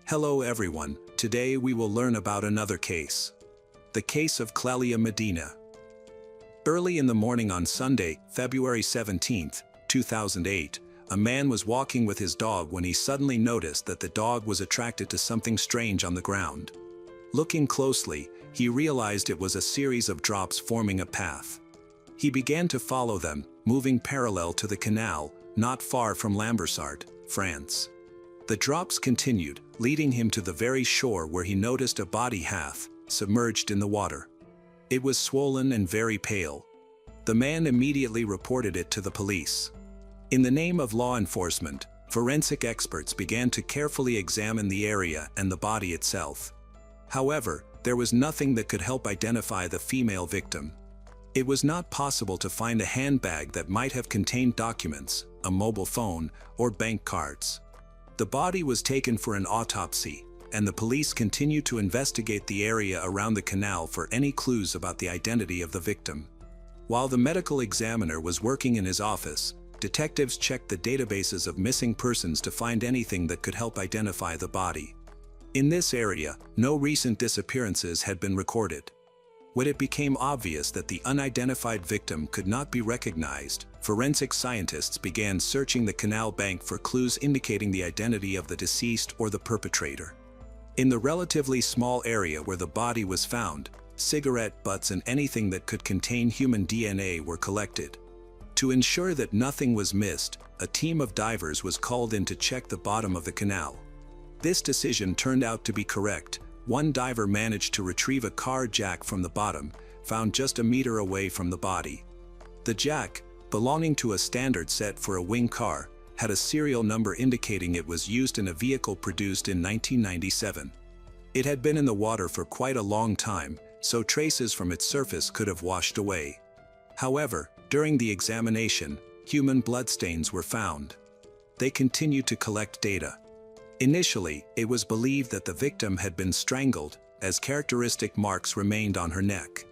Hello everyone, today we will learn about another case. The case of Clelia Medina. Early in the morning on Sunday, February 17, 2008, a man was walking with his dog when he suddenly noticed that the dog was attracted to something strange on the ground. Looking closely, he realized it was a series of drops forming a path. He began to follow them, moving parallel to the canal, not far from Lambersart, France. The drops continued, leading him to the very shore where he noticed a body half submerged in the water. It was swollen and very pale. The man immediately reported it to the police. In the name of law enforcement, forensic experts began to carefully examine the area and the body itself. However, there was nothing that could help identify the female victim. It was not possible to find a handbag that might have contained documents, a mobile phone, or bank cards. The body was taken for an autopsy, and the police continued to investigate the area around the canal for any clues about the identity of the victim. While the medical examiner was working in his office, detectives checked the databases of missing persons to find anything that could help identify the body. In this area, no recent disappearances had been recorded. When it became obvious that the unidentified victim could not be recognized, forensic scientists began searching the canal bank for clues indicating the identity of the deceased or the perpetrator. In the relatively small area where the body was found, cigarette butts and anything that could contain human DNA were collected. To ensure that nothing was missed, a team of divers was called in to check the bottom of the canal. This decision turned out to be correct. One diver managed to retrieve a car jack from the bottom, found just a meter away from the body. The jack, belonging to a standard set for a wing car, had a serial number indicating it was used in a vehicle produced in 1997. It had been in the water for quite a long time, so traces from its surface could have washed away. However, during the examination, human bloodstains were found. They continued to collect data. Initially, it was believed that the victim had been strangled, as characteristic marks remained on her neck.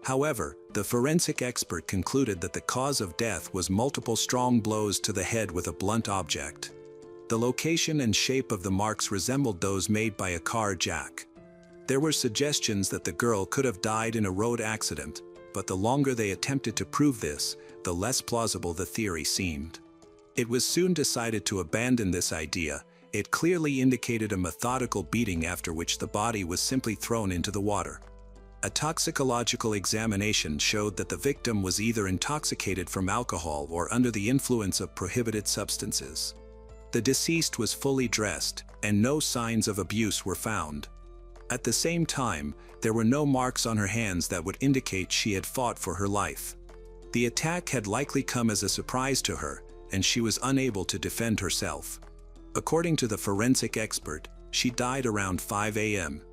However, the forensic expert concluded that the cause of death was multiple strong blows to the head with a blunt object. The location and shape of the marks resembled those made by a car jack. There were suggestions that the girl could have died in a road accident, but the longer they attempted to prove this, the less plausible the theory seemed. It was soon decided to abandon this idea. It clearly indicated a methodical beating after which the body was simply thrown into the water. A toxicological examination showed that the victim was either intoxicated from alcohol or under the influence of prohibited substances. The deceased was fully dressed, and no signs of abuse were found. At the same time, there were no marks on her hands that would indicate she had fought for her life. The attack had likely come as a surprise to her, and she was unable to defend herself. According to the forensic expert, she died around 5 a.m.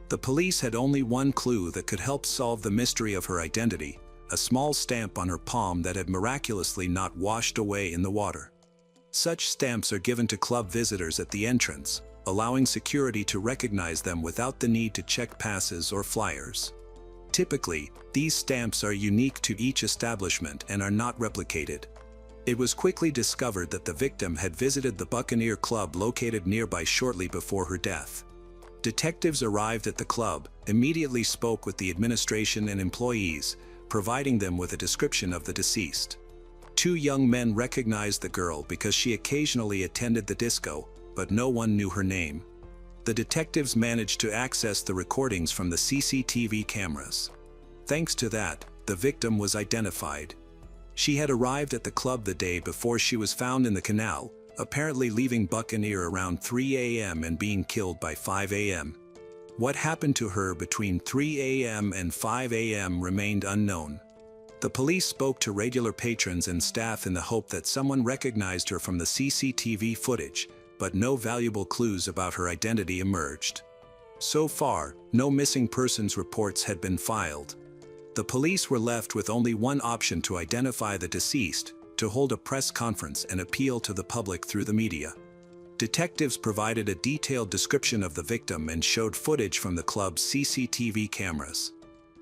The police had only one clue that could help solve the mystery of her identity: a small stamp on her palm that had miraculously not washed away in the water. Such stamps are given to club visitors at the entrance, allowing security to recognize them without the need to check passes or flyers. Typically, these stamps are unique to each establishment and are not replicated. It was quickly discovered that the victim had visited the Buccaneer Club located nearby shortly before her death. Detectives arrived at the club, immediately spoke with the administration and employees, providing them with a description of the deceased. Two young men recognized the girl because she occasionally attended the disco, but no one knew her name. The detectives managed to access the recordings from the CCTV cameras. Thanks to that, the victim was identified. She had arrived at the club the day before she was found in the canal, apparently leaving Buccaneer around 3 a.m. and being killed by 5 a.m. What happened to her between 3 a.m. and 5 a.m. remained unknown. The police spoke to regular patrons and staff in the hope that someone recognized her from the CCTV footage, but no valuable clues about her identity emerged. So far, no missing persons reports had been filed. The police were left with only one option to identify the deceased: to hold a press conference and appeal to the public through the media. Detectives provided a detailed description of the victim and showed footage from the club's CCTV cameras.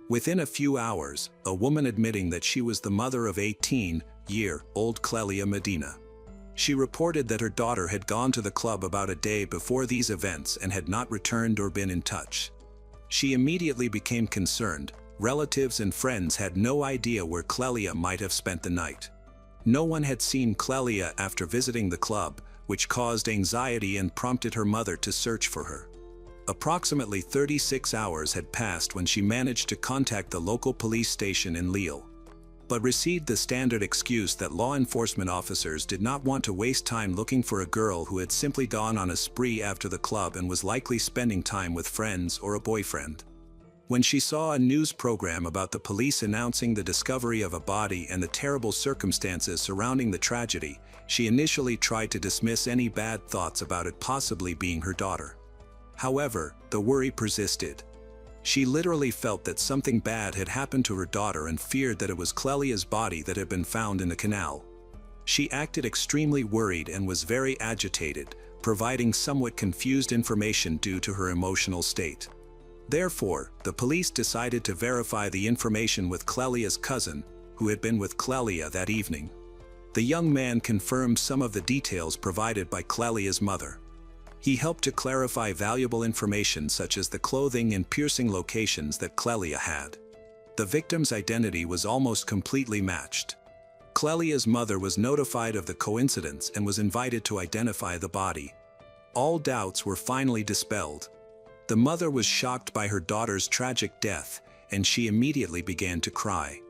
Within a few hours, a woman admitting that she was the mother of 18-year-old Clelia Medina. She reported that her daughter had gone to the club about a day before these events and had not returned or been in touch. She immediately became concerned. Relatives and friends had no idea where Clelia might have spent the night. No one had seen Clelia after visiting the club, which caused anxiety and prompted her mother to search for her. Approximately 36 hours had passed when she managed to contact the local police station in Lille, but received the standard excuse that law enforcement officers did not want to waste time looking for a girl who had simply gone on a spree after the club and was likely spending time with friends or a boyfriend. When she saw a news program about the police announcing the discovery of a body and the terrible circumstances surrounding the tragedy, she initially tried to dismiss any bad thoughts about it possibly being her daughter. However, the worry persisted. She literally felt that something bad had happened to her daughter and feared that it was Clelia's body that had been found in the canal. She acted extremely worried and was very agitated, providing somewhat confused information due to her emotional state. Therefore, the police decided to verify the information with Clelia's cousin, who had been with Clelia that evening. The young man confirmed some of the details provided by Clelia's mother. He helped to clarify valuable information such as the clothing and piercing locations that Clelia had. The victim's identity was almost completely matched. Clelia's mother was notified of the coincidence and was invited to identify the body. All doubts were finally dispelled. The mother was shocked by her daughter's tragic death, and she immediately began to cry.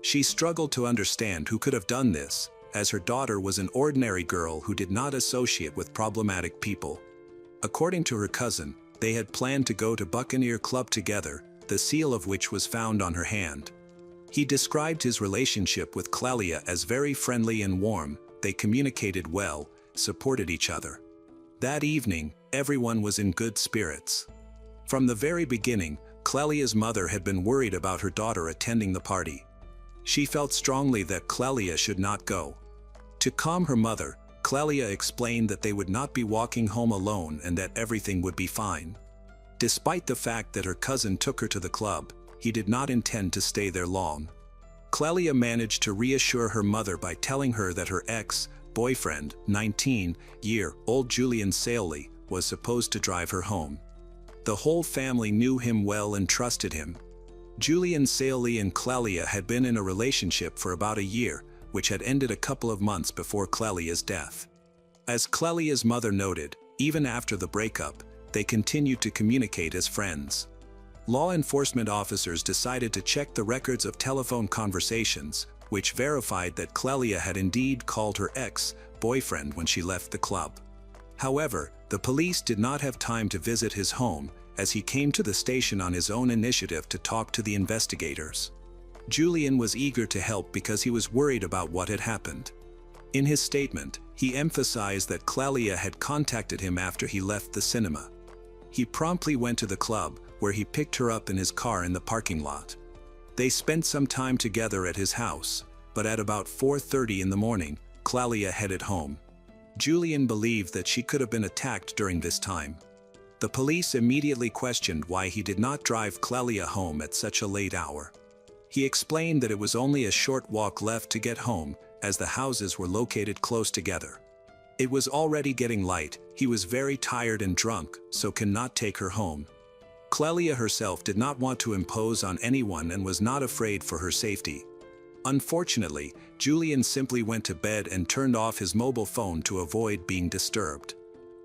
She struggled to understand who could have done this, as her daughter was an ordinary girl who did not associate with problematic people. According to her cousin, they had planned to go to Buccaneer Club together, the seal of which was found on her hand. He described his relationship with Clelia as very friendly and warm. They communicated well, supported each other. That evening, everyone was in good spirits. From the very beginning, Clelia's mother had been worried about her daughter attending the party. She felt strongly that Clelia should not go. To calm her mother, Clelia explained that they would not be walking home alone and that everything would be fine. Despite the fact that her cousin took her to the club, he did not intend to stay there long. Clelia managed to reassure her mother by telling her that her ex-boyfriend, 19-year-old Julian Saley, was supposed to drive her home. The whole family knew him well and trusted him. Julian Saley and Clelia had been in a relationship for about a year, which had ended a couple of months before Clelia's death. As Clelia's mother noted, even after the breakup, they continued to communicate as friends. Law enforcement officers decided to check the records of telephone conversations, which verified that Clelia had indeed called her ex-boyfriend when she left the club. However, the police did not have time to visit his home, as he came to the station on his own initiative to talk to the investigators. Julian was eager to help because he was worried about what had happened. In his statement, he emphasized that Clelia had contacted him after he left the cinema. He promptly went to the club, where he picked her up in his car in the parking lot. They spent some time together at his house, but at about 4:30 in the morning, Clelia headed home. Julian believed that she could have been attacked during this time. The police immediately questioned why he did not drive Clelia home at such a late hour. He explained that it was only a short walk left to get home, as the houses were located close together. It was already getting light, he was very tired and drunk, so cannot take her home. Clelia herself did not want to impose on anyone and was not afraid for her safety. Unfortunately, Julian simply went to bed and turned off his mobile phone to avoid being disturbed.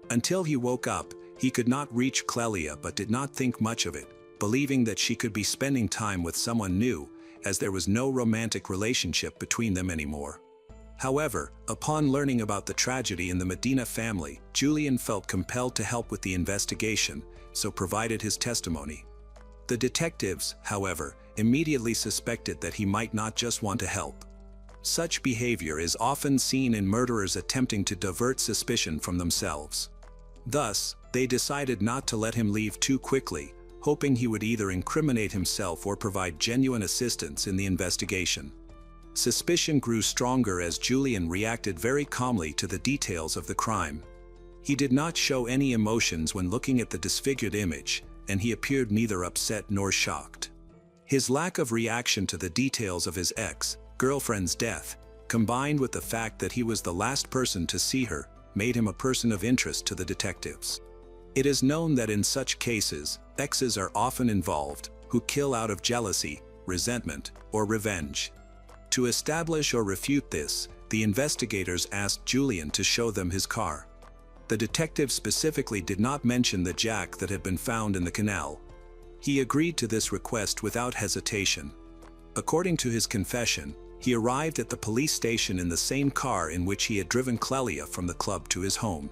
Until he woke up, he could not reach Clelia but did not think much of it, believing that she could be spending time with someone new, as there was no romantic relationship between them anymore. However, upon learning about the tragedy in the Medina family, Julian felt compelled to help with the investigation, so provided his testimony. The detectives, however, immediately suspected that he might not just want to help. Such behavior is often seen in murderers attempting to divert suspicion from themselves. Thus, they decided not to let him leave too quickly, hoping he would either incriminate himself or provide genuine assistance in the investigation. Suspicion grew stronger as Julian reacted very calmly to the details of the crime. He did not show any emotions when looking at the disfigured image, and he appeared neither upset nor shocked. His lack of reaction to the details of his ex-girlfriend's death combined with the fact that he was the last person to see her, made him a person of interest to the detectives. It is known that in such cases, exes are often involved, who kill out of jealousy, resentment, or revenge. To establish or refute this, the investigators asked Julian to show them his car. The detective specifically did not mention the jack that had been found in the canal. He agreed to this request without hesitation. According to his confession, he arrived at the police station in the same car in which he had driven Clelia from the club to his home.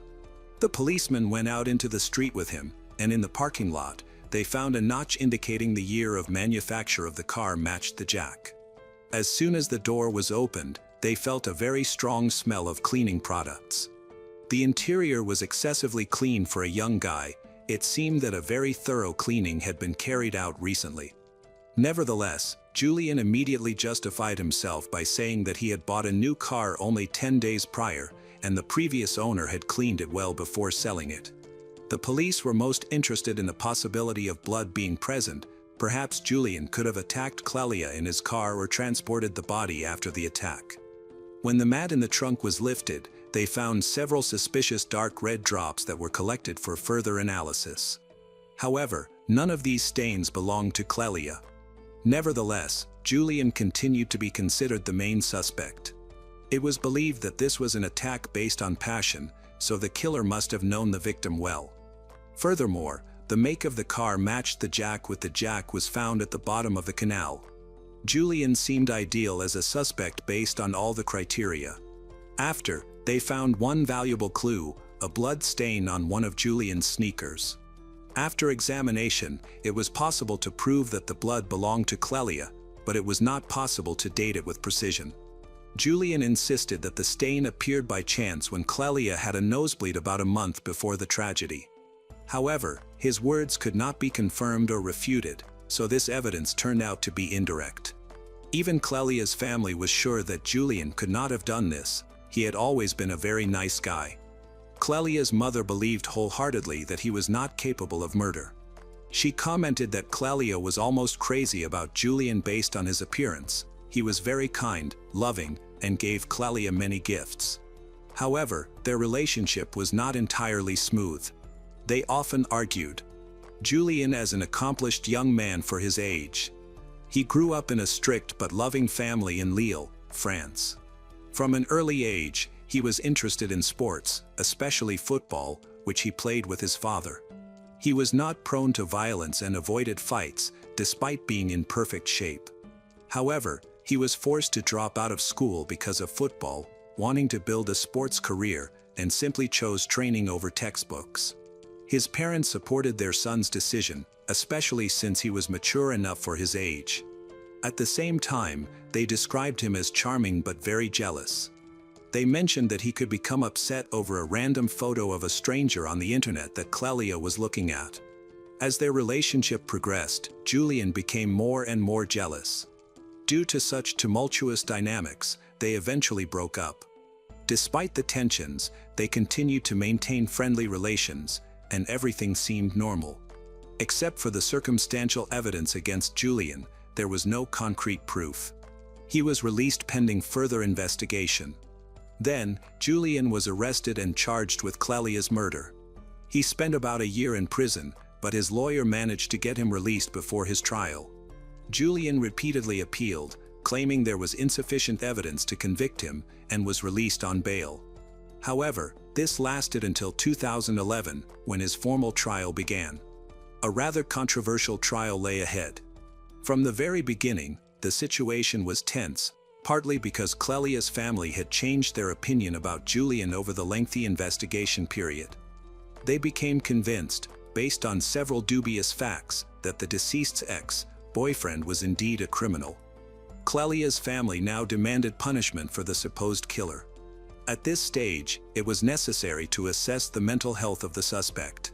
The policeman went out into the street with him, and in the parking lot, they found a notch indicating the year of manufacture of the car matched the jack. As soon as the door was opened, they felt a very strong smell of cleaning products. The interior was excessively clean for a young guy. It seemed that a very thorough cleaning had been carried out recently. Nevertheless, Julian immediately justified himself by saying that he had bought a new car only 10 days prior, and the previous owner had cleaned it well before selling it. The police were most interested in the possibility of blood being present. Perhaps Julian could have attacked Clelia in his car or transported the body after the attack. When the mat in the trunk was lifted, they found several suspicious dark red drops that were collected for further analysis. However, none of these stains belonged to Clelia. Nevertheless, Julian continued to be considered the main suspect. It was believed that this was an attack based on passion, so the killer must have known the victim well. Furthermore, the make of the car matched the jack was found at the bottom of the canal. Julian seemed ideal as a suspect based on all the criteria. After, they found one valuable clue, a blood stain on one of Julian's sneakers. After examination, it was possible to prove that the blood belonged to Clelia, but it was not possible to date it with precision. Julian insisted that the stain appeared by chance when Clelia had a nosebleed about a month before the tragedy. However, his words could not be confirmed or refuted, so this evidence turned out to be indirect. Even Clelia's family was sure that Julian could not have done this. He had always been a very nice guy. Clelia's mother believed wholeheartedly that he was not capable of murder. She commented that Clelia was almost crazy about Julian based on his appearance. He was very kind, loving, and gave Clelia many gifts. However, their relationship was not entirely smooth. They often argued. Julian as an accomplished young man for his age. He grew up in a strict but loving family in Lille, France. From an early age, he was interested in sports, especially football, which he played with his father. He was not prone to violence and avoided fights, despite being in perfect shape. However, he was forced to drop out of school because of football, wanting to build a sports career, and simply chose training over textbooks. His parents supported their son's decision, especially since he was mature enough for his age. At the same time, they described him as charming but very jealous. They mentioned that he could become upset over a random photo of a stranger on the internet that Clelia was looking at. As their relationship progressed, Julian became more and more jealous. Due to such tumultuous dynamics, they eventually broke up. Despite the tensions, they continued to maintain friendly relations, and everything seemed normal. Except for the circumstantial evidence against Julian, there was no concrete proof. He was released pending further investigation. Then, Julian was arrested and charged with Clelia's murder. He spent about a year in prison, but his lawyer managed to get him released before his trial. Julian repeatedly appealed, claiming there was insufficient evidence to convict him, and was released on bail. However, this lasted until 2011, when his formal trial began. A rather controversial trial lay ahead. From the very beginning, the situation was tense, partly because Clelia's family had changed their opinion about Julian over the lengthy investigation period. They became convinced, based on several dubious facts, that the deceased's ex-boyfriend was indeed a criminal. Clelia's family now demanded punishment for the supposed killer. At this stage, it was necessary to assess the mental health of the suspect.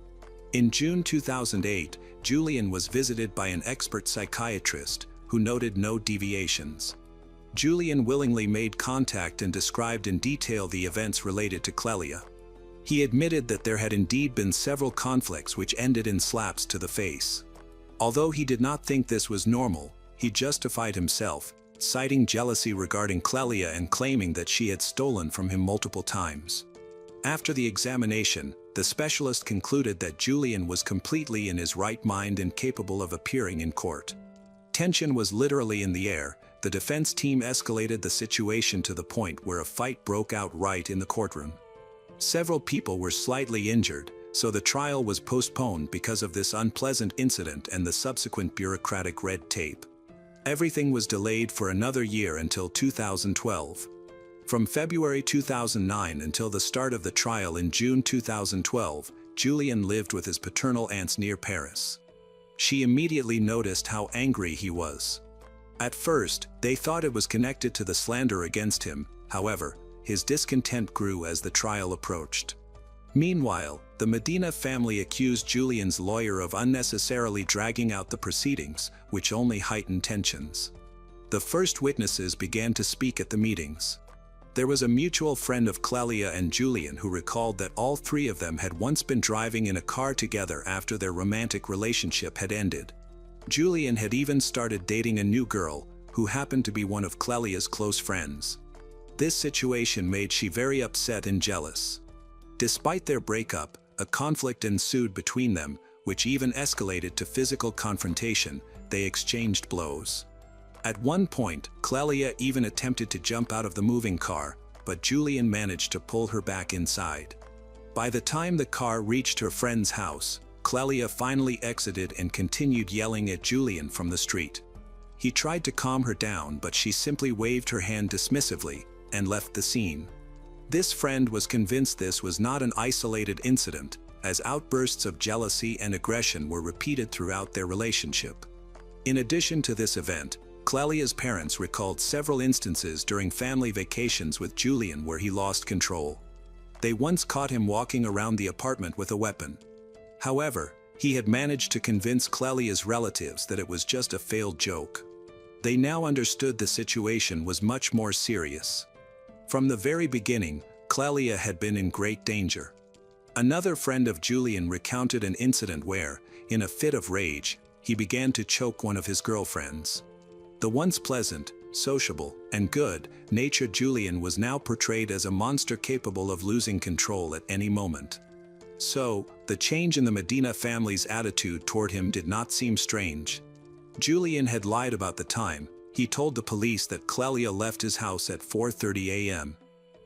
In June 2008, Julian was visited by an expert psychiatrist who noted no deviations. Julian willingly made contact and described in detail the events related to Clelia. He admitted that there had indeed been several conflicts which ended in slaps to the face. Although he did not think this was normal, he justified himself, citing jealousy regarding Clelia and claiming that she had stolen from him multiple times. After the examination, the specialist concluded that Julian was completely in his right mind and capable of appearing in court. Tension was literally in the air. The defense team escalated the situation to the point where a fight broke out right in the courtroom. Several people were slightly injured, so the trial was postponed because of this unpleasant incident and the subsequent bureaucratic red tape. Everything was delayed for another year until 2012. From February 2009 until the start of the trial in June 2012, Julian lived with his paternal aunts near Paris. She immediately noticed how angry he was. At first, they thought it was connected to the slander against him. However, his discontent grew as the trial approached. Meanwhile, the Medina family accused Julian's lawyer of unnecessarily dragging out the proceedings, which only heightened tensions. The first witnesses began to speak at the meetings. There was a mutual friend of Clelia and Julian who recalled that all three of them had once been driving in a car together after their romantic relationship had ended. Julian had even started dating a new girl, who happened to be one of Clelia's close friends. This situation made she very upset and jealous. Despite their breakup, a conflict ensued between them, which even escalated to physical confrontation. They exchanged blows. At one point, Clelia even attempted to jump out of the moving car, but Julian managed to pull her back inside. By the time the car reached her friend's house, Clelia finally exited and continued yelling at Julian from the street. He tried to calm her down, but she simply waved her hand dismissively and left the scene. This friend was convinced this was not an isolated incident, as outbursts of jealousy and aggression were repeated throughout their relationship. In addition to this event, Clelia's parents recalled several instances during family vacations with Julian where he lost control. They once caught him walking around the apartment with a weapon. However, he had managed to convince Clelia's relatives that it was just a failed joke. They now understood the situation was much more serious. From the very beginning, Clelia had been in great danger. Another friend of Julian recounted an incident where, in a fit of rage, he began to choke one of his girlfriends. The once pleasant, sociable, and good-natured Julian was now portrayed as a monster capable of losing control at any moment. So, the change in the Medina family's attitude toward him did not seem strange. Julian had lied about the time. He told the police that Clelia left his house at 4:30 a.m.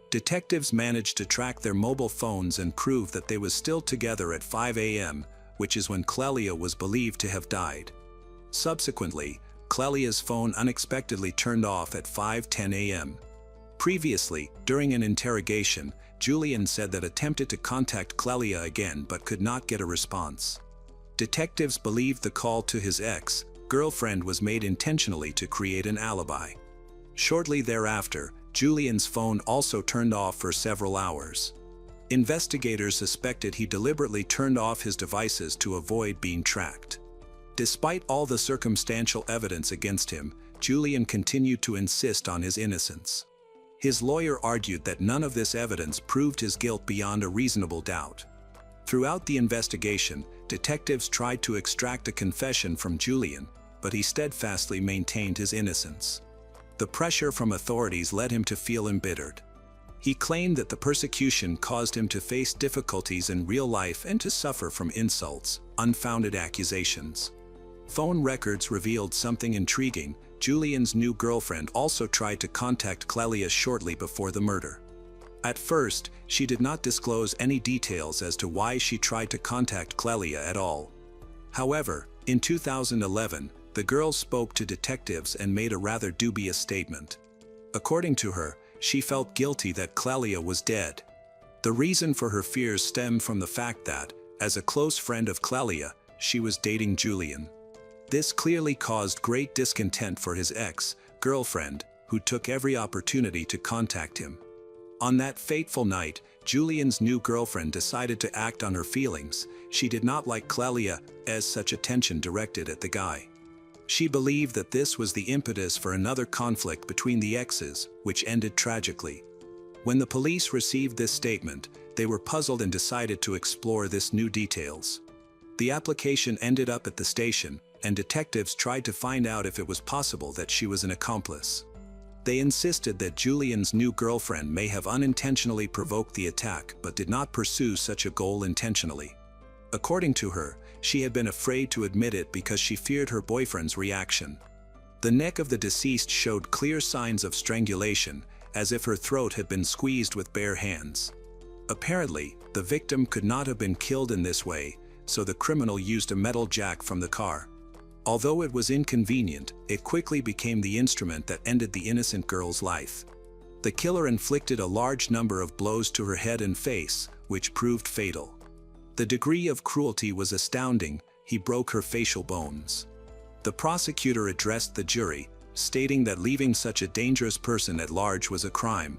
Detectives managed to track their mobile phones and prove that they were still together at 5 a.m., which is when Clelia was believed to have died. Subsequently, Clelia's phone unexpectedly turned off at 5:10 a.m. Previously, during an interrogation, Julian said that attempted to contact Clelia again but could not get a response. Detectives believed the call to his ex-girlfriend was made intentionally to create an alibi. Shortly thereafter, Julian's phone also turned off for several hours. Investigators suspected he deliberately turned off his devices to avoid being tracked. Despite all the circumstantial evidence against him, Julian continued to insist on his innocence. His lawyer argued that none of this evidence proved his guilt beyond a reasonable doubt. Throughout the investigation, detectives tried to extract a confession from Julian, but he steadfastly maintained his innocence. The pressure from authorities led him to feel embittered. He claimed that the persecution caused him to face difficulties in real life and to suffer from insults, unfounded accusations. Phone records revealed something intriguing. Julian's new girlfriend also tried to contact Clelia shortly before the murder. At first, she did not disclose any details as to why she tried to contact Clelia at all. However, in 2011, the girl spoke to detectives and made a rather dubious statement. According to her, she felt guilty that Clelia was dead. The reason for her fears stemmed from the fact that, as a close friend of Clelia, she was dating Julian. This clearly caused great discontent for his ex-girlfriend, who took every opportunity to contact him. On that fateful night, Julian's new girlfriend decided to act on her feelings. She did not like Clelia as such attention directed at the guy. She believed that this was the impetus for another conflict between the exes, which ended tragically. When the police received this statement, they were puzzled and decided to explore this new details. The application ended up at the station, and detectives tried to find out if it was possible that she was an accomplice. They insisted that Julian's new girlfriend may have unintentionally provoked the attack but did not pursue such a goal intentionally. According to her, she had been afraid to admit it because she feared her boyfriend's reaction. The neck of the deceased showed clear signs of strangulation, as if her throat had been squeezed with bare hands. Apparently, the victim could not have been killed in this way, so the criminal used a metal jack from the car. Although it was inconvenient, it quickly became the instrument that ended the innocent girl's life. The killer inflicted a large number of blows to her head and face, which proved fatal. The degree of cruelty was astounding. He broke her facial bones. The prosecutor addressed the jury, stating that leaving such a dangerous person at large was a crime.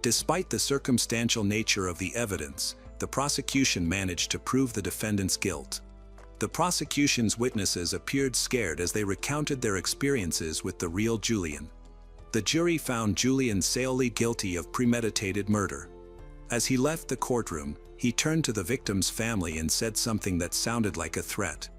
Despite the circumstantial nature of the evidence, the prosecution managed to prove the defendant's guilt. The prosecution's witnesses appeared scared as they recounted their experiences with the real Julian. The jury found Julian solely guilty of premeditated murder. As he left the courtroom, he turned to the victim's family and said something that sounded like a threat.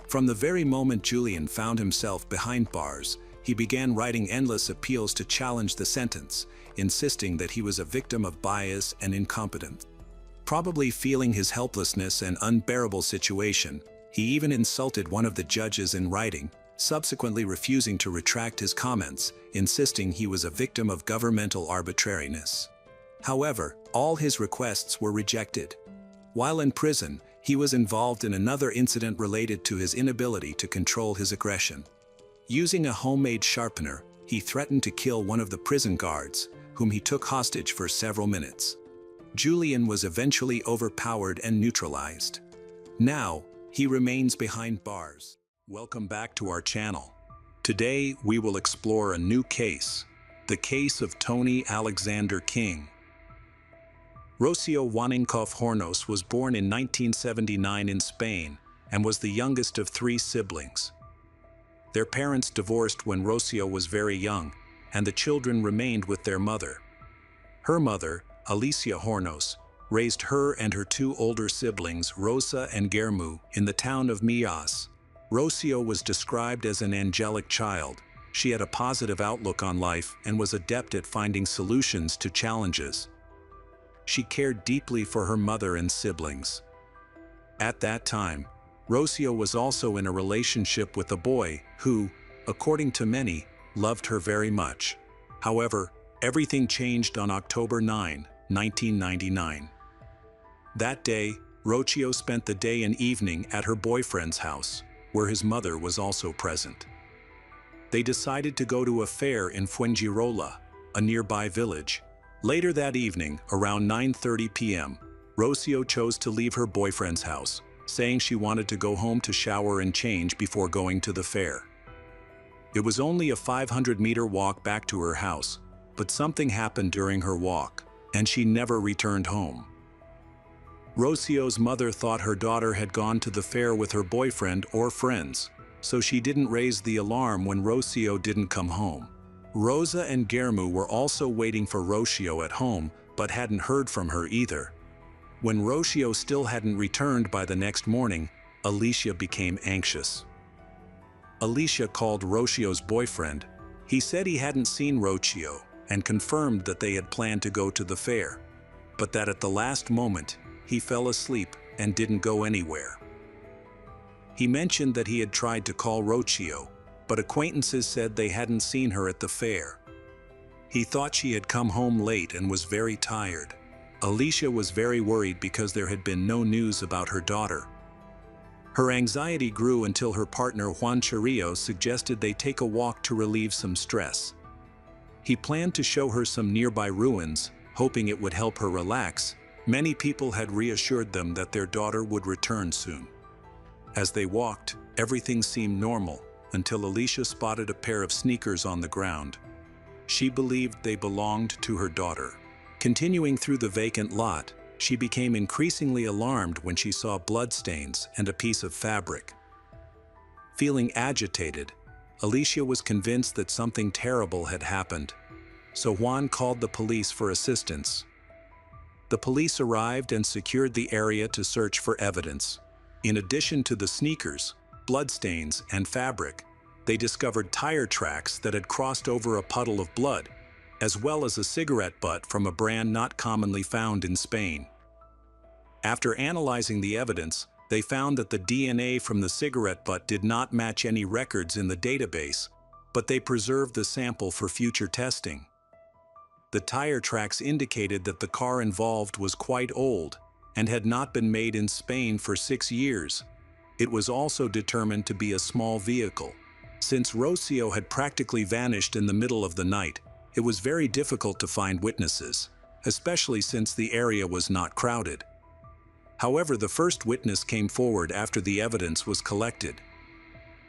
From the very moment Julian found himself behind bars, he began writing endless appeals to challenge the sentence, insisting that he was a victim of bias and incompetence. Probably feeling his helplessness and unbearable situation, he even insulted one of the judges in writing, subsequently refusing to retract his comments, insisting he was a victim of governmental arbitrariness. However, all his requests were rejected. While in prison, he was involved in another incident related to his inability to control his aggression. Using a homemade sharpener, he threatened to kill one of the prison guards, whom he took hostage for several minutes. Julian was eventually overpowered and neutralized. Now, he remains behind bars. Welcome back to our channel. Today, we will explore a new case, the case of Tony Alexander King. Rocio Juaninkov Hornos was born in 1979 in Spain and was the youngest of 3 siblings. Their parents divorced when Rocio was very young, and the children remained with their mother. Her mother, Alicia Hornos, raised her and her 2 older siblings, Rosa and Guillermo, in the town of Millas. Rocio was described as an angelic child. She had a positive outlook on life and was adept at finding solutions to challenges. She cared deeply for her mother and siblings. At that time, Rocio was also in a relationship with a boy who, according to many, loved her very much. However, everything changed on October 9, 1999. That day, Rocio spent the day and evening at her boyfriend's house, where his mother was also present. They decided to go to a fair in Fuengirola, a nearby village. Later that evening, around 9:30 p.m., Rocio chose to leave her boyfriend's house, saying she wanted to go home to shower and change before going to the fair. It was only a 500-meter walk back to her house, but something happened during her walk, and she never returned home. Rocio's mother thought her daughter had gone to the fair with her boyfriend or friends, so she didn't raise the alarm when Rocio didn't come home. Rosa and Guillermo were also waiting for Rocio at home, but hadn't heard from her either. When Rocio still hadn't returned by the next morning, Alicia became anxious. Alicia called Rocio's boyfriend. He said he hadn't seen Rocio and confirmed that they had planned to go to the fair, but that at the last moment, he fell asleep and didn't go anywhere. He mentioned that he had tried to call Rocio, but acquaintances said they hadn't seen her at the fair. He thought she had come home late and was very tired. Alicia was very worried because there had been no news about her daughter. Her anxiety grew until her partner Juan Chirillo suggested they take a walk to relieve some stress. He planned to show her some nearby ruins, hoping it would help her relax. Many people had reassured them that their daughter would return soon. As they walked, everything seemed normal, until Alicia spotted a pair of sneakers on the ground. She believed they belonged to her daughter. Continuing through the vacant lot, she became increasingly alarmed when she saw bloodstains and a piece of fabric. Feeling agitated, Alicia was convinced that something terrible had happened, so Juan called the police for assistance. The police arrived and secured the area to search for evidence. In addition to the sneakers, bloodstains, and fabric. They discovered tire tracks that had crossed over a puddle of blood, as well as a cigarette butt from a brand not commonly found in Spain. After analyzing the evidence, they found that the DNA from the cigarette butt did not match any records in the database, but they preserved the sample for future testing. The tire tracks indicated that the car involved was quite old and had not been made in Spain for 6 years. It was also determined to be a small vehicle. Since Rocio had practically vanished in the middle of the night, it was very difficult to find witnesses, especially since the area was not crowded. However, the first witness came forward after the evidence was collected.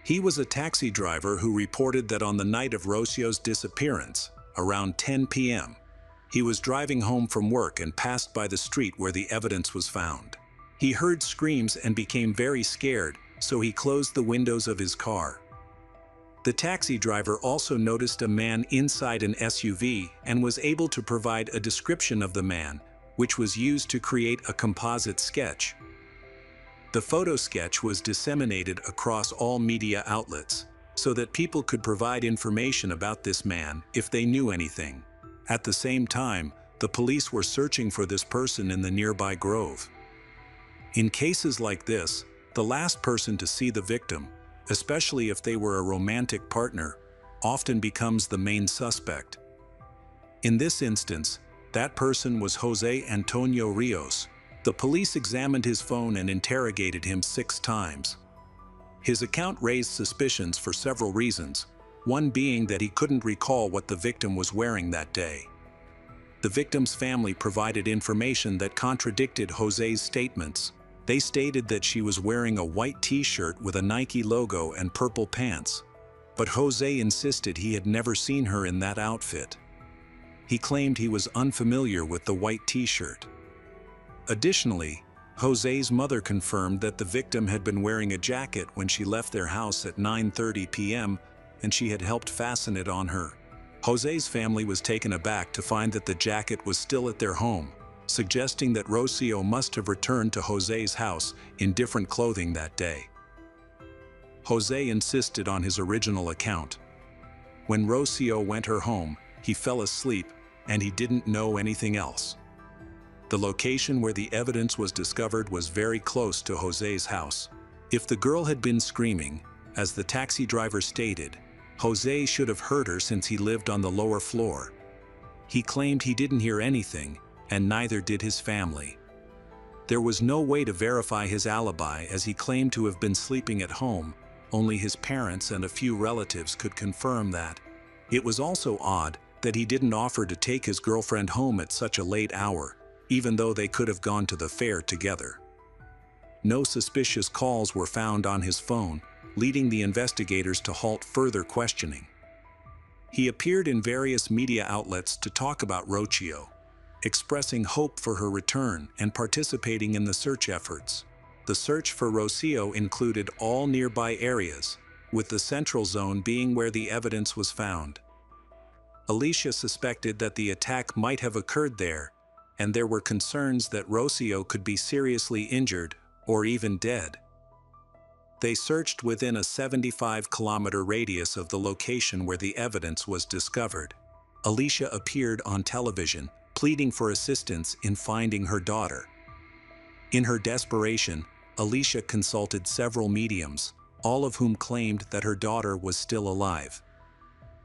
He was a taxi driver who reported that on the night of Rocio's disappearance, around 10 p.m., he was driving home from work and passed by the street where the evidence was found. He heard screams and became very scared, so he closed the windows of his car. The taxi driver also noticed a man inside an SUV and was able to provide a description of the man, which was used to create a composite sketch. The photo sketch was disseminated across all media outlets, so that people could provide information about this man if they knew anything. At the same time, the police were searching for this person in the nearby grove. In cases like this, the last person to see the victim, especially if they were a romantic partner, often becomes the main suspect. In this instance, that person was Jose Antonio Rios. The police examined his phone and interrogated him 6 times. His account raised suspicions for several reasons, one being that he couldn't recall what the victim was wearing that day. The victim's family provided information that contradicted Jose's statements. They stated that she was wearing a white t-shirt with a Nike logo and purple pants, but Jose insisted he had never seen her in that outfit. He claimed he was unfamiliar with the white t-shirt. Additionally, Jose's mother confirmed that the victim had been wearing a jacket when she left their house at 9:30 p.m. and she had helped fasten it on her. Jose's family was taken aback to find that the jacket was still at their home, suggesting that Rocio must have returned to Jose's house in different clothing that day. Jose insisted on his original account. When Rocio went her home, he fell asleep and he didn't know anything else. The location where the evidence was discovered was very close to Jose's house. If the girl had been screaming, as the taxi driver stated, Jose should have heard her since he lived on the lower floor. He claimed he didn't hear anything, and neither did his family. There was no way to verify his alibi as he claimed to have been sleeping at home. Only his parents and a few relatives could confirm that. It was also odd that he didn't offer to take his girlfriend home at such a late hour, even though they could have gone to the fair together. No suspicious calls were found on his phone, leading the investigators to halt further questioning. He appeared in various media outlets to talk about Rocio, expressing hope for her return and participating in the search efforts. The search for Rocio included all nearby areas, with the central zone being where the evidence was found. Alicia suspected that the attack might have occurred there, and there were concerns that Rocio could be seriously injured or even dead. They searched within a 75-kilometer radius of the location where the evidence was discovered. Alicia appeared on television, pleading for assistance in finding her daughter. In her desperation, Alicia consulted several mediums, all of whom claimed that her daughter was still alive.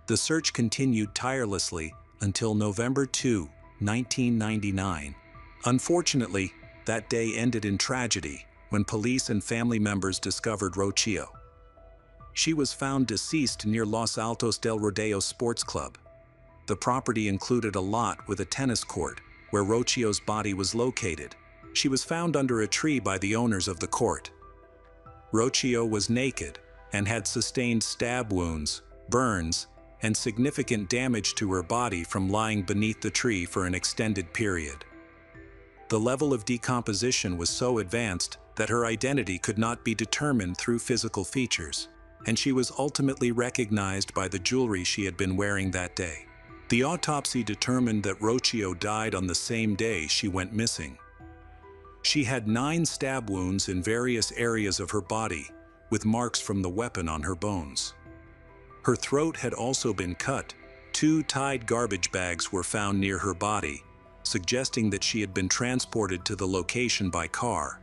The search continued tirelessly until November 2, 1999. Unfortunately, that day ended in tragedy when police and family members discovered Rocio. She was found deceased near Los Altos del Rodeo Sports Club. The property included a lot with a tennis court, where Rocio's body was located. She was found under a tree by the owners of the court. Rocio was naked and had sustained stab wounds, burns, and significant damage to her body from lying beneath the tree for an extended period. The level of decomposition was so advanced that her identity could not be determined through physical features, and she was ultimately recognized by the jewelry she had been wearing that day. The autopsy determined that Rocio died on the same day she went missing. She had 9 stab wounds in various areas of her body, with marks from the weapon on her bones. Her throat had also been cut. 2 tied garbage bags were found near her body, suggesting that she had been transported to the location by car.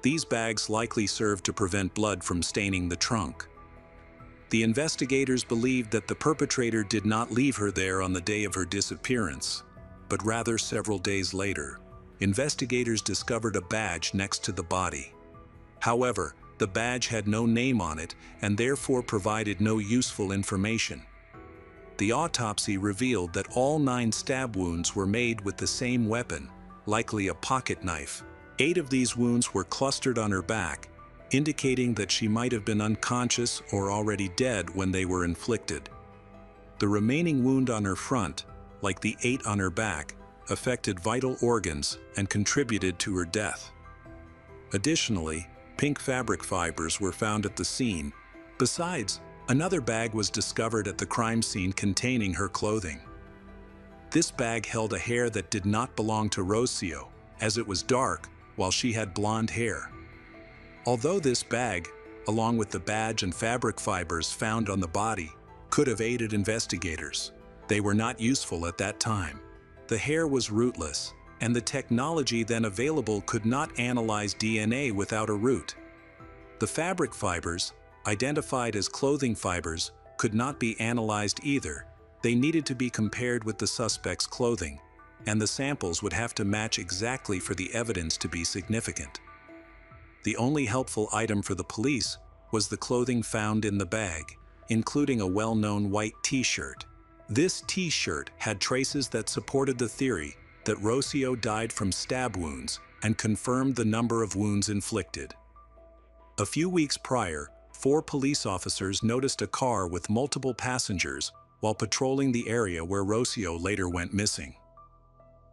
These bags likely served to prevent blood from staining the trunk. The investigators believed that the perpetrator did not leave her there on the day of her disappearance, but rather several days later. Investigators discovered a badge next to the body. However, the badge had no name on it and therefore provided no useful information. The autopsy revealed that all 9 stab wounds were made with the same weapon, likely a pocket knife. 8 of these wounds were clustered on her back, indicating that she might have been unconscious or already dead when they were inflicted. The remaining wound on her front, like the 8 on her back, affected vital organs and contributed to her death. Additionally, pink fabric fibers were found at the scene. Besides, another bag was discovered at the crime scene containing her clothing. This bag held a hair that did not belong to Rocio, as it was dark, while she had blonde hair. Although this bag, along with the badge and fabric fibers found on the body, could have aided investigators, they were not useful at that time. The hair was rootless, and the technology then available could not analyze DNA without a root. The fabric fibers, identified as clothing fibers, could not be analyzed either. They needed to be compared with the suspect's clothing, and the samples would have to match exactly for the evidence to be significant. The only helpful item for the police was the clothing found in the bag, including a well-known white t-shirt. This t-shirt had traces that supported the theory that Rocio died from stab wounds and confirmed the number of wounds inflicted. A few weeks prior, 4 police officers noticed a car with multiple passengers while patrolling the area where Rocio later went missing.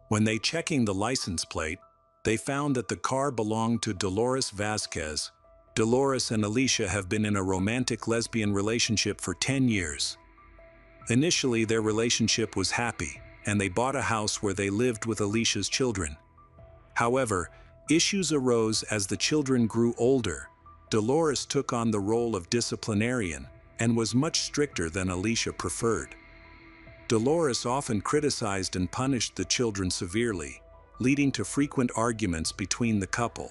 When they checking the license plate, they found that the car belonged to Dolores Vasquez. Dolores and Alicia have been in a romantic lesbian relationship for 10 years. Initially, their relationship was happy, and they bought a house where they lived with Alicia's children. However, issues arose as the children grew older. Dolores took on the role of disciplinarian and was much stricter than Alicia preferred. Dolores often criticized and punished the children severely, leading to frequent arguments between the couple.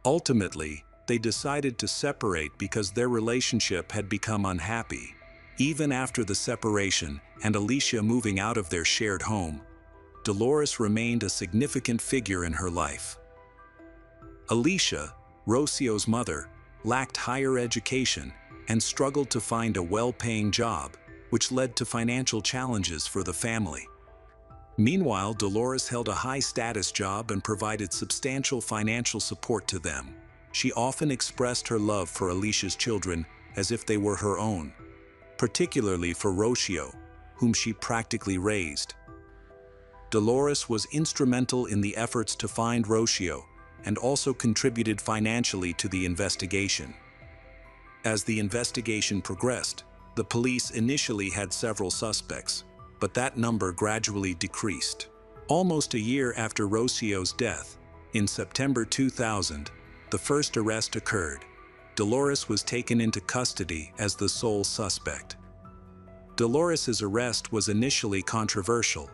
Ultimately, they decided to separate because their relationship had become unhappy. Even after the separation and Alicia moving out of their shared home, Dolores remained a significant figure in her life. Alicia, Rocio's mother, lacked higher education and struggled to find a well-paying job, which led to financial challenges for the family. Meanwhile, Dolores held a high-status job and provided substantial financial support to them. She often expressed her love for Alicia's children as if they were her own, particularly for Rocio, whom she practically raised. Dolores was instrumental in the efforts to find Rocio and also contributed financially to the investigation. As the investigation progressed, the police initially had several suspects, but that number gradually decreased. Almost a year after Rocio's death, in September 2000, the first arrest occurred. Dolores was taken into custody as the sole suspect. Dolores's arrest was initially controversial,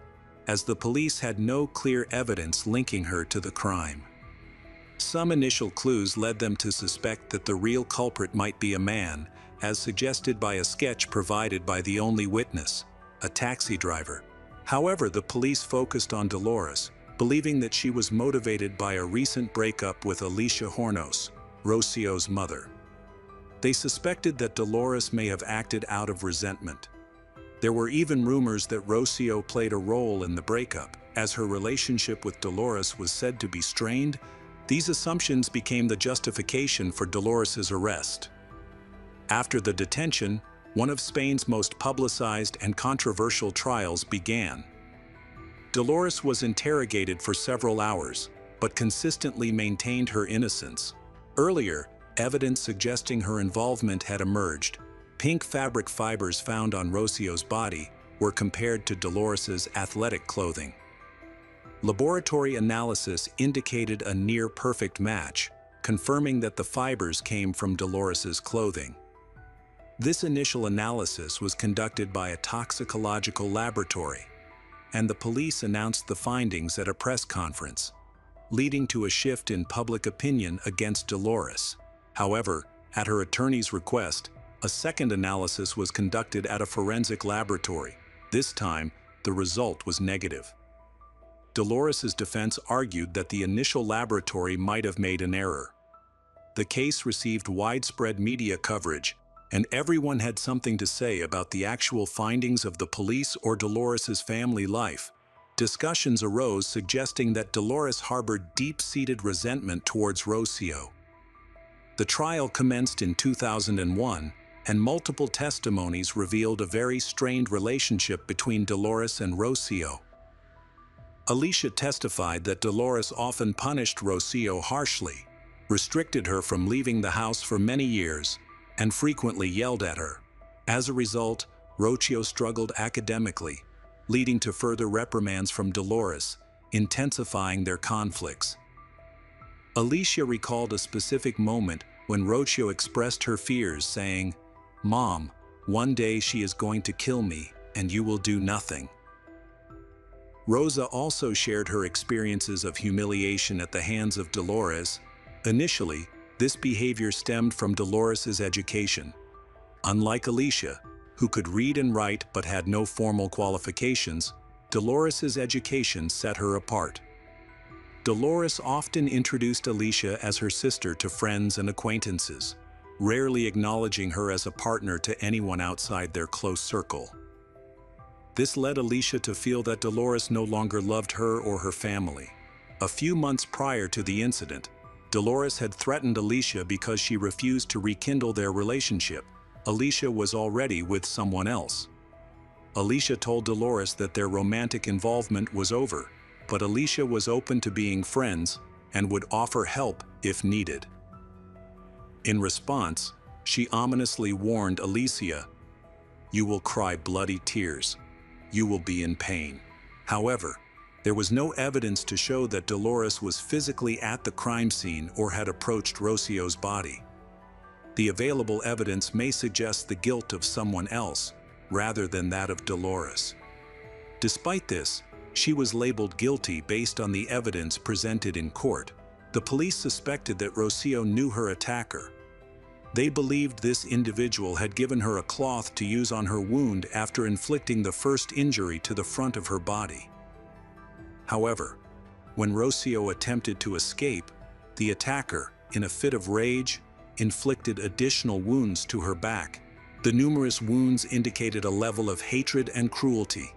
as the police had no clear evidence linking her to the crime. Some initial clues led them to suspect that the real culprit might be a man, as suggested by a sketch provided by the only witness, a taxi driver. However, the police focused on Dolores, believing that she was motivated by a recent breakup with Alicia Hornos, Rocio's mother. They suspected that Dolores may have acted out of resentment. There were even rumors that Rocio played a role in the breakup, as her relationship with Dolores was said to be strained. These assumptions became the justification for Dolores's arrest. After the detention, one of Spain's most publicized and controversial trials began. Dolores was interrogated for several hours, but consistently maintained her innocence. Earlier, evidence suggesting her involvement had emerged. Pink fabric fibers found on Rocio's body were compared to Dolores's athletic clothing. Laboratory analysis indicated a near-perfect match, confirming that the fibers came from Dolores's clothing. This initial analysis was conducted by a toxicological laboratory, and the police announced the findings at a press conference, leading to a shift in public opinion against Dolores. However, at her attorney's request, a second analysis was conducted at a forensic laboratory. This time, the result was negative. Dolores's defense argued that the initial laboratory might have made an error. The case received widespread media coverage, and everyone had something to say about the actual findings of the police or Dolores's family life. Discussions arose suggesting that Dolores harbored deep-seated resentment towards Rocio. The trial commenced in 2001, and multiple testimonies revealed a very strained relationship between Dolores and Rocio. Alicia testified that Dolores often punished Rocio harshly, restricted her from leaving the house for many years, and frequently yelled at her. As a result, Rocio struggled academically, leading to further reprimands from Dolores, intensifying their conflicts. Alicia recalled a specific moment when Rocio expressed her fears, saying, "Mom, one day she is going to kill me, and you will do nothing." Rosa also shared her experiences of humiliation at the hands of Dolores. Initially, this behavior stemmed from Dolores's education. Unlike Alicia, who could read and write but had no formal qualifications, Dolores's education set her apart. Dolores often introduced Alicia as her sister to friends and acquaintances, rarely acknowledging her as a partner to anyone outside their close circle. This led Alicia to feel that Dolores no longer loved her or her family. A few months prior to the incident, Dolores had threatened Alicia because she refused to rekindle their relationship. Alicia was already with someone else. Alicia told Dolores that their romantic involvement was over, but Alicia was open to being friends and would offer help if needed. In response, she ominously warned Alicia, "You will cry bloody tears. You will be in pain." However, there was no evidence to show that Dolores was physically at the crime scene or had approached Rocio's body. The available evidence may suggest the guilt of someone else, rather than that of Dolores. Despite this, she was labeled guilty based on the evidence presented in court. The police suspected that Rocio knew her attacker. They believed this individual had given her a cloth to use on her wound after inflicting the first injury to the front of her body. However, when Rocio attempted to escape, the attacker, in a fit of rage, inflicted additional wounds to her back. The numerous wounds indicated a level of hatred and cruelty.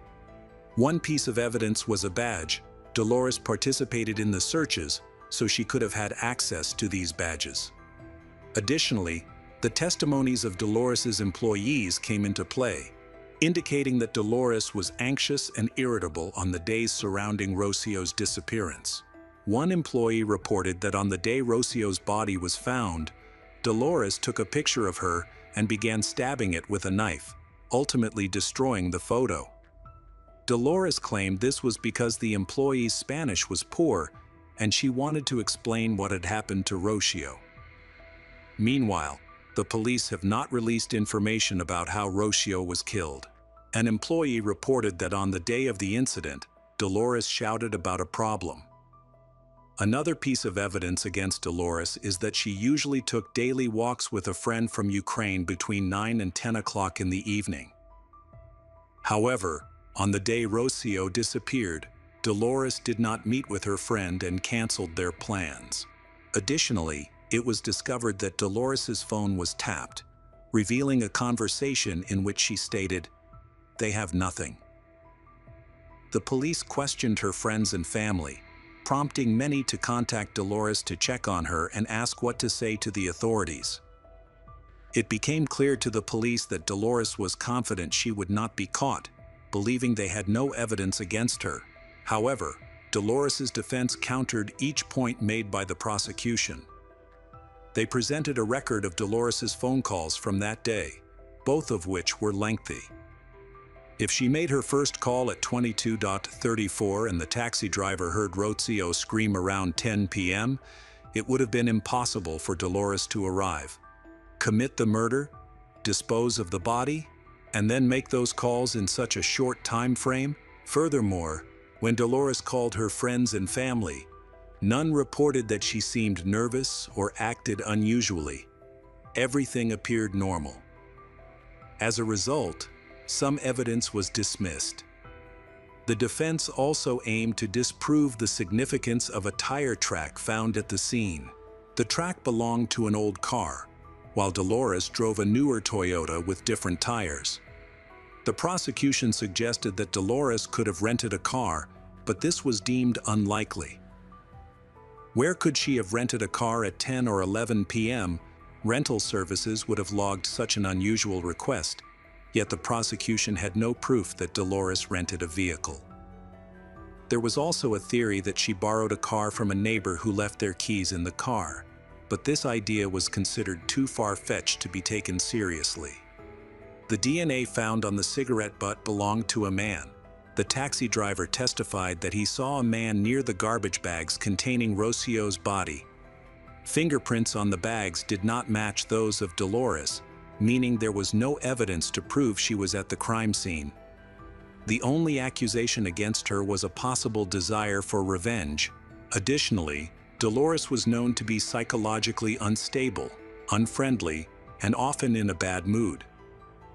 One piece of evidence was a badge. Dolores participated in the searches, so she could have had access to these badges. Additionally, the testimonies of Dolores's employees came into play, indicating that Dolores was anxious and irritable on the days surrounding Rocio's disappearance. One employee reported that on the day Rocio's body was found, Dolores took a picture of her and began stabbing it with a knife, ultimately destroying the photo. Dolores claimed this was because the employee's Spanish was poor and she wanted to explain what had happened to Rocio. Meanwhile, the police have not released information about how Rocio was killed. An employee reported that on the day of the incident, Dolores shouted about a problem. Another piece of evidence against Dolores is that she usually took daily walks with a friend from Ukraine between 9 and 10 o'clock in the evening. However, on the day Rocio disappeared, Dolores did not meet with her friend and canceled their plans. Additionally, it was discovered that Dolores's phone was tapped, revealing a conversation in which she stated, "They have nothing." The police questioned her friends and family, prompting many to contact Dolores to check on her and ask what to say to the authorities. It became clear to the police that Dolores was confident she would not be caught, believing they had no evidence against her. However, Dolores's defense countered each point made by the prosecution. They presented a record of Dolores's phone calls from that day, both of which were lengthy. If she made her first call at 22:34 and the taxi driver heard Rocio scream around 10 p.m., it would have been impossible for Dolores to arrive, commit the murder, dispose of the body, and then make those calls in such a short time frame. Furthermore, when Dolores called her friends and family, none reported that she seemed nervous or acted unusually. Everything appeared normal. As a result, some evidence was dismissed. The defense also aimed to disprove the significance of a tire track found at the scene. The track belonged to an old car, while Dolores drove a newer Toyota with different tires. The prosecution suggested that Dolores could have rented a car, but this was deemed unlikely. Where could she have rented a car at 10 or 11 p.m.? Rental services would have logged such an unusual request, yet the prosecution had no proof that Dolores rented a vehicle. There was also a theory that she borrowed a car from a neighbor who left their keys in the car, but this idea was considered too far-fetched to be taken seriously. The DNA found on the cigarette butt belonged to a man. The taxi driver testified that he saw a man near the garbage bags containing Rocio's body. Fingerprints on the bags did not match those of Dolores, meaning there was no evidence to prove she was at the crime scene. The only accusation against her was a possible desire for revenge. Additionally, Dolores was known to be psychologically unstable, unfriendly, and often in a bad mood.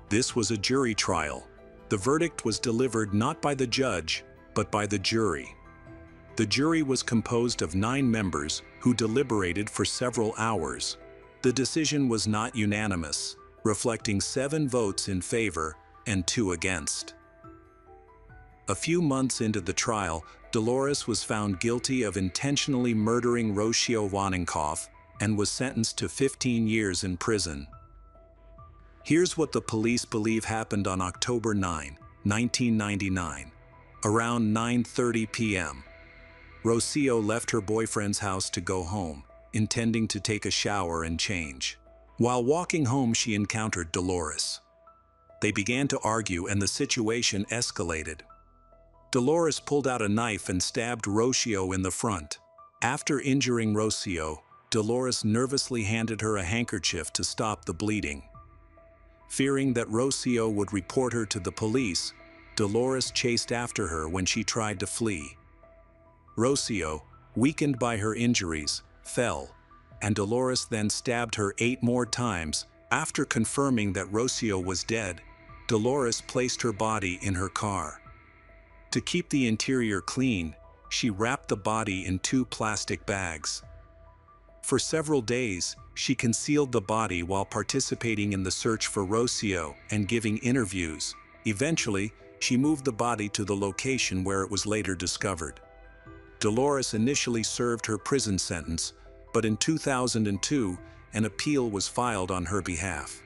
This was a jury trial. The verdict was delivered not by the judge, but by the jury. The jury was composed of 9 members who deliberated for several hours. The decision was not unanimous, reflecting 7 votes in favor and 2 against. A few months into the trial, Dolores was found guilty of intentionally murdering Rocio Waninkoff and was sentenced to 15 years in prison. Here's what the police believe happened on October 9, 1999. Around 9:30 p.m., Rocio left her boyfriend's house to go home, intending to take a shower and change. While walking home, she encountered Dolores. They began to argue and the situation escalated. Dolores pulled out a knife and stabbed Rocio in the front. After injuring Rocio, Dolores nervously handed her a handkerchief to stop the bleeding. Fearing that Rocio would report her to the police, Dolores chased after her when she tried to flee. Rocio, weakened by her injuries, fell, and Dolores then stabbed her 8 more times. After confirming that Rocio was dead, Dolores placed her body in her car. To keep the interior clean, she wrapped the body in 2 plastic bags. For several days, she concealed the body while participating in the search for Rocio and giving interviews. Eventually, she moved the body to the location where it was later discovered. Dolores initially served her prison sentence, but in 2002, an appeal was filed on her behalf.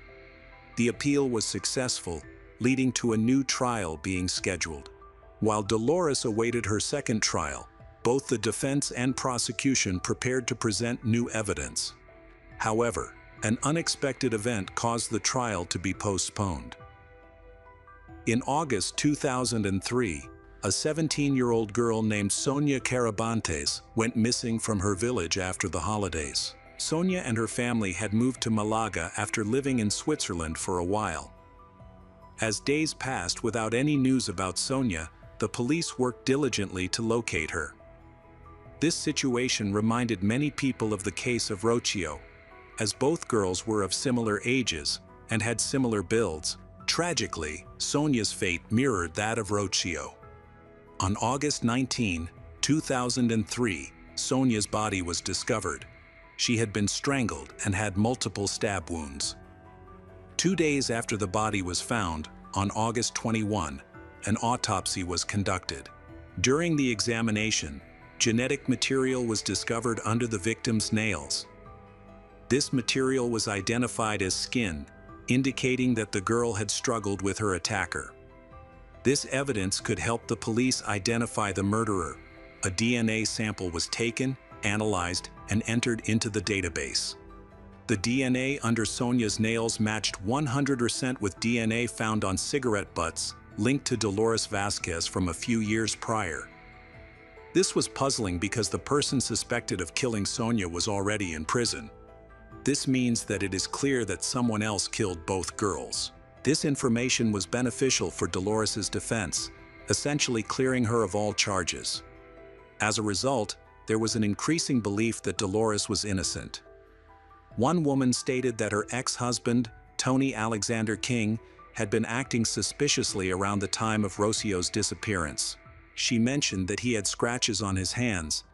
The appeal was successful, leading to a new trial being scheduled. While Dolores awaited her second trial, both the defense and prosecution prepared to present new evidence. However, an unexpected event caused the trial to be postponed. In August 2003, a 17-year-old girl named Sonia Carabantes went missing from her village after the holidays. Sonia and her family had moved to Malaga after living in Switzerland for a while. As days passed without any news about Sonia, the police worked diligently to locate her. This situation reminded many people of the case of Rocio, as both girls were of similar ages and had similar builds. Tragically, Sonia's fate mirrored that of Rocio. On August 19, 2003, Sonia's body was discovered. She had been strangled and had multiple stab wounds. 2 days after the body was found, on August 21, an autopsy was conducted. During the examination, genetic material was discovered under the victim's nails. This material was identified as skin, indicating that the girl had struggled with her attacker. This evidence could help the police identify the murderer. A DNA sample was taken, analyzed, and entered into the database. The DNA under Sonia's nails matched 100% with DNA found on cigarette butts, linked to Dolores Vasquez from a few years prior. This was puzzling because the person suspected of killing Sonia was already in prison. This means that it is clear that someone else killed both girls. This information was beneficial for Dolores's defense, essentially clearing her of all charges. As a result, there was an increasing belief that Dolores was innocent. One woman stated that her ex-husband, Tony Alexander King, had been acting suspiciously around the time of Rocio's disappearance. She mentioned that he had scratches on his hands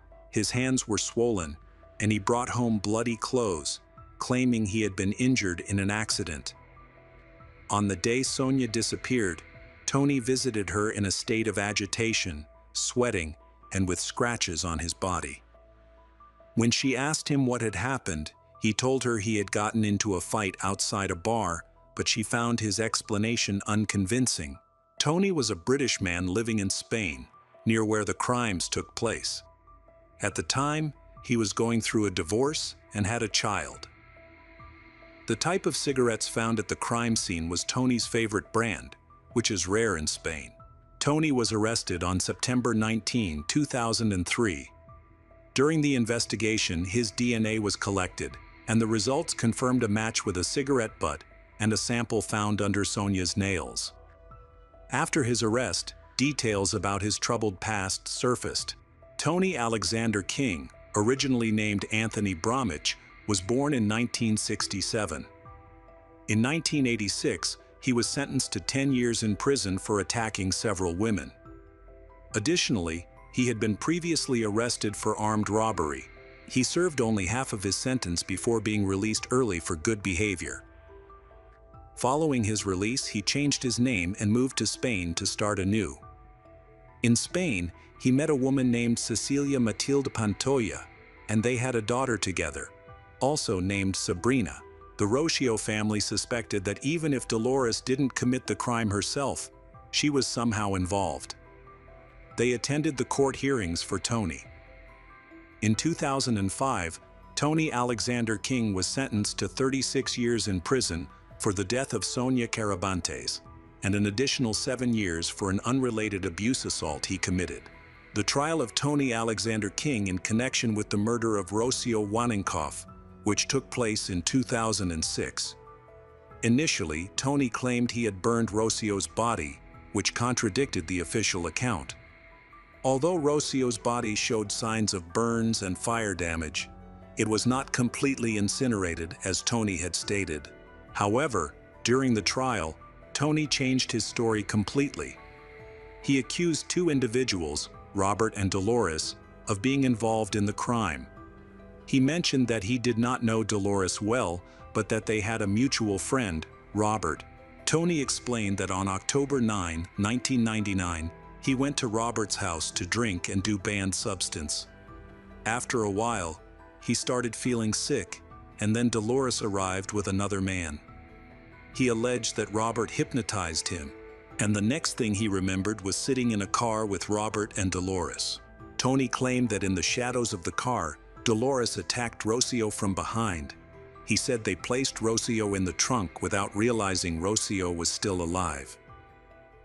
were swollen, and he brought home bloody clothes, claiming he had been injured in an accident. On the day Sonia disappeared, Tony visited her in a state of agitation, sweating, and with scratches on his body. When she asked him what had happened, he told her he had gotten into a fight outside a bar, but she found his explanation unconvincing. Tony was a British man living in Spain, near where the crimes took place. At the time, he was going through a divorce and had a child. The type of cigarettes found at the crime scene was Tony's favorite brand, which is rare in Spain. Tony was arrested on September 19, 2003. During the investigation, his DNA was collected, and the results confirmed a match with a cigarette butt and a sample found under Sonia's nails. After his arrest, details about his troubled past surfaced. Tony Alexander King, originally named Anthony Bromwich, was born in 1967. In 1986, he was sentenced to 10 years in prison for attacking several women. Additionally, he had been previously arrested for armed robbery. He served only half of his sentence before being released early for good behavior. Following his release, he changed his name and moved to Spain to start anew. In Spain, he met a woman named Cecilia Matilde Pantoja, and they had a daughter together, also named Sabrina. The Rocio family suspected that even if Dolores didn't commit the crime herself, she was somehow involved. They attended the court hearings for Tony. In 2005, Tony Alexander King was sentenced to 36 years in prison for the death of Sonia Carabantes, and an additional 7 years for an unrelated abuse assault he committed. The trial of Tony Alexander King in connection with the murder of Rocio Waninkoff, which took place in 2006. Initially, Tony claimed he had burned Rocio's body, which contradicted the official account. Although Rocio's body showed signs of burns and fire damage, it was not completely incinerated as Tony had stated. However, during the trial, Tony changed his story completely. He accused two individuals, Robert and Dolores, of being involved in the crime. He mentioned that he did not know Dolores well, but that they had a mutual friend, Robert. Tony explained that on October 9, 1999, he went to Robert's house to drink and do banned substance. After a while, he started feeling sick, and then Dolores arrived with another man. He alleged that Robert hypnotized him, and the next thing he remembered was sitting in a car with Robert and Dolores. Tony claimed that in the shadows of the car, Dolores attacked Rocio from behind. He said they placed Rocio in the trunk without realizing Rocio was still alive.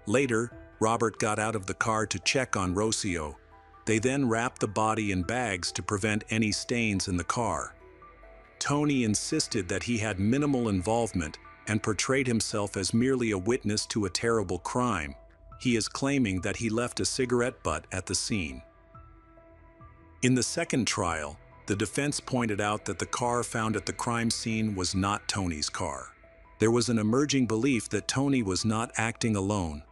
Later, Robert got out of the car to check on Rocio. They then wrapped the body in bags to prevent any stains in the car. Tony insisted that he had minimal involvement and portrayed himself as merely a witness to a terrible crime. He is claiming that he left a cigarette butt at the scene. In the second trial, the defense pointed out that the car found at the crime scene was not Tony's car. There was an emerging belief that Tony was not acting alone.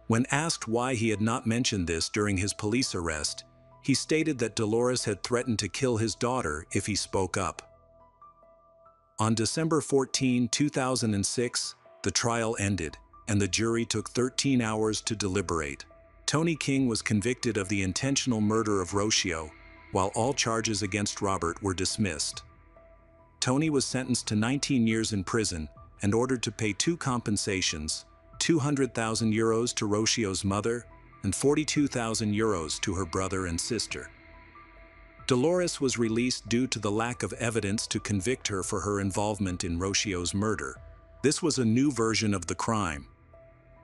When asked why he had not mentioned this during his police arrest, he stated that Dolores had threatened to kill his daughter if he spoke up. On December 14, 2006, the trial ended, and the jury took 13 hours to deliberate. Tony King was convicted of the intentional murder of Rocio, while all charges against Robert were dismissed. Tony was sentenced to 19 years in prison and ordered to pay two compensations, 200,000 euros to Rocio's mother and 42,000 euros to her brother and sister. Dolores was released due to the lack of evidence to convict her for her involvement in Rocio's murder. This was a new version of the crime.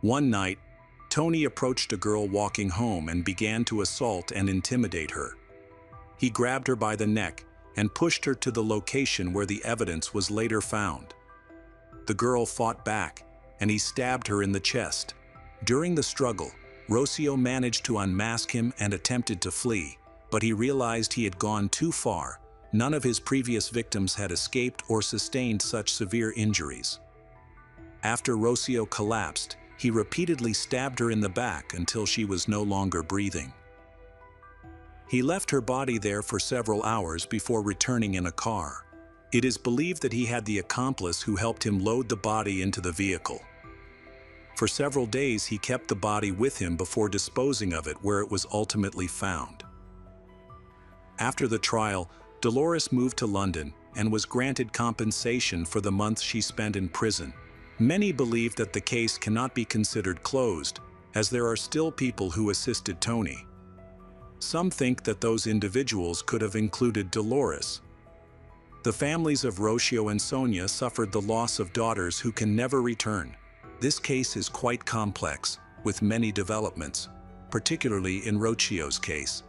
One night, Tony approached a girl walking home and began to assault and intimidate her. He grabbed her by the neck and pushed her to the location where the evidence was later found. The girl fought back, and he stabbed her in the chest. During the struggle, Rocio managed to unmask him and attempted to flee, but he realized he had gone too far. None of his previous victims had escaped or sustained such severe injuries. After Rocio collapsed, he repeatedly stabbed her in the back until she was no longer breathing. He left her body there for several hours before returning in a car. It is believed that he had the accomplice who helped him load the body into the vehicle. For several days, he kept the body with him before disposing of it where it was ultimately found. After the trial, Dolores moved to London and was granted compensation for the months she spent in prison. Many believe that the case cannot be considered closed, as there are still people who assisted Tony. Some think that those individuals could have included Dolores. The families of Rocio and Sonia suffered the loss of daughters who can never return. This case is quite complex, with many developments, particularly in Rocio's case.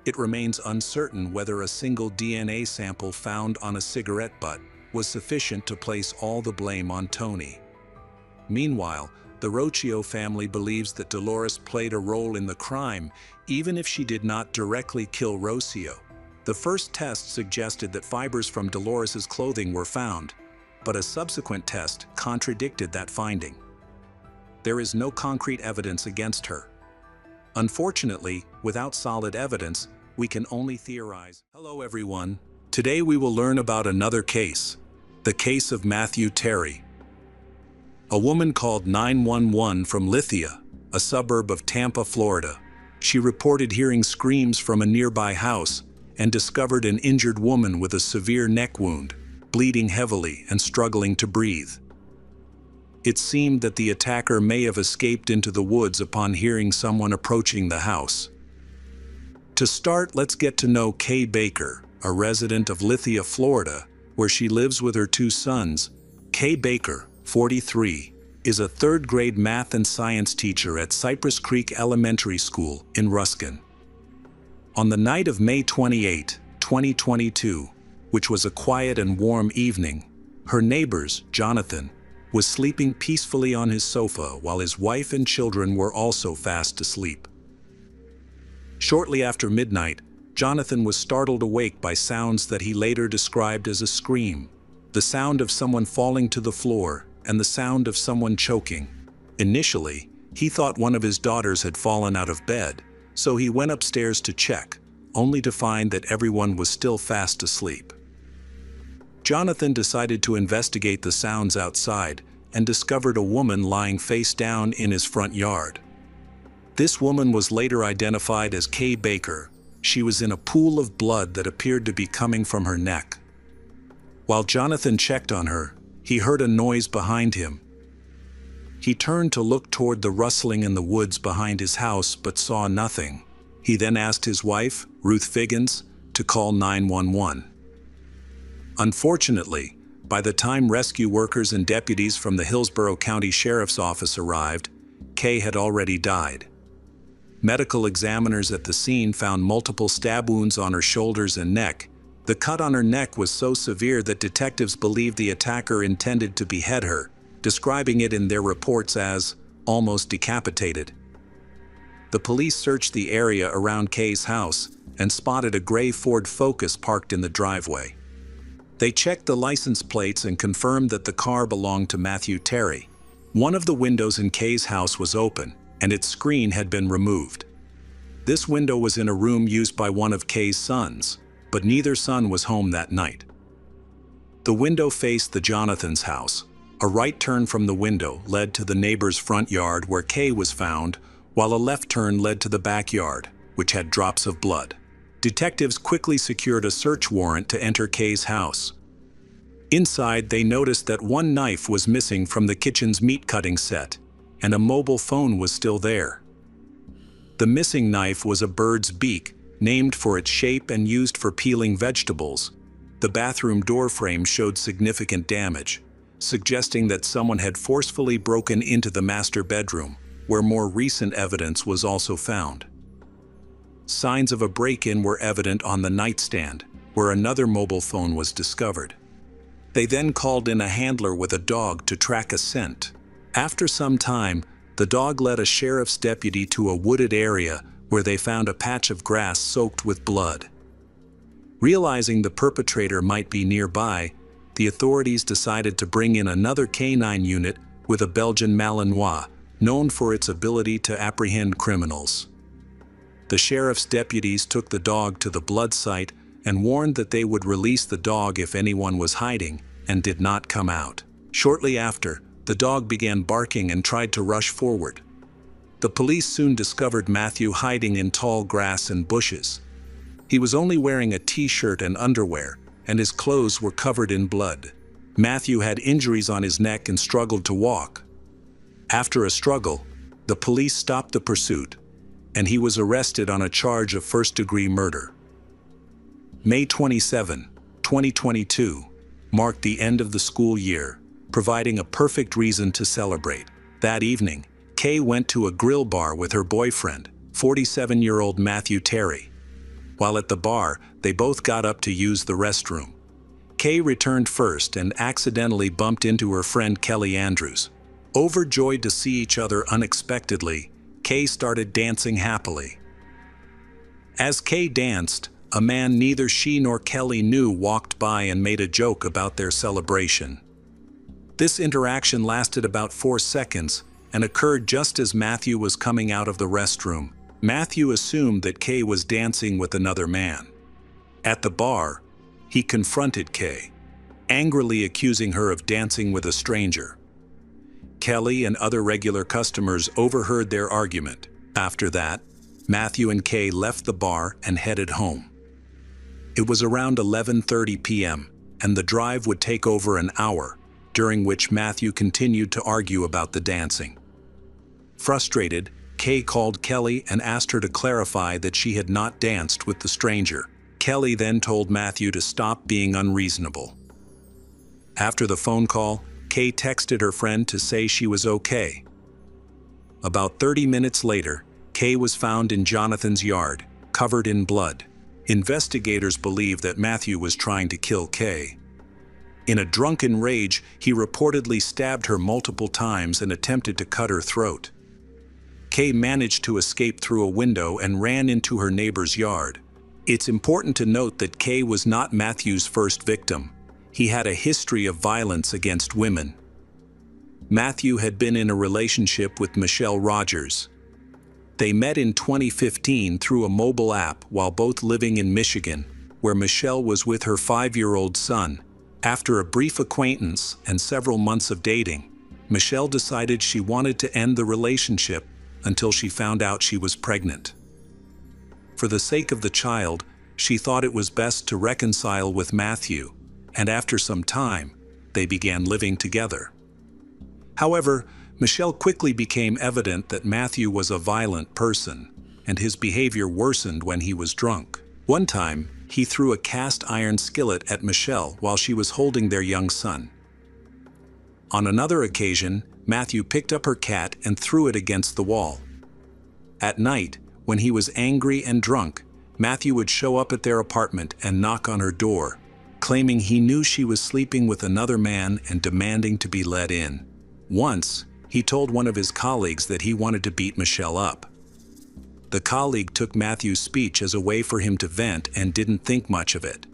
It remains uncertain whether a single DNA sample found on a cigarette butt was sufficient to place all the blame on Tony. Meanwhile, the Rocio family believes that Dolores played a role in the crime, even if she did not directly kill Rocio. The first test suggested that fibers from Dolores's clothing were found, but a subsequent test contradicted that finding. There is no concrete evidence against her. Unfortunately, without solid evidence, we can only theorize. Hello everyone. Today we will learn about another case, the case of Matthew Terry. A woman called 911 from Lithia, a suburb of Tampa, Florida. She reported hearing screams from a nearby house and discovered an injured woman with a severe neck wound, bleeding heavily and struggling to breathe. It seemed that the attacker may have escaped into the woods upon hearing someone approaching the house. To start, let's get to know Kay Baker, a resident of Lithia, Florida, where she lives with her two sons. Kay Baker, 43, is a third-grade math and science teacher at Cypress Creek Elementary School in Ruskin. On the night of May 28, 2022, which was a quiet and warm evening, her neighbors, Jonathan, was sleeping peacefully on his sofa while his wife and children were also fast asleep. Shortly after midnight, Jonathan was startled awake by sounds that he later described as a scream, the sound of someone falling to the floor, and the sound of someone choking. Initially, he thought one of his daughters had fallen out of bed, so he went upstairs to check, only to find that everyone was still fast asleep. Jonathan decided to investigate the sounds outside and discovered a woman lying face down in his front yard. This woman was later identified as Kay Baker. She was in a pool of blood that appeared to be coming from her neck. While Jonathan checked on her, he heard a noise behind him. He turned to look toward the rustling in the woods behind his house but saw nothing. He then asked his wife, Ruth Figgins, to call 911. Unfortunately, by the time rescue workers and deputies from the Hillsborough County Sheriff's Office arrived, Kay had already died. Medical examiners at the scene found multiple stab wounds on her shoulders and neck. The cut on her neck was so severe that detectives believed the attacker intended to behead her, describing it in their reports as almost decapitated. The police searched the area around Kay's house and spotted a gray Ford Focus parked in the driveway. They checked the license plates and confirmed that the car belonged to Matthew Terry. One of the windows in Kay's house was open, and its screen had been removed. This window was in a room used by one of Kay's sons, but neither son was home that night. The window faced the Jonathan's house. A right turn from the window led to the neighbor's front yard where Kay was found, while a left turn led to the backyard, which had drops of blood. Detectives quickly secured a search warrant to enter Kay's house. Inside, they noticed that one knife was missing from the kitchen's meat-cutting set, and a mobile phone was still there. The missing knife was a bird's beak, named for its shape and used for peeling vegetables. The bathroom door frame showed significant damage, suggesting that someone had forcefully broken into the master bedroom. where more recent evidence was also found. Signs of a break-in were evident on the nightstand, where another mobile phone was discovered. They then called in a handler with a dog to track a scent. After some time, the dog led a sheriff's deputy to a wooded area where they found a patch of grass soaked with blood. Realizing the perpetrator might be nearby, the authorities decided to bring in another canine unit with a Belgian Malinois, known for its ability to apprehend criminals. The sheriff's deputies took the dog to the blood site and warned that they would release the dog if anyone was hiding, and did not come out. Shortly after, the dog began barking and tried to rush forward. The police soon discovered Matthew hiding in tall grass and bushes. He was only wearing a t-shirt and underwear, and his clothes were covered in blood. Matthew had injuries on his neck and struggled to walk. After a struggle, the police stopped the pursuit, and he was arrested on a charge of first-degree murder. May 27, 2022, marked the end of the school year, providing a perfect reason to celebrate. That evening, Kay went to a grill bar with her boyfriend, 47-year-old Matthew Terry. While at the bar, they both got up to use the restroom. Kay returned first and accidentally bumped into her friend Kelly Andrews. Overjoyed to see each other unexpectedly, Kay started dancing happily. As Kay danced, a man neither she nor Kelly knew walked by and made a joke about their celebration. This interaction lasted about 4 seconds and occurred just as Matthew was coming out of the restroom. Matthew assumed that Kay was dancing with another man. At the bar, he confronted Kay, angrily accusing her of dancing with a stranger. Kelly and other regular customers overheard their argument. After that, Matthew and Kay left the bar and headed home. It was around 11:30 p.m., and the drive would take over an hour, during which Matthew continued to argue about the dancing. Frustrated, Kay called Kelly and asked her to clarify that she had not danced with the stranger. Kelly then told Matthew to stop being unreasonable. After the phone call, Kay texted her friend to say she was okay. About 30 minutes later, Kay was found in Jonathan's yard, covered in blood. Investigators believe that Matthew was trying to kill Kay. In a drunken rage, he reportedly stabbed her multiple times and attempted to cut her throat. Kay managed to escape through a window and ran into her neighbor's yard. It's important to note that Kay was not Matthew's first victim. He had a history of violence against women. Matthew had been in a relationship with Michelle Rogers. They met in 2015 through a mobile app while both living in Michigan, where Michelle was with her 5-year-old son. After a brief acquaintance and several months of dating, Michelle decided she wanted to end the relationship until she found out she was pregnant. For the sake of the child, she thought it was best to reconcile with Matthew, and after some time, they began living together. However, Michelle quickly became evident that Matthew was a violent person, and his behavior worsened when he was drunk. One time, he threw a cast iron skillet at Michelle while she was holding their young son. On another occasion, Matthew picked up her cat and threw it against the wall. At night, when he was angry and drunk, Matthew would show up at their apartment and knock on her door, claiming he knew she was sleeping with another man and demanding to be let in. Once, he told one of his colleagues that he wanted to beat Michelle up. The colleague took Matthew's speech as a way for him to vent and didn't think much of it.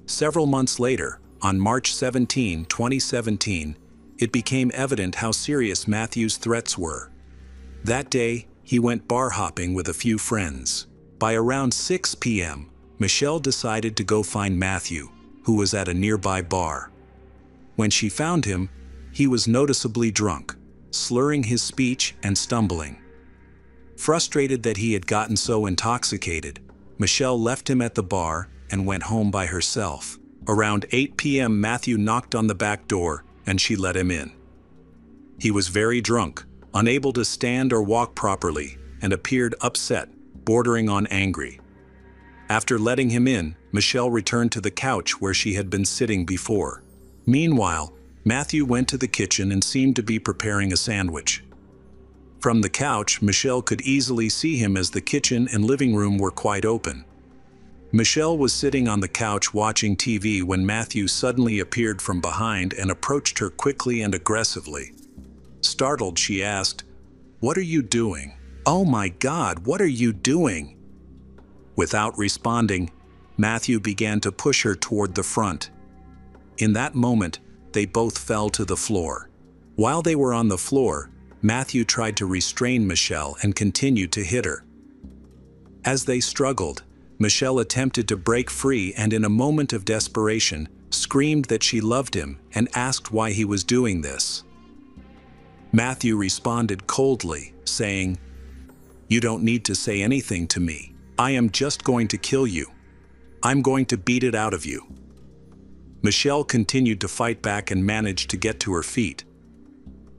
Several months later, on March 17, 2017, it became evident how serious Matthew's threats were. That day, he went bar hopping with a few friends. By around 6 p.m., Michelle decided to go find Matthew, who was at a nearby bar. When she found him, he was noticeably drunk, slurring his speech and stumbling. Frustrated that he had gotten so intoxicated, Michelle left him at the bar and went home by herself. Around 8 p.m., Matthew knocked on the back door and she let him in. He was very drunk, unable to stand or walk properly, and appeared upset, bordering on angry. After letting him in, Michelle returned to the couch where she had been sitting before. Meanwhile, Matthew went to the kitchen and seemed to be preparing a sandwich. From the couch, Michelle could easily see him as the kitchen and living room were quite open. Michelle was sitting on the couch watching TV when Matthew suddenly appeared from behind and approached her quickly and aggressively. Startled, she asked, "What are you doing? Oh my God, what are you doing?" Without responding, Matthew began to push her toward the front. In that moment, they both fell to the floor. While they were on the floor, Matthew tried to restrain Michelle and continued to hit her. As they struggled, Michelle attempted to break free and in a moment of desperation, screamed that she loved him and asked why he was doing this. Matthew responded coldly, saying, "You don't need to say anything to me. I am just going to kill you. I'm going to beat it out of you." Michelle continued to fight back and managed to get to her feet.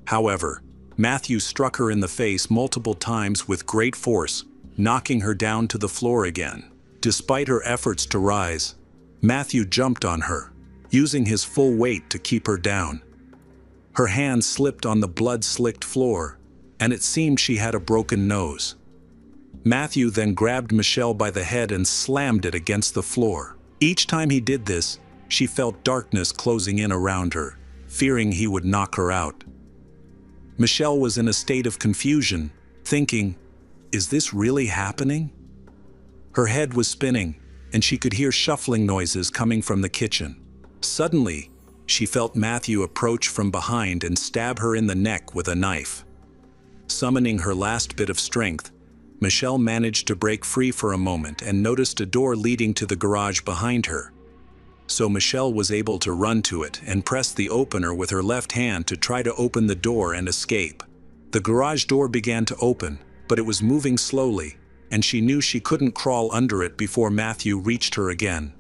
However, Matthew struck her in the face multiple times with great force, knocking her down to the floor again. Despite her efforts to rise, Matthew jumped on her, using his full weight to keep her down. Her hand slipped on the blood-slicked floor, and it seemed she had a broken nose. Matthew then grabbed Michelle by the head and slammed it against the floor. Each time he did this, she felt darkness closing in around her, fearing he would knock her out. Michelle was in a state of confusion, thinking, "Is this really happening?" Her head was spinning, and she could hear shuffling noises coming from the kitchen. Suddenly, she felt Matthew approach from behind and stab her in the neck with a knife. Summoning her last bit of strength, Michelle managed to break free for a moment and noticed a door leading to the garage behind her. So Michelle was able to run to it and press the opener with her left hand to try to open the door and escape. The garage door began to open, but it was moving slowly, and she knew she couldn't crawl under it before Matthew reached her again.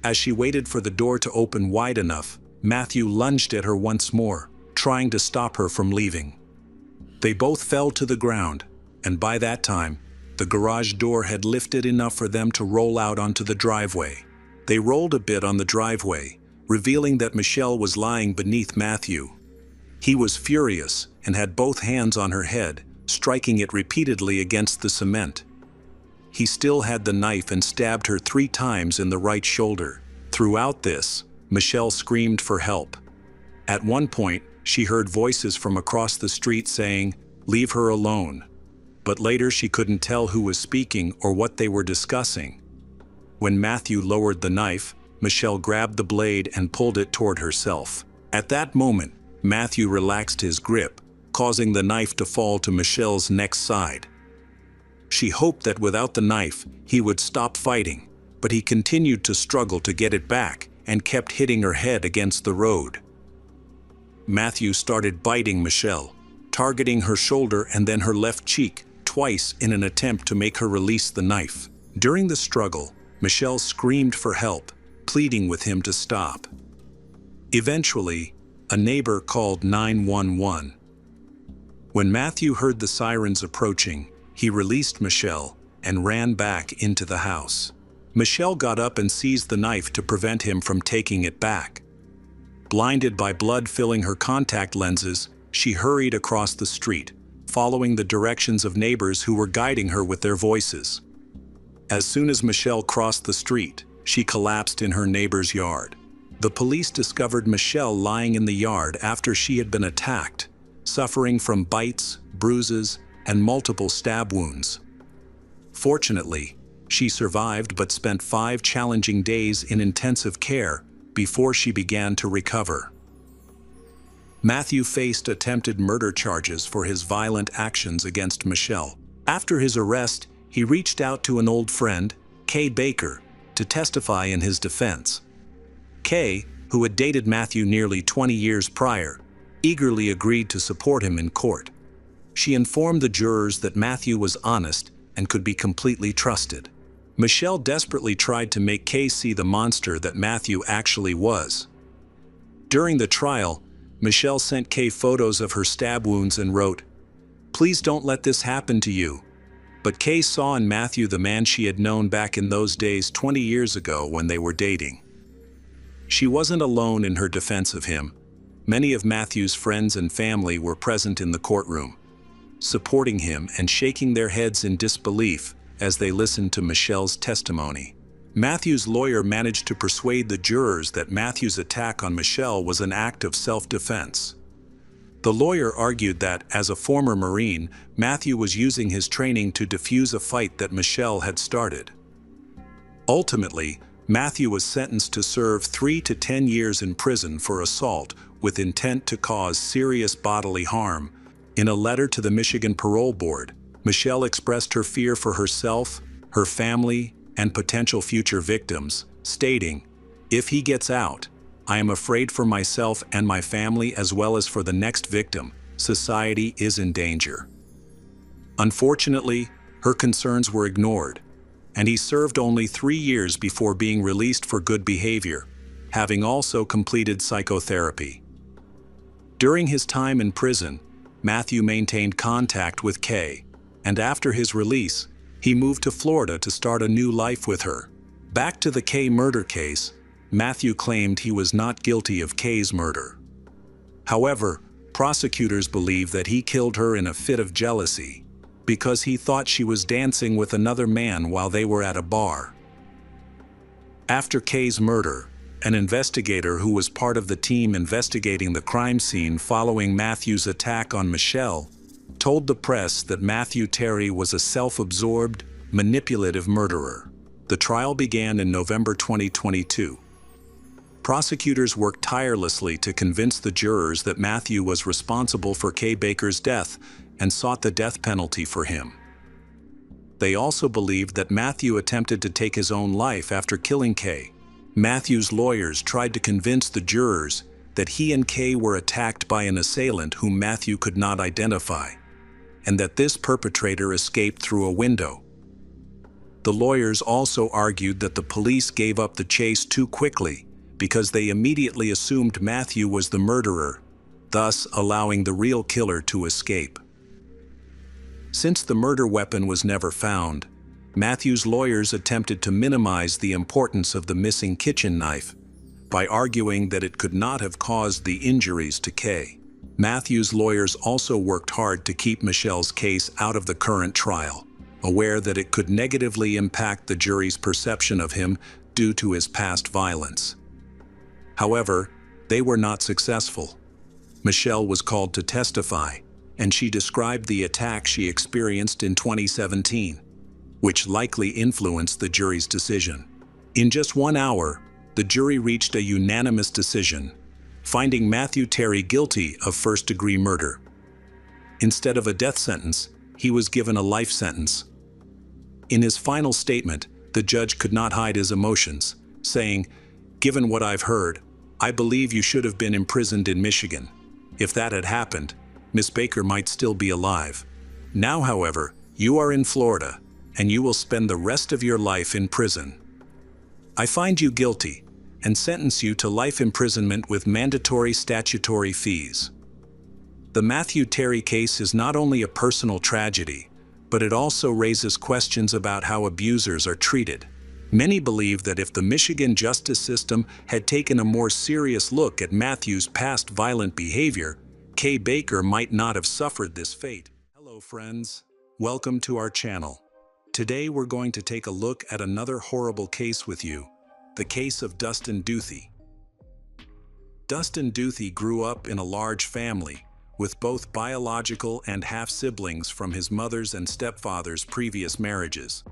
As she waited for the door to open wide enough, Matthew lunged at her once more, trying to stop her from leaving. They both fell to the ground, and by that time, the garage door had lifted enough for them to roll out onto the driveway. They rolled a bit on the driveway, revealing that Michelle was lying beneath Matthew. He was furious and had both hands on her head, striking it repeatedly against the cement. He still had the knife and stabbed her 3 times in the right shoulder. Throughout this, Michelle screamed for help. At one point, she heard voices from across the street saying, "Leave her alone." But later she couldn't tell who was speaking or what they were discussing. When Matthew lowered the knife, Michelle grabbed the blade and pulled it toward herself. At that moment, Matthew relaxed his grip, causing the knife to fall to Michelle's next side. She hoped that without the knife, he would stop fighting, but he continued to struggle to get it back and kept hitting her head against the road. Matthew started biting Michelle, targeting her shoulder and then her left cheek twice in an attempt to make her release the knife. During the struggle, Michelle screamed for help, pleading with him to stop. Eventually, a neighbor called 911. When Matthew heard the sirens approaching, he released Michelle and ran back into the house. Michelle got up and seized the knife to prevent him from taking it back. Blinded by blood filling her contact lenses, she hurried across the street, following the directions of neighbors who were guiding her with their voices. As soon as Michelle crossed the street, she collapsed in her neighbor's yard. The police discovered Michelle lying in the yard after she had been attacked, suffering from bites, bruises, and multiple stab wounds. Fortunately, she survived but spent 5 challenging days in intensive care before she began to recover. Matthew faced attempted murder charges for his violent actions against Michelle. After his arrest, he reached out to an old friend, Kay Baker, to testify in his defense. Kay, who had dated Matthew nearly 20 years prior, eagerly agreed to support him in court. She informed the jurors that Matthew was honest and could be completely trusted. Michelle desperately tried to make Kay see the monster that Matthew actually was. During the trial, Michelle sent Kay photos of her stab wounds and wrote, "Please don't let this happen to you." But Kay saw in Matthew the man she had known back in those days 20 years ago when they were dating. She wasn't alone in her defense of him. Many of Matthew's friends and family were present in the courtroom. supporting him and shaking their heads in disbelief as they listened to Michelle's testimony. Matthew's lawyer managed to persuade the jurors that Matthew's attack on Michelle was an act of self-defense. The lawyer argued that, as a former Marine, Matthew was using his training to defuse a fight that Michelle had started. Ultimately, Matthew was sentenced to serve 3 to 10 years in prison for assault with intent to cause serious bodily harm. In a letter to the Michigan Parole Board, Michelle expressed her fear for herself, her family, and potential future victims, stating, "If he gets out, I am afraid for myself and my family as well as for the next victim. Society is in danger." Unfortunately, her concerns were ignored, and he served only 3 years before being released for good behavior, having also completed psychotherapy. During his time in prison, Matthew maintained contact with Kay, and after his release, he moved to Florida to start a new life with her. Back to the Kay murder case, Matthew claimed he was not guilty of Kay's murder. However, prosecutors believe that he killed her in a fit of jealousy, because he thought she was dancing with another man while they were at a bar. After Kay's murder, an investigator who was part of the team investigating the crime scene following Matthew's attack on Michelle told the press that Matthew Terry was a self-absorbed, manipulative murderer. The trial began in November 2022. Prosecutors worked tirelessly to convince the jurors that Matthew was responsible for Kay Baker's death and sought the death penalty for him. They also believed that Matthew attempted to take his own life after killing Kay. Matthew's lawyers tried to convince the jurors that he and Kay were attacked by an assailant whom Matthew could not identify, and that this perpetrator escaped through a window. The lawyers also argued that the police gave up the chase too quickly because they immediately assumed Matthew was the murderer, thus allowing the real killer to escape. Since the murder weapon was never found, Matthew's lawyers attempted to minimize the importance of the missing kitchen knife by arguing that it could not have caused the injuries to Kay. Matthew's lawyers also worked hard to keep Michelle's case out of the current trial, aware that it could negatively impact the jury's perception of him due to his past violence. However, they were not successful. Michelle was called to testify, and she described the attack she experienced in 2017, which likely influenced the jury's decision. In just 1 hour, the jury reached a unanimous decision, finding Matthew Terry guilty of first-degree murder. Instead of a death sentence, he was given a life sentence. In his final statement, the judge could not hide his emotions, saying, "Given what I've heard, I believe you should have been imprisoned in Michigan. If that had happened, Miss Baker might still be alive. Now, however, you are in Florida, and you will spend the rest of your life in prison. I find you guilty and sentence you to life imprisonment with mandatory statutory fees." The Matthew Terry case is not only a personal tragedy, but it also raises questions about how abusers are treated. Many believe that if the Michigan justice system had taken a more serious look at Matthew's past violent behavior, Kay Baker might not have suffered this fate. Hello friends, welcome to our channel. Today we're going to take a look at another horrible case with you, the case of Dustin Duthie. Dustin Duthie grew up in a large family, with both biological and half-siblings from his mother's and stepfather's previous marriages.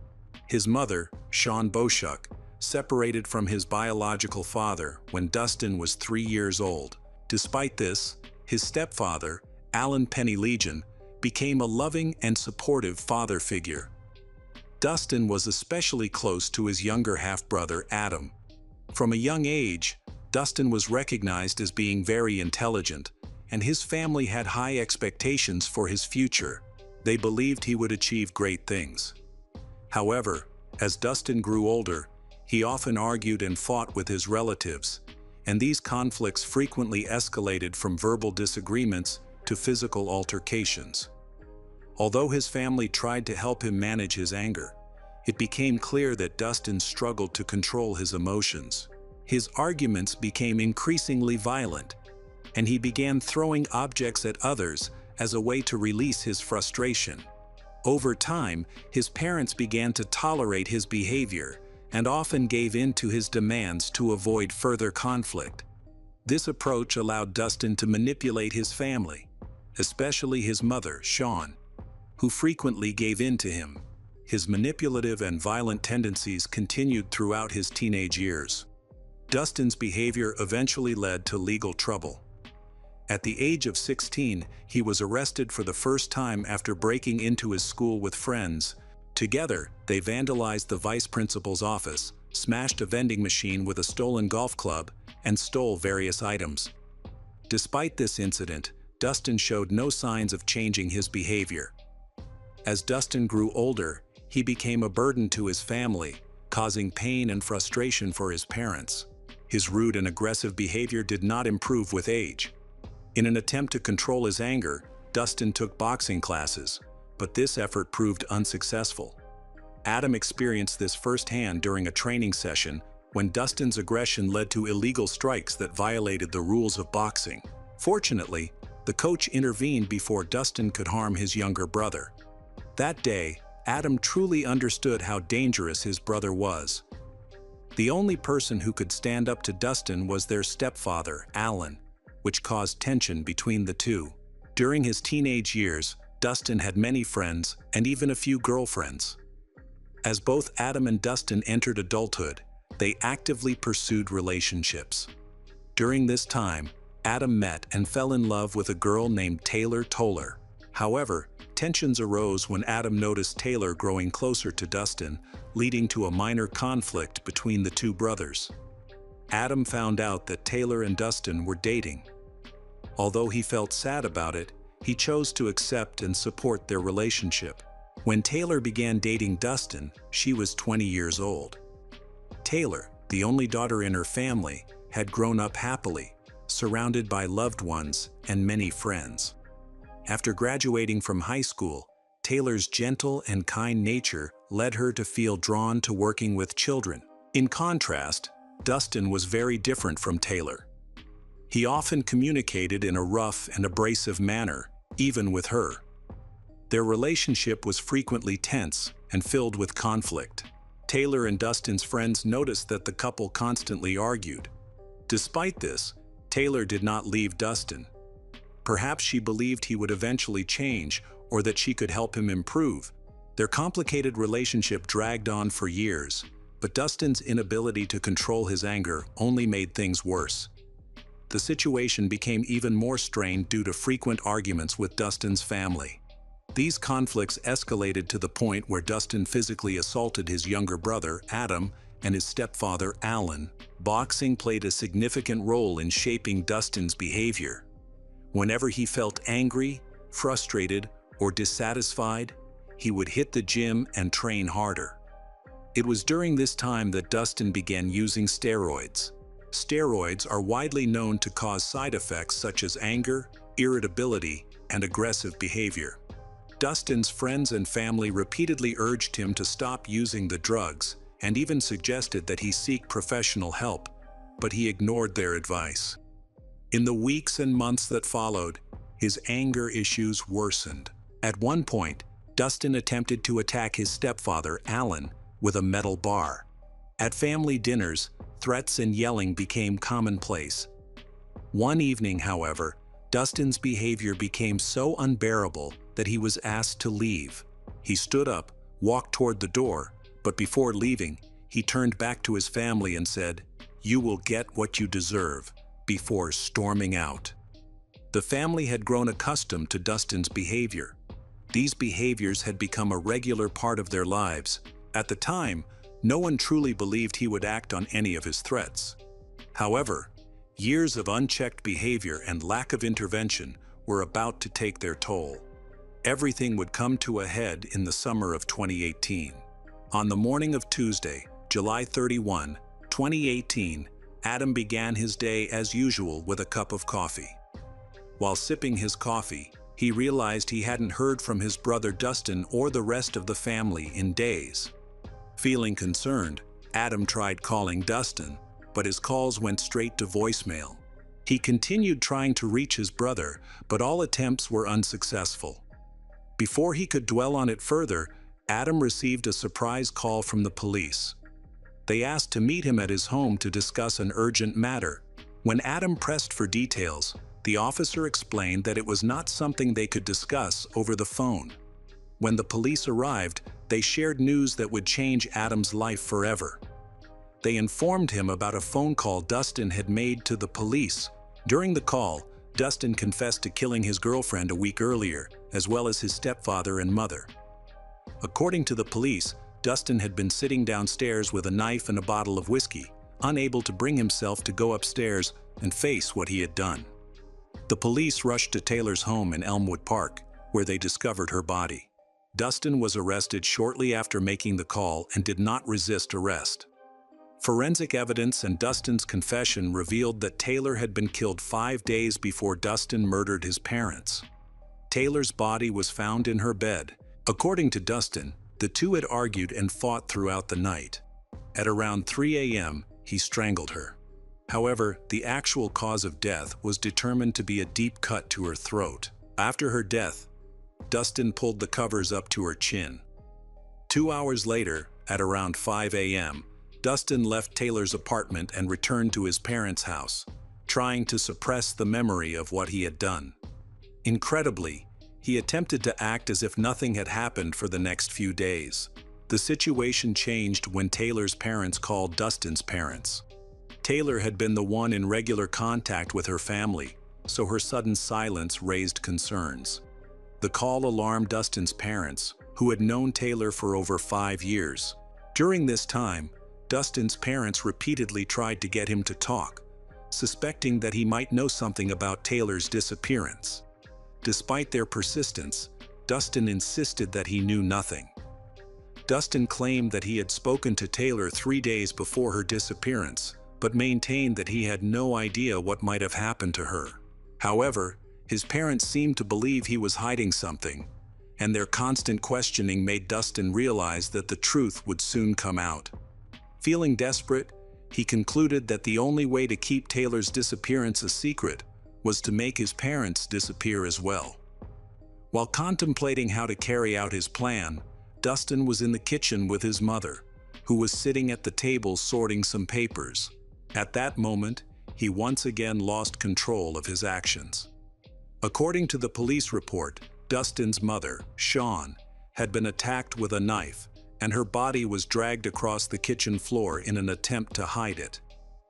His mother, Shawn Boschuk, separated from his biological father when Dustin was 3 years old. Despite this, his stepfather, Alan Penny Legion, became a loving and supportive father figure. Dustin was especially close to his younger half-brother, Adam. From a young age, Dustin was recognized as being very intelligent, and his family had high expectations for his future. They believed he would achieve great things. However, as Dustin grew older, he often argued and fought with his relatives, and these conflicts frequently escalated from verbal disagreements to physical altercations. Although his family tried to help him manage his anger, it became clear that Dustin struggled to control his emotions. His arguments became increasingly violent, and he began throwing objects at others as a way to release his frustration. Over time, his parents began to tolerate his behavior and often gave in to his demands to avoid further conflict. This approach allowed Dustin to manipulate his family, especially his mother, Shawn, who frequently gave in to him. His manipulative and violent tendencies continued throughout his teenage years. Dustin's behavior eventually led to legal trouble. At the age of 16, he was arrested for the first time after breaking into his school with friends. Together, they vandalized the vice principal's office, smashed a vending machine with a stolen golf club, and stole various items. Despite this incident, Dustin showed no signs of changing his behavior. As Dustin grew older, he became a burden to his family, causing pain and frustration for his parents. His rude and aggressive behavior did not improve with age. In an attempt to control his anger, Dustin took boxing classes, but this effort proved unsuccessful. Adam experienced this firsthand during a training session when Dustin's aggression led to illegal strikes that violated the rules of boxing. Fortunately, the coach intervened before Dustin could harm his younger brother. That day, Adam truly understood how dangerous his brother was. The only person who could stand up to Dustin was their stepfather, Alan, which caused tension between the two. During his teenage years, Dustin had many friends and even a few girlfriends. As both Adam and Dustin entered adulthood, they actively pursued relationships. During this time, Adam met and fell in love with a girl named Taylor Toller. However, tensions arose when Adam noticed Taylor growing closer to Dustin, leading to a minor conflict between the two brothers. Adam found out that Taylor and Dustin were dating. Although he felt sad about it, he chose to accept and support their relationship. When Taylor began dating Dustin, she was 20 years old. Taylor, the only daughter in her family, had grown up happily, surrounded by loved ones and many friends. After graduating from high school, Taylor's gentle and kind nature led her to feel drawn to working with children. In contrast, Dustin was very different from Taylor. He often communicated in a rough and abrasive manner, even with her. Their relationship was frequently tense and filled with conflict. Taylor and Dustin's friends noticed that the couple constantly argued. Despite this, Taylor did not leave Dustin. Perhaps she believed he would eventually change or that she could help him improve. Their complicated relationship dragged on for years, but Dustin's inability to control his anger only made things worse. The situation became even more strained due to frequent arguments with Dustin's family. These conflicts escalated to the point where Dustin physically assaulted his younger brother, Adam, and his stepfather, Alan. Boxing played a significant role in shaping Dustin's behavior. Whenever he felt angry, frustrated, or dissatisfied, he would hit the gym and train harder. It was during this time that Dustin began using steroids. Steroids are widely known to cause side effects such as anger, irritability, and aggressive behavior. Dustin's friends and family repeatedly urged him to stop using the drugs and even suggested that he seek professional help, but he ignored their advice. In the weeks and months that followed, his anger issues worsened. At one point, Dustin attempted to attack his stepfather, Alan, with a metal bar. At family dinners, threats and yelling became commonplace. One evening, however, Dustin's behavior became so unbearable that he was asked to leave. He stood up, walked toward the door, but before leaving, he turned back to his family and said, "You will get what you deserve," before storming out. The family had grown accustomed to Dustin's behavior. These behaviors had become a regular part of their lives. At the time, no one truly believed he would act on any of his threats. However, years of unchecked behavior and lack of intervention were about to take their toll. Everything would come to a head in the summer of 2018. On the morning of Tuesday, July 31, 2018, Adam began his day as usual with a cup of coffee. While sipping his coffee, he realized he hadn't heard from his brother Dustin or the rest of the family in days. Feeling concerned, Adam tried calling Dustin, but his calls went straight to voicemail. He continued trying to reach his brother, but all attempts were unsuccessful. Before he could dwell on it further, Adam received a surprise call from the police. They asked to meet him at his home to discuss an urgent matter. When Adam pressed for details, the officer explained that it was not something they could discuss over the phone. When the police arrived, they shared news that would change Adam's life forever. They informed him about a phone call Dustin had made to the police. During the call, Dustin confessed to killing his girlfriend a week earlier, as well as his stepfather and mother. According to the police, Dustin had been sitting downstairs with a knife and a bottle of whiskey, unable to bring himself to go upstairs and face what he had done. The police rushed to Taylor's home in Elmwood Park, where they discovered her body. Dustin was arrested shortly after making the call and did not resist arrest. Forensic evidence and Dustin's confession revealed that Taylor had been killed 5 days before Dustin murdered his parents. Taylor's body was found in her bed. According to Dustin, the two had argued and fought throughout the night. At around 3 a.m., he strangled her. However, the actual cause of death was determined to be a deep cut to her throat. After her death, Dustin pulled the covers up to her chin. 2 hours later, at around 5 a.m., Dustin left Taylor's apartment and returned to his parents' house, trying to suppress the memory of what he had done. Incredibly, he attempted to act as if nothing had happened for the next few days. The situation changed when Taylor's parents called Dustin's parents. Taylor had been the one in regular contact with her family, so her sudden silence raised concerns. The call alarmed Dustin's parents, who had known Taylor for over 5 years. During this time, Dustin's parents repeatedly tried to get him to talk, suspecting that he might know something about Taylor's disappearance. Despite their persistence, Dustin insisted that he knew nothing. Dustin claimed that he had spoken to Taylor 3 days before her disappearance, but maintained that he had no idea what might have happened to her. However, his parents seemed to believe he was hiding something, and their constant questioning made Dustin realize that the truth would soon come out. Feeling desperate, he concluded that the only way to keep Taylor's disappearance a secret was to make his parents disappear as well. While contemplating how to carry out his plan, Dustin was in the kitchen with his mother, who was sitting at the table sorting some papers. At that moment, he once again lost control of his actions. According to the police report, Dustin's mother, Shawn, had been attacked with a knife, and her body was dragged across the kitchen floor in an attempt to hide it.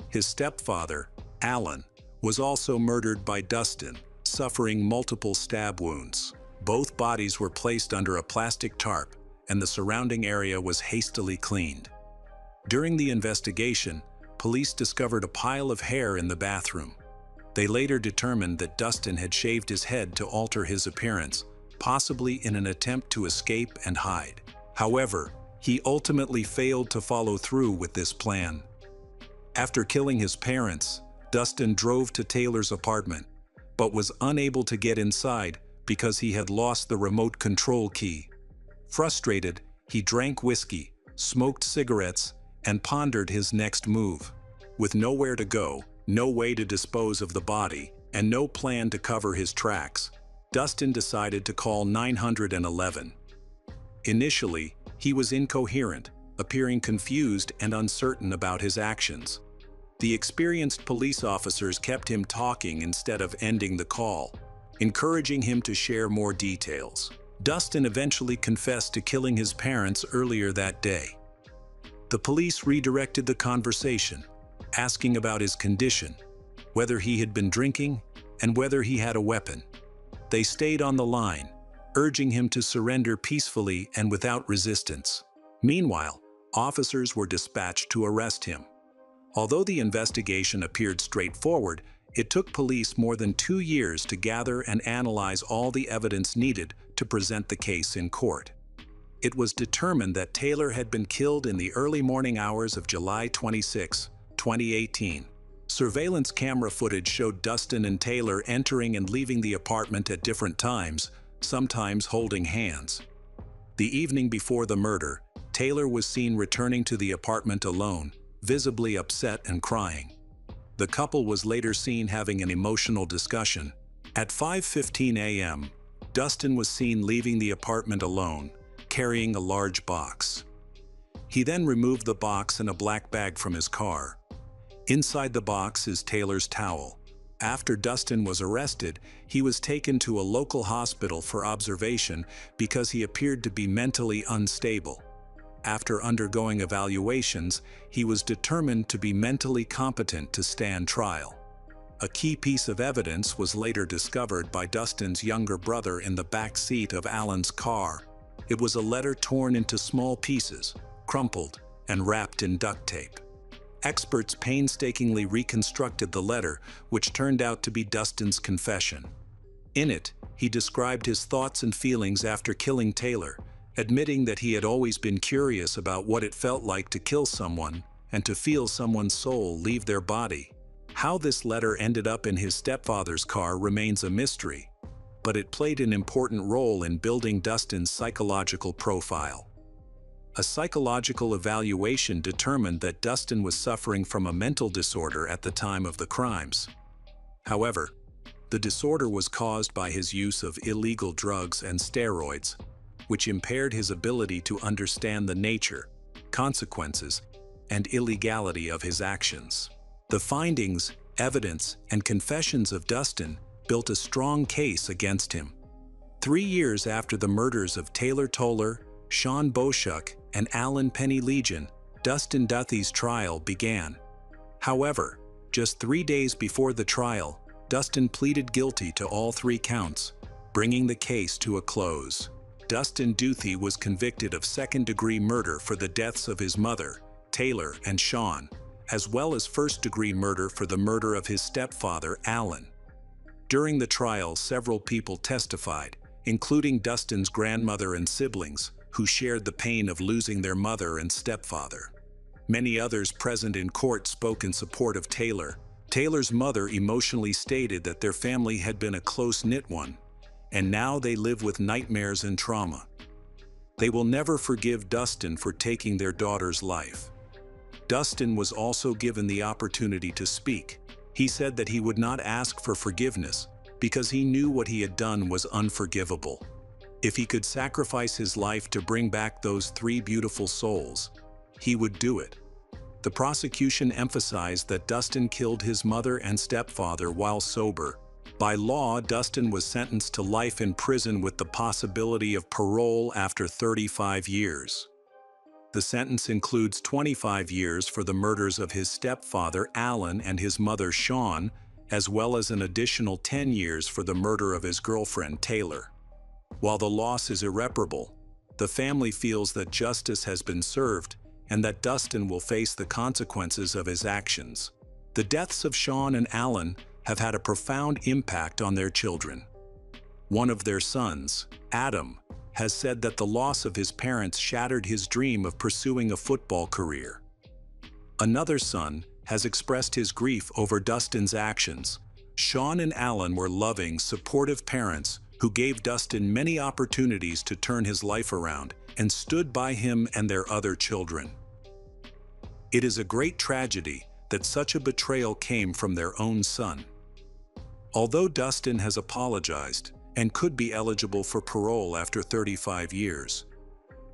His stepfather, Alan, was also murdered by Dustin, suffering multiple stab wounds. Both bodies were placed under a plastic tarp, and the surrounding area was hastily cleaned. During the investigation, police discovered a pile of hair in the bathroom. They later determined that Dustin had shaved his head to alter his appearance, possibly in an attempt to escape and hide. However, he ultimately failed to follow through with this plan. After killing his parents, Dustin drove to Taylor's apartment, but was unable to get inside because he had lost the remote control key. Frustrated, he drank whiskey, smoked cigarettes, and pondered his next move. With nowhere to go, no way to dispose of the body, and no plan to cover his tracks, Dustin decided to call 911. Initially, he was incoherent, appearing confused and uncertain about his actions. The experienced police officers kept him talking instead of ending the call, encouraging him to share more details. Dustin eventually confessed to killing his parents earlier that day. The police redirected the conversation, asking about his condition, whether he had been drinking, and whether he had a weapon. They stayed on the line, urging him to surrender peacefully and without resistance. Meanwhile, officers were dispatched to arrest him. Although the investigation appeared straightforward, it took police more than 2 years to gather and analyze all the evidence needed to present the case in court. It was determined that Taylor had been killed in the early morning hours of July 26, 2018. Surveillance camera footage showed Dustin and Taylor entering and leaving the apartment at different times, sometimes holding hands. The evening before the murder, Taylor was seen returning to the apartment alone, visibly upset and crying. The couple was later seen having an emotional discussion. At 5:15 a.m., Dustin was seen leaving the apartment alone, carrying a large box. He then removed the box and a black bag from his car. Inside the box is Taylor's towel. After Dustin was arrested, he was taken to a local hospital for observation because he appeared to be mentally unstable. After undergoing evaluations, he was determined to be mentally competent to stand trial. A key piece of evidence was later discovered by Dustin's younger brother in the back seat of Alan's car. It was a letter torn into small pieces, crumpled, and wrapped in duct tape. Experts painstakingly reconstructed the letter, which turned out to be Dustin's confession. In it, he described his thoughts and feelings after killing Taylor, admitting that he had always been curious about what it felt like to kill someone and to feel someone's soul leave their body. How this letter ended up in his stepfather's car remains a mystery, but it played an important role in building Dustin's psychological profile. A psychological evaluation determined that Dustin was suffering from a mental disorder at the time of the crimes. However, the disorder was caused by his use of illegal drugs and steroids, which impaired his ability to understand the nature, consequences, and illegality of his actions. The findings, evidence, and confessions of Dustin built a strong case against him. 3 years after the murders of Taylor Toller, Sean Boschuk, and Alan Penny Legion, Dustin Duthie's trial began. However, just 3 days before the trial, Dustin pleaded guilty to all 3 counts, bringing the case to a close. Dustin Duthie was convicted of second-degree murder for the deaths of his mother, Taylor, and Sean, as well as first-degree murder for the murder of his stepfather, Alan. During the trial, several people testified, including Dustin's grandmother and siblings, who shared the pain of losing their mother and stepfather. Many others present in court spoke in support of Taylor. Taylor's mother emotionally stated that their family had been a close-knit one, and now they live with nightmares and trauma. They will never forgive Dustin for taking their daughter's life. Dustin was also given the opportunity to speak. He said that he would not ask for forgiveness because he knew what he had done was unforgivable. If he could sacrifice his life to bring back those 3 beautiful souls, he would do it. The prosecution emphasized that Dustin killed his mother and stepfather while sober. By law, Dustin was sentenced to life in prison with the possibility of parole after 35 years. The sentence includes 25 years for the murders of his stepfather, Alan, and his mother, Sean, as well as an additional 10 years for the murder of his girlfriend, Taylor. While the loss is irreparable, the family feels that justice has been served and that Dustin will face the consequences of his actions. The deaths of Sean and Alan have had a profound impact on their children. One of their sons, Adam, has said that the loss of his parents shattered his dream of pursuing a football career. Another son has expressed his grief over Dustin's actions. Sean and Alan were loving, supportive parents who gave Dustin many opportunities to turn his life around and stood by him and their other children. It is a great tragedy that such a betrayal came from their own son. Although Dustin has apologized and could be eligible for parole after 35 years,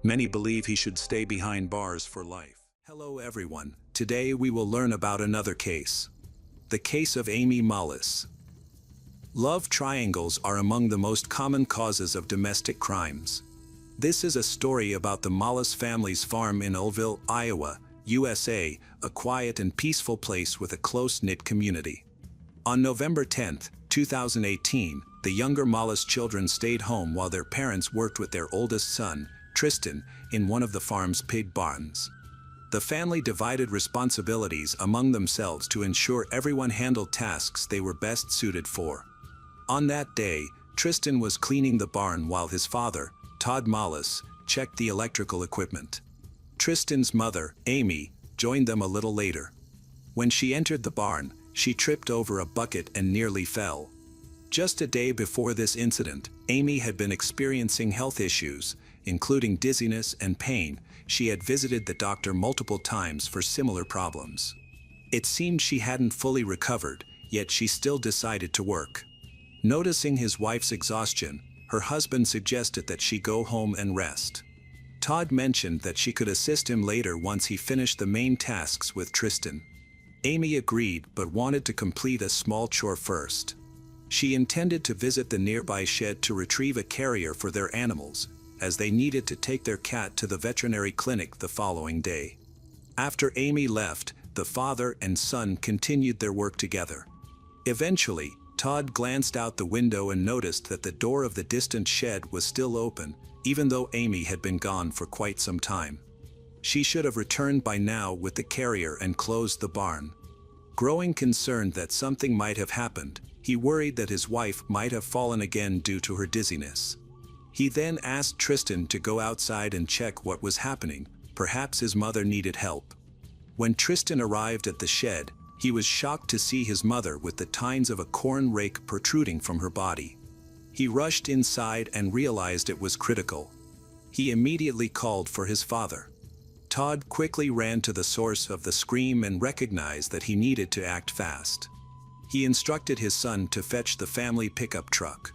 many believe he should stay behind bars for life. Hello everyone, today we will learn about another case. The case of Amy Mullis. Love triangles are among the most common causes of domestic crimes. This is a story about the Mullis family's farm in Ulville, Iowa, USA, a quiet and peaceful place with a close-knit community. On November 10, 2018, the younger Mullis children stayed home while their parents worked with their oldest son, Tristan, in one of the farm's pig barns. The family divided responsibilities among themselves to ensure everyone handled tasks they were best suited for. On that day, Tristan was cleaning the barn while his father, Todd Mullis, checked the electrical equipment. Tristan's mother, Amy, joined them a little later. When she entered the barn, she tripped over a bucket and nearly fell. Just a day before this incident, Amy had been experiencing health issues, including dizziness and pain. She had visited the doctor multiple times for similar problems. It seemed she hadn't fully recovered, yet she still decided to work. Noticing his wife's exhaustion, her husband suggested that she go home and rest. Todd mentioned that she could assist him later once he finished the main tasks with Tristan. Amy agreed but wanted to complete a small chore first. She intended to visit the nearby shed to retrieve a carrier for their animals, as they needed to take their cat to the veterinary clinic the following day. After Amy left, the father and son continued their work together. Eventually, Todd glanced out the window and noticed that the door of the distant shed was still open, even though Amy had been gone for quite some time. She should have returned by now with the carrier and closed the barn. Growing concerned that something might have happened, he worried that his wife might have fallen again due to her dizziness. He then asked Tristan to go outside and check what was happening. Perhaps his mother needed help. When Tristan arrived at the shed, he was shocked to see his mother with the tines of a corn rake protruding from her body. He rushed inside and realized it was critical. He immediately called for his father. Todd quickly ran to the source of the scream and recognized that he needed to act fast. He instructed his son to fetch the family pickup truck.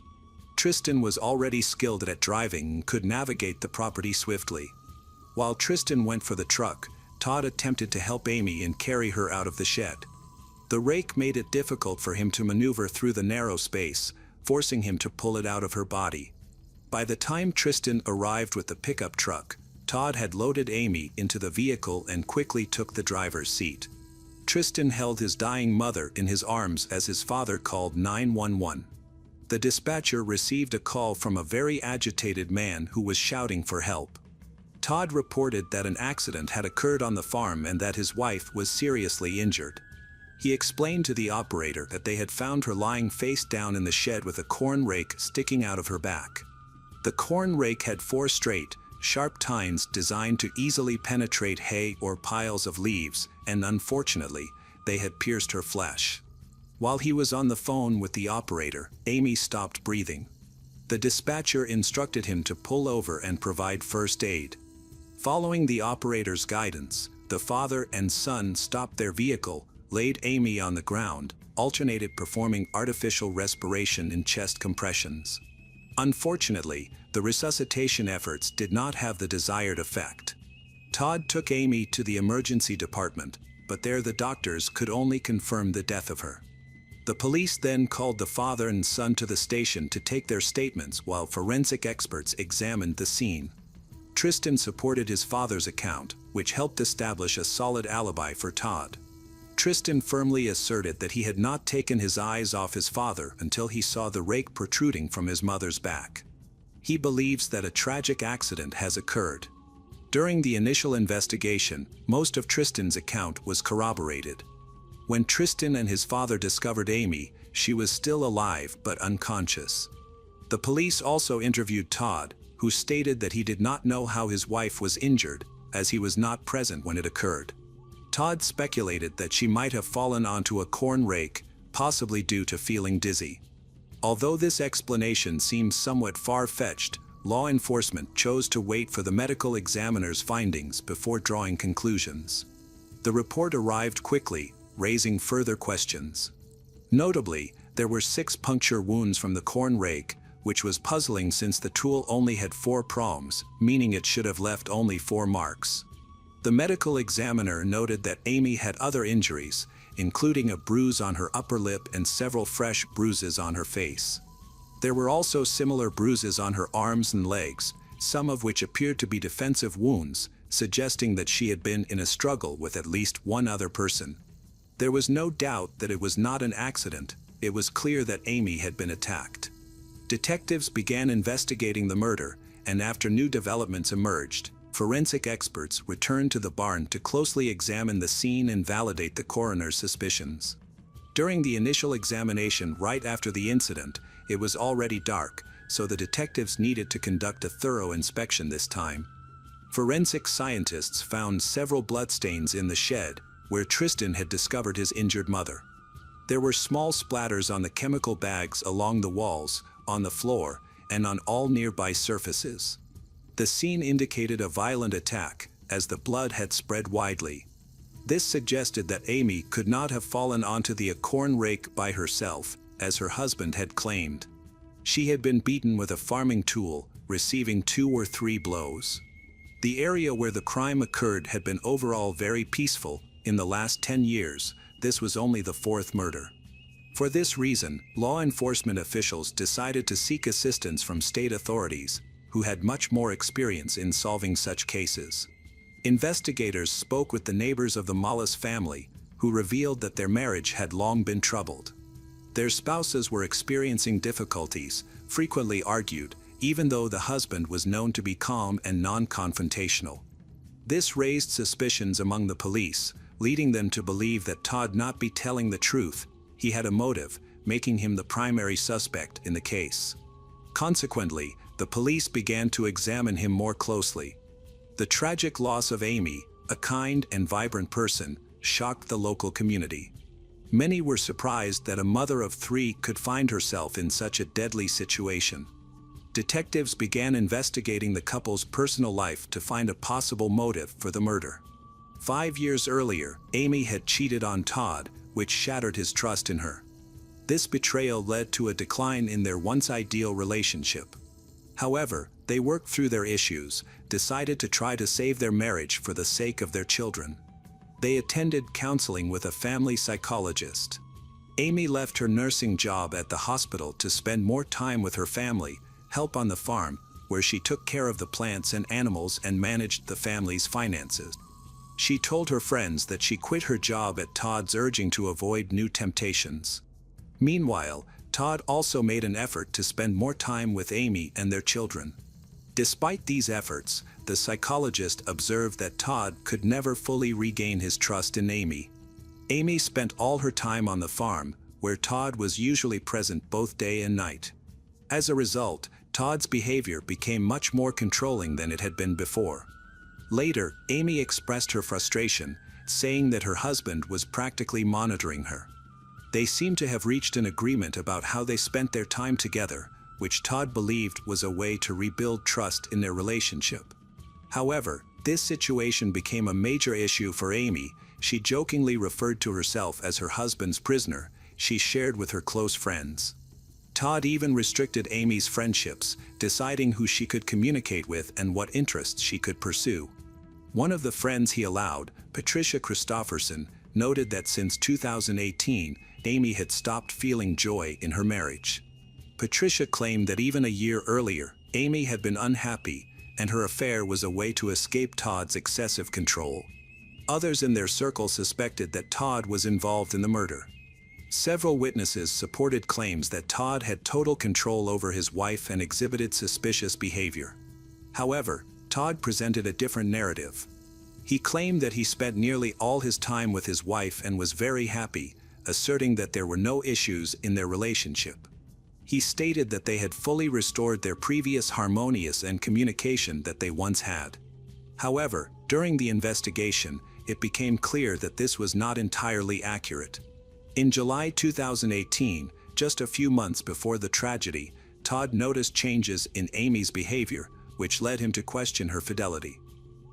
Tristan was already skilled at driving and could navigate the property swiftly. While Tristan went for the truck, Todd attempted to help Amy and carry her out of the shed. The rake made it difficult for him to maneuver through the narrow space, forcing him to pull it out of her body. By the time Tristan arrived with the pickup truck, Todd had loaded Amy into the vehicle and quickly took the driver's seat. Tristan held his dying mother in his arms as his father called 911. The dispatcher received a call from a very agitated man who was shouting for help. Todd reported that an accident had occurred on the farm and that his wife was seriously injured. He explained to the operator that they had found her lying face down in the shed with a corn rake sticking out of her back. The corn rake had 4 straight, sharp tines designed to easily penetrate hay or piles of leaves, and unfortunately, they had pierced her flesh. While he was on the phone with the operator, Amy stopped breathing. The dispatcher instructed him to pull over and provide first aid. Following the operator's guidance, the father and son stopped their vehicle, laid Amy on the ground, alternated performing artificial respiration and chest compressions. Unfortunately, the resuscitation efforts did not have the desired effect. Todd took Amy to the emergency department, but there the doctors could only confirm the death of her. The police then called the father and son to the station to take their statements while forensic experts examined the scene. Tristan supported his father's account, which helped establish a solid alibi for Todd. Tristan firmly asserted that he had not taken his eyes off his father until he saw the rake protruding from his mother's back. He believes that a tragic accident has occurred. During the initial investigation, most of Tristan's account was corroborated. When Tristan and his father discovered Amy, she was still alive but unconscious. The police also interviewed Todd, who stated that he did not know how his wife was injured, as he was not present when it occurred. Todd speculated that she might have fallen onto a corn rake, possibly due to feeling dizzy. Although this explanation seems somewhat far-fetched, law enforcement chose to wait for the medical examiner's findings before drawing conclusions. The report arrived quickly, raising further questions. Notably, there were 6 puncture wounds from the corn rake, which was puzzling since the tool only had 4 prongs, meaning it should have left only 4 marks. The medical examiner noted that Amy had other injuries, including a bruise on her upper lip and several fresh bruises on her face. There were also similar bruises on her arms and legs, some of which appeared to be defensive wounds, suggesting that she had been in a struggle with at least one other person. There was no doubt that it was not an accident. It was clear that Amy had been attacked. Detectives began investigating the murder, and after new developments emerged, forensic experts returned to the barn to closely examine the scene and validate the coroner's suspicions. During the initial examination right after the incident, it was already dark, so the detectives needed to conduct a thorough inspection this time. Forensic scientists found several bloodstains in the shed, where Tristan had discovered his injured mother. There were small splatters on the chemical bags along the walls, on the floor, and on all nearby surfaces. The scene indicated a violent attack, as the blood had spread widely. This suggested that Amy could not have fallen onto the acorn rake by herself, as her husband had claimed. She had been beaten with a farming tool, receiving 2 or 3 blows. The area where the crime occurred had been overall very peaceful. In the last 10 years, this was only the 4th murder. For this reason, law enforcement officials decided to seek assistance from state authorities, who had much more experience in solving such cases. Investigators spoke with the neighbors of the Mallas family, who revealed that their marriage had long been troubled. Their spouses were experiencing difficulties, frequently argued, even though the husband was known to be calm and non-confrontational. This raised suspicions among the police, leading them to believe that Todd not be telling the truth. He had a motive, making him the primary suspect in the case. Consequently, the police began to examine him more closely. The tragic loss of Amy, a kind and vibrant person, shocked the local community. Many were surprised that a mother of 3 could find herself in such a deadly situation. Detectives began investigating the couple's personal life to find a possible motive for the murder. 5 years earlier, Amy had cheated on Todd, which shattered his trust in her. This betrayal led to a decline in their once ideal relationship. However, they worked through their issues, decided to try to save their marriage for the sake of their children. They attended counseling with a family psychologist. Amy left her nursing job at the hospital to spend more time with her family, help on the farm, where she took care of the plants and animals and managed the family's finances. She told her friends that she quit her job at Todd's urging to avoid new temptations. Meanwhile, Todd also made an effort to spend more time with Amy and their children. Despite these efforts, the psychologist observed that Todd could never fully regain his trust in Amy. Amy spent all her time on the farm, where Todd was usually present both day and night. As a result, Todd's behavior became much more controlling than it had been before. Later, Amy expressed her frustration, saying that her husband was practically monitoring her. They seemed to have reached an agreement about how they spent their time together, which Todd believed was a way to rebuild trust in their relationship. However, this situation became a major issue for Amy. She jokingly referred to herself as her husband's prisoner. She shared with her close friends. Todd even restricted Amy's friendships, deciding who she could communicate with and what interests she could pursue. One of the friends he allowed, Patricia Christopherson, noted that since 2018, Amy had stopped feeling joy in her marriage. Patricia claimed that even a year earlier, Amy had been unhappy, and her affair was a way to escape Todd's excessive control. Others in their circle suspected that Todd was involved in the murder. Several witnesses supported claims that Todd had total control over his wife and exhibited suspicious behavior. However, Todd presented a different narrative. He claimed that he spent nearly all his time with his wife and was very happy, asserting that there were no issues in their relationship. He stated that they had fully restored their previous harmonious and communication that they once had. However, during the investigation, it became clear that this was not entirely accurate. In July 2018, just a few months before the tragedy, Todd noticed changes in Amy's behavior, which led him to question her fidelity.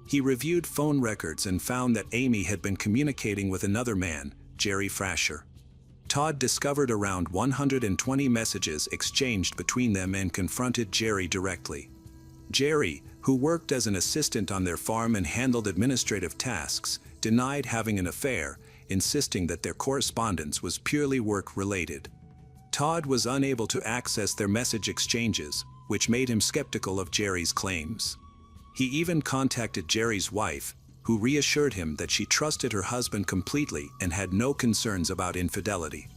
He reviewed phone records and found that Amy had been communicating with another man, Jerry Frasher. Todd discovered around 120 messages exchanged between them and confronted Jerry directly. Jerry, who worked as an assistant on their farm and handled administrative tasks, denied having an affair, insisting that their correspondence was purely work-related. Todd was unable to access their message exchanges, which made him skeptical of Jerry's claims. He even contacted Jerry's wife, who reassured him that she trusted her husband completely and had no concerns about infidelity.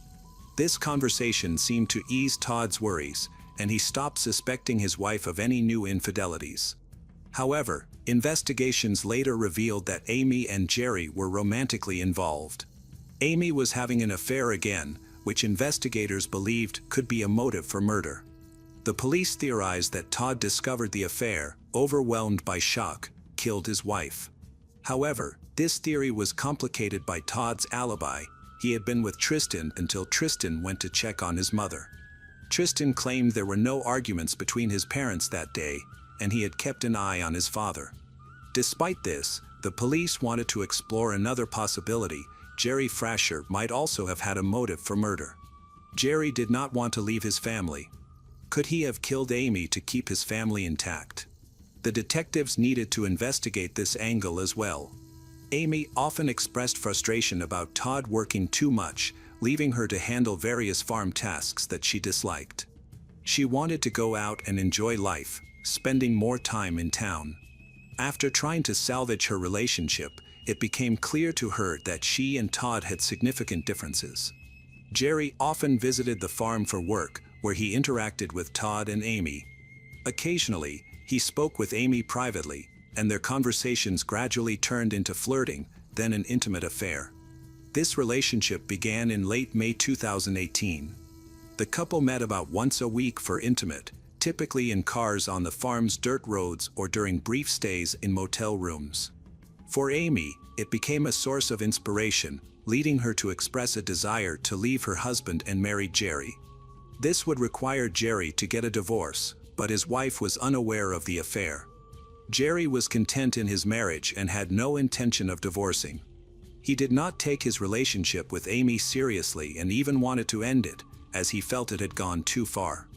This conversation seemed to ease Todd's worries, and he stopped suspecting his wife of any new infidelities. However, investigations later revealed that Amy and Jerry were romantically involved. Amy was having an affair again, which investigators believed could be a motive for murder. The police theorized that Todd discovered the affair, overwhelmed by shock, killed his wife. However, this theory was complicated by Todd's alibi. He had been with Tristan until Tristan went to check on his mother. Tristan claimed there were no arguments between his parents that day, and he had kept an eye on his father. Despite this, The police wanted to explore another possibility. Jerry Frasher might also have had a motive for murder. Jerry did not want to leave his family. Could he have killed Amy to keep his family intact? The detectives needed to investigate this angle as well. Amy often expressed frustration about Todd working too much, leaving her to handle various farm tasks that she disliked. She wanted to go out and enjoy life, spending more time in town. After trying to salvage her relationship, it became clear to her that she and Todd had significant differences. Jerry often visited the farm for work, where he interacted with Todd and Amy. Occasionally, he spoke with Amy privately, and their conversations gradually turned into flirting, then an intimate affair. This relationship began in late May 2018. The couple met about once a week for intimate, typically in cars on the farm's dirt roads or during brief stays in motel rooms. For Amy, it became a source of inspiration, leading her to express a desire to leave her husband and marry Jerry. This would require Jerry to get a divorce, but his wife was unaware of the affair. Jerry was content in his marriage and had no intention of divorcing. He did not take his relationship with Amy seriously and even wanted to end it, as he felt it had gone too far.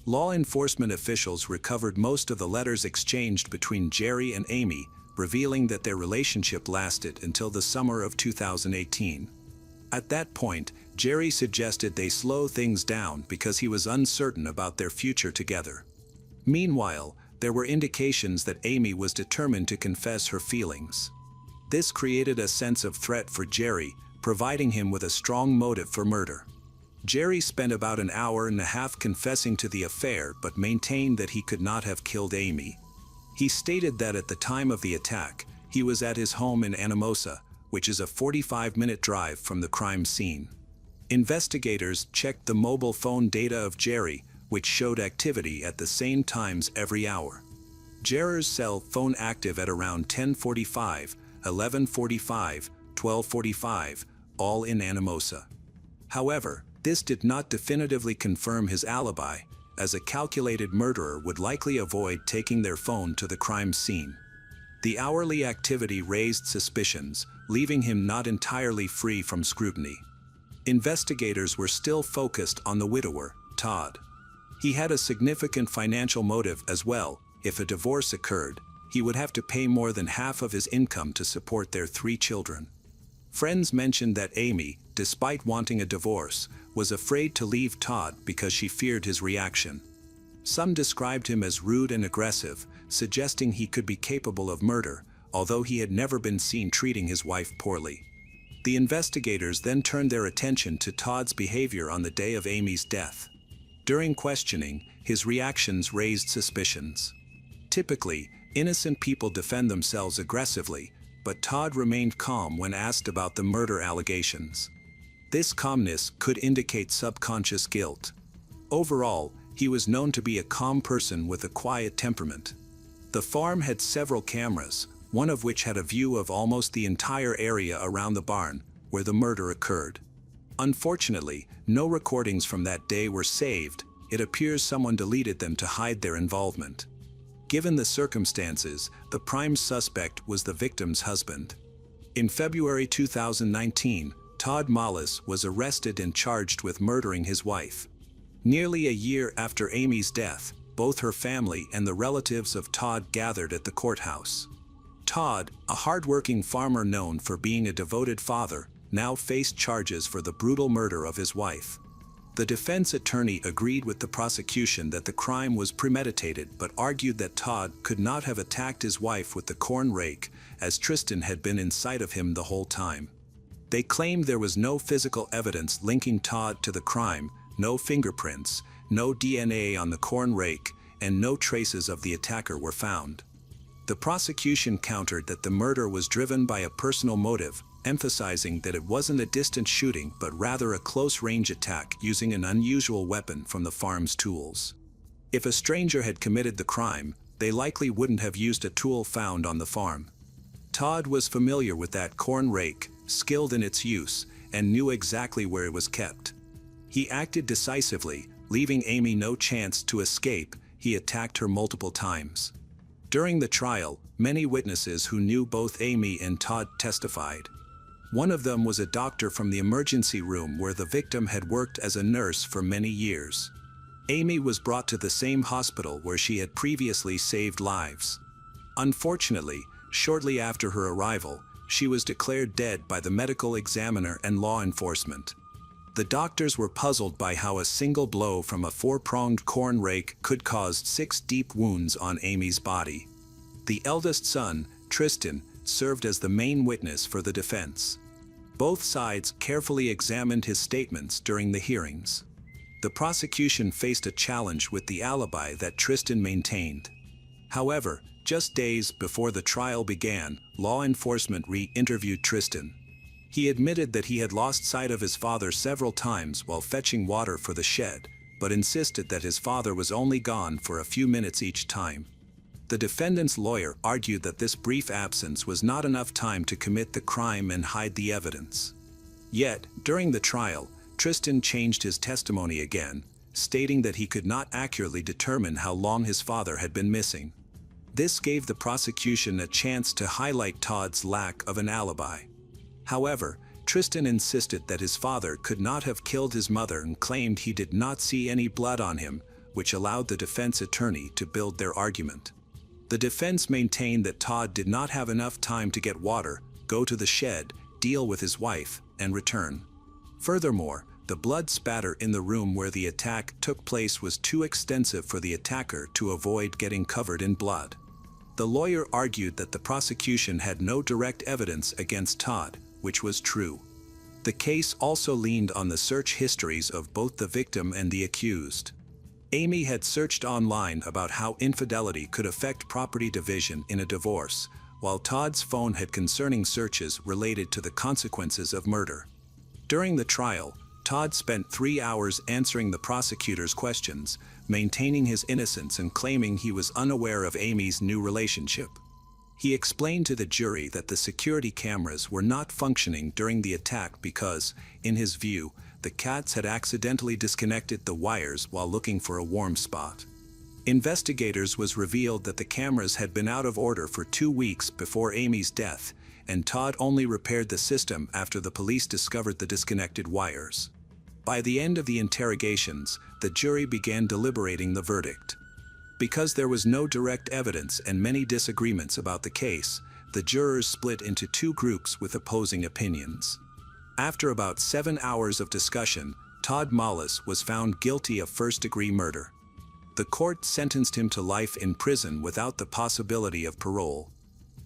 Law enforcement officials recovered most of the letters exchanged between Jerry and Amy, revealing that their relationship lasted until the summer of 2018. At that point, Jerry suggested they slow things down because he was uncertain about their future together. Meanwhile, there were indications that Amy was determined to confess her feelings. This created a sense of threat for Jerry, providing him with a strong motive for murder. Jerry spent about an hour and a half confessing to the affair but maintained that he could not have killed Amy. He stated that at the time of the attack, he was at his home in Anamosa, which is a 45-minute drive from the crime scene. Investigators checked the mobile phone data of Jerry, which showed activity at the same times every hour. Jerry's cell phone active at around 10:45, 11:45, 12:45, all in Anamosa. However, this did not definitively confirm his alibi, as a calculated murderer would likely avoid taking their phone to the crime scene. The hourly activity raised suspicions, leaving him not entirely free from scrutiny. Investigators were still focused on the widower, Todd. He had a significant financial motive as well. If a divorce occurred, he would have to pay more than half of his income to support their 3 children. Friends mentioned that Amy, despite wanting a divorce, was afraid to leave Todd because she feared his reaction. Some described him as rude and aggressive, suggesting he could be capable of murder, although he had never been seen treating his wife poorly. The investigators then turned their attention to Todd's behavior on the day of Amy's death. During questioning, his reactions raised suspicions. Typically, innocent people defend themselves aggressively, but Todd remained calm when asked about the murder allegations. This calmness could indicate subconscious guilt. Overall, he was known to be a calm person with a quiet temperament. The farm had several cameras, one of which had a view of almost the entire area around the barn, where the murder occurred. Unfortunately, no recordings from that day were saved. It appears someone deleted them to hide their involvement. Given the circumstances, the prime suspect was the victim's husband. In February 2019, Todd Mollis was arrested and charged with murdering his wife. Nearly a year after Amy's death, both her family and the relatives of Todd gathered at the courthouse. Todd, a hard-working farmer known for being a devoted father, now faced charges for the brutal murder of his wife. The defense attorney agreed with the prosecution that the crime was premeditated but argued that Todd could not have attacked his wife with the corn rake, as Tristan had been in sight of him the whole time. They claimed there was no physical evidence linking Todd to the crime, no fingerprints, no DNA on the corn rake, and no traces of the attacker were found. The prosecution countered that the murder was driven by a personal motive, emphasizing that it wasn't a distant shooting but rather a close-range attack using an unusual weapon from the farm's tools. If a stranger had committed the crime, they likely wouldn't have used a tool found on the farm. Todd was familiar with that corn rake, skilled in its use, and knew exactly where it was kept. He acted decisively, leaving Amy no chance to escape. He attacked her multiple times. During the trial, many witnesses who knew both Amy and Todd testified. One of them was a doctor from the emergency room where the victim had worked as a nurse for many years. Amy was brought to the same hospital where she had previously saved lives. Unfortunately, shortly after her arrival, she was declared dead by the medical examiner and law enforcement. The doctors were puzzled by how a single blow from a four-pronged corn rake could cause 6 deep wounds on Amy's body. The eldest son, Tristan, served as the main witness for the defense. Both sides carefully examined his statements during the hearings. The prosecution faced a challenge with the alibi that Tristan maintained. However, just days before the trial began, law enforcement re-interviewed Tristan. He admitted that he had lost sight of his father several times while fetching water for the shed, but insisted that his father was only gone for a few minutes each time. The defendant's lawyer argued that this brief absence was not enough time to commit the crime and hide the evidence. Yet, during the trial, Tristan changed his testimony again, stating that he could not accurately determine how long his father had been missing. This gave the prosecution a chance to highlight Todd's lack of an alibi. However, Tristan insisted that his father could not have killed his mother and claimed he did not see any blood on him, which allowed the defense attorney to build their argument. The defense maintained that Todd did not have enough time to get water, go to the shed, deal with his wife, and return. Furthermore, the blood spatter in the room where the attack took place was too extensive for the attacker to avoid getting covered in blood. The lawyer argued that the prosecution had no direct evidence against Todd, which was true. The case also leaned on the search histories of both the victim and the accused. Amy had searched online about how infidelity could affect property division in a divorce, while Todd's phone had concerning searches related to the consequences of murder. During the trial, Todd spent 3 hours answering the prosecutor's questions, maintaining his innocence and claiming he was unaware of Amy's new relationship. He explained to the jury that the security cameras were not functioning during the attack because, in his view, the cats had accidentally disconnected the wires while looking for a warm spot. Investigators was revealed that the cameras had been out of order for 2 weeks before Amy's death, and Todd only repaired the system after the police discovered the disconnected wires. By the end of the interrogations, the jury began deliberating the verdict. Because there was no direct evidence and many disagreements about the case, the jurors split into 2 groups with opposing opinions. After about 7 hours of discussion, Todd Mollis was found guilty of first-degree murder. The court sentenced him to life in prison without the possibility of parole.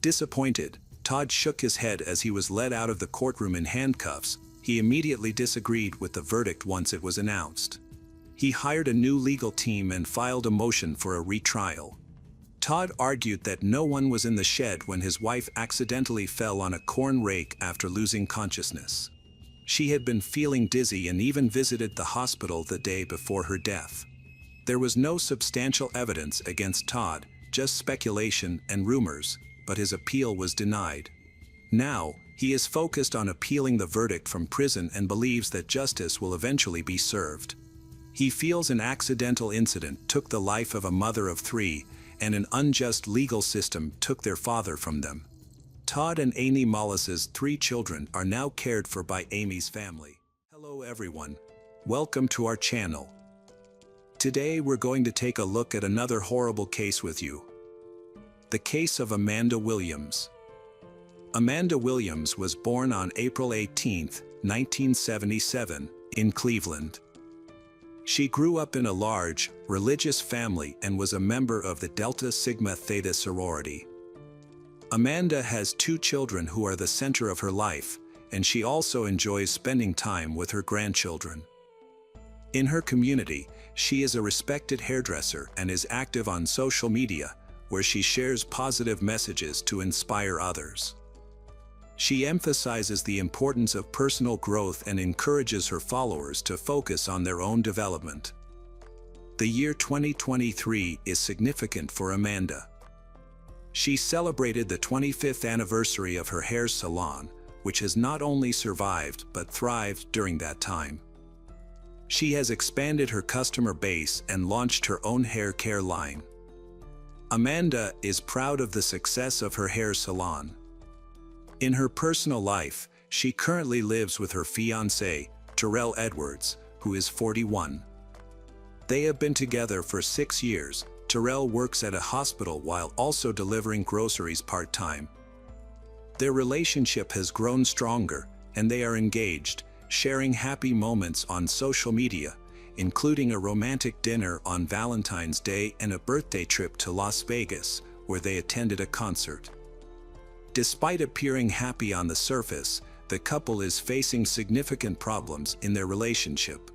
Disappointed, Todd shook his head as he was led out of the courtroom in handcuffs. He immediately disagreed with the verdict once it was announced. He hired a new legal team and filed a motion for a retrial. Todd argued that no one was in the shed when his wife accidentally fell on a corn rake after losing consciousness. She had been feeling dizzy and even visited the hospital the day before her death. There was no substantial evidence against Todd, just speculation and rumors, but his appeal was denied. Now, he is focused on appealing the verdict from prison and believes that justice will eventually be served. He feels an accidental incident took the life of a mother of 3, and an unjust legal system took their father from them. Todd and Amy Mollis's 3 children are now cared for by Amy's family. Hello everyone. Welcome to our channel. Today we're going to take a look at another horrible case with you. The case of Amanda Williams. Amanda Williams was born on April 18, 1977, in Cleveland. She grew up in a large, religious family and was a member of the Delta Sigma Theta sorority. Amanda has 2 children who are the center of her life, and she also enjoys spending time with her grandchildren. In her community, she is a respected hairdresser and is active on social media, where she shares positive messages to inspire others. She emphasizes the importance of personal growth and encourages her followers to focus on their own development. The year 2023 is significant for Amanda. She celebrated the 25th anniversary of her hair salon, which has not only survived but thrived during that time. She has expanded her customer base and launched her own hair care line. Amanda is proud of the success of her hair salon. In her personal life, she currently lives with her fiancé, Terrell Edwards, who is 41. They have been together for 6 years. Terrell works at a hospital while also delivering groceries part-time. Their relationship has grown stronger, and they are engaged, sharing happy moments on social media, including a romantic dinner on Valentine's Day and a birthday trip to Las Vegas, where they attended a concert. Despite appearing happy on the surface, the couple is facing significant problems in their relationship.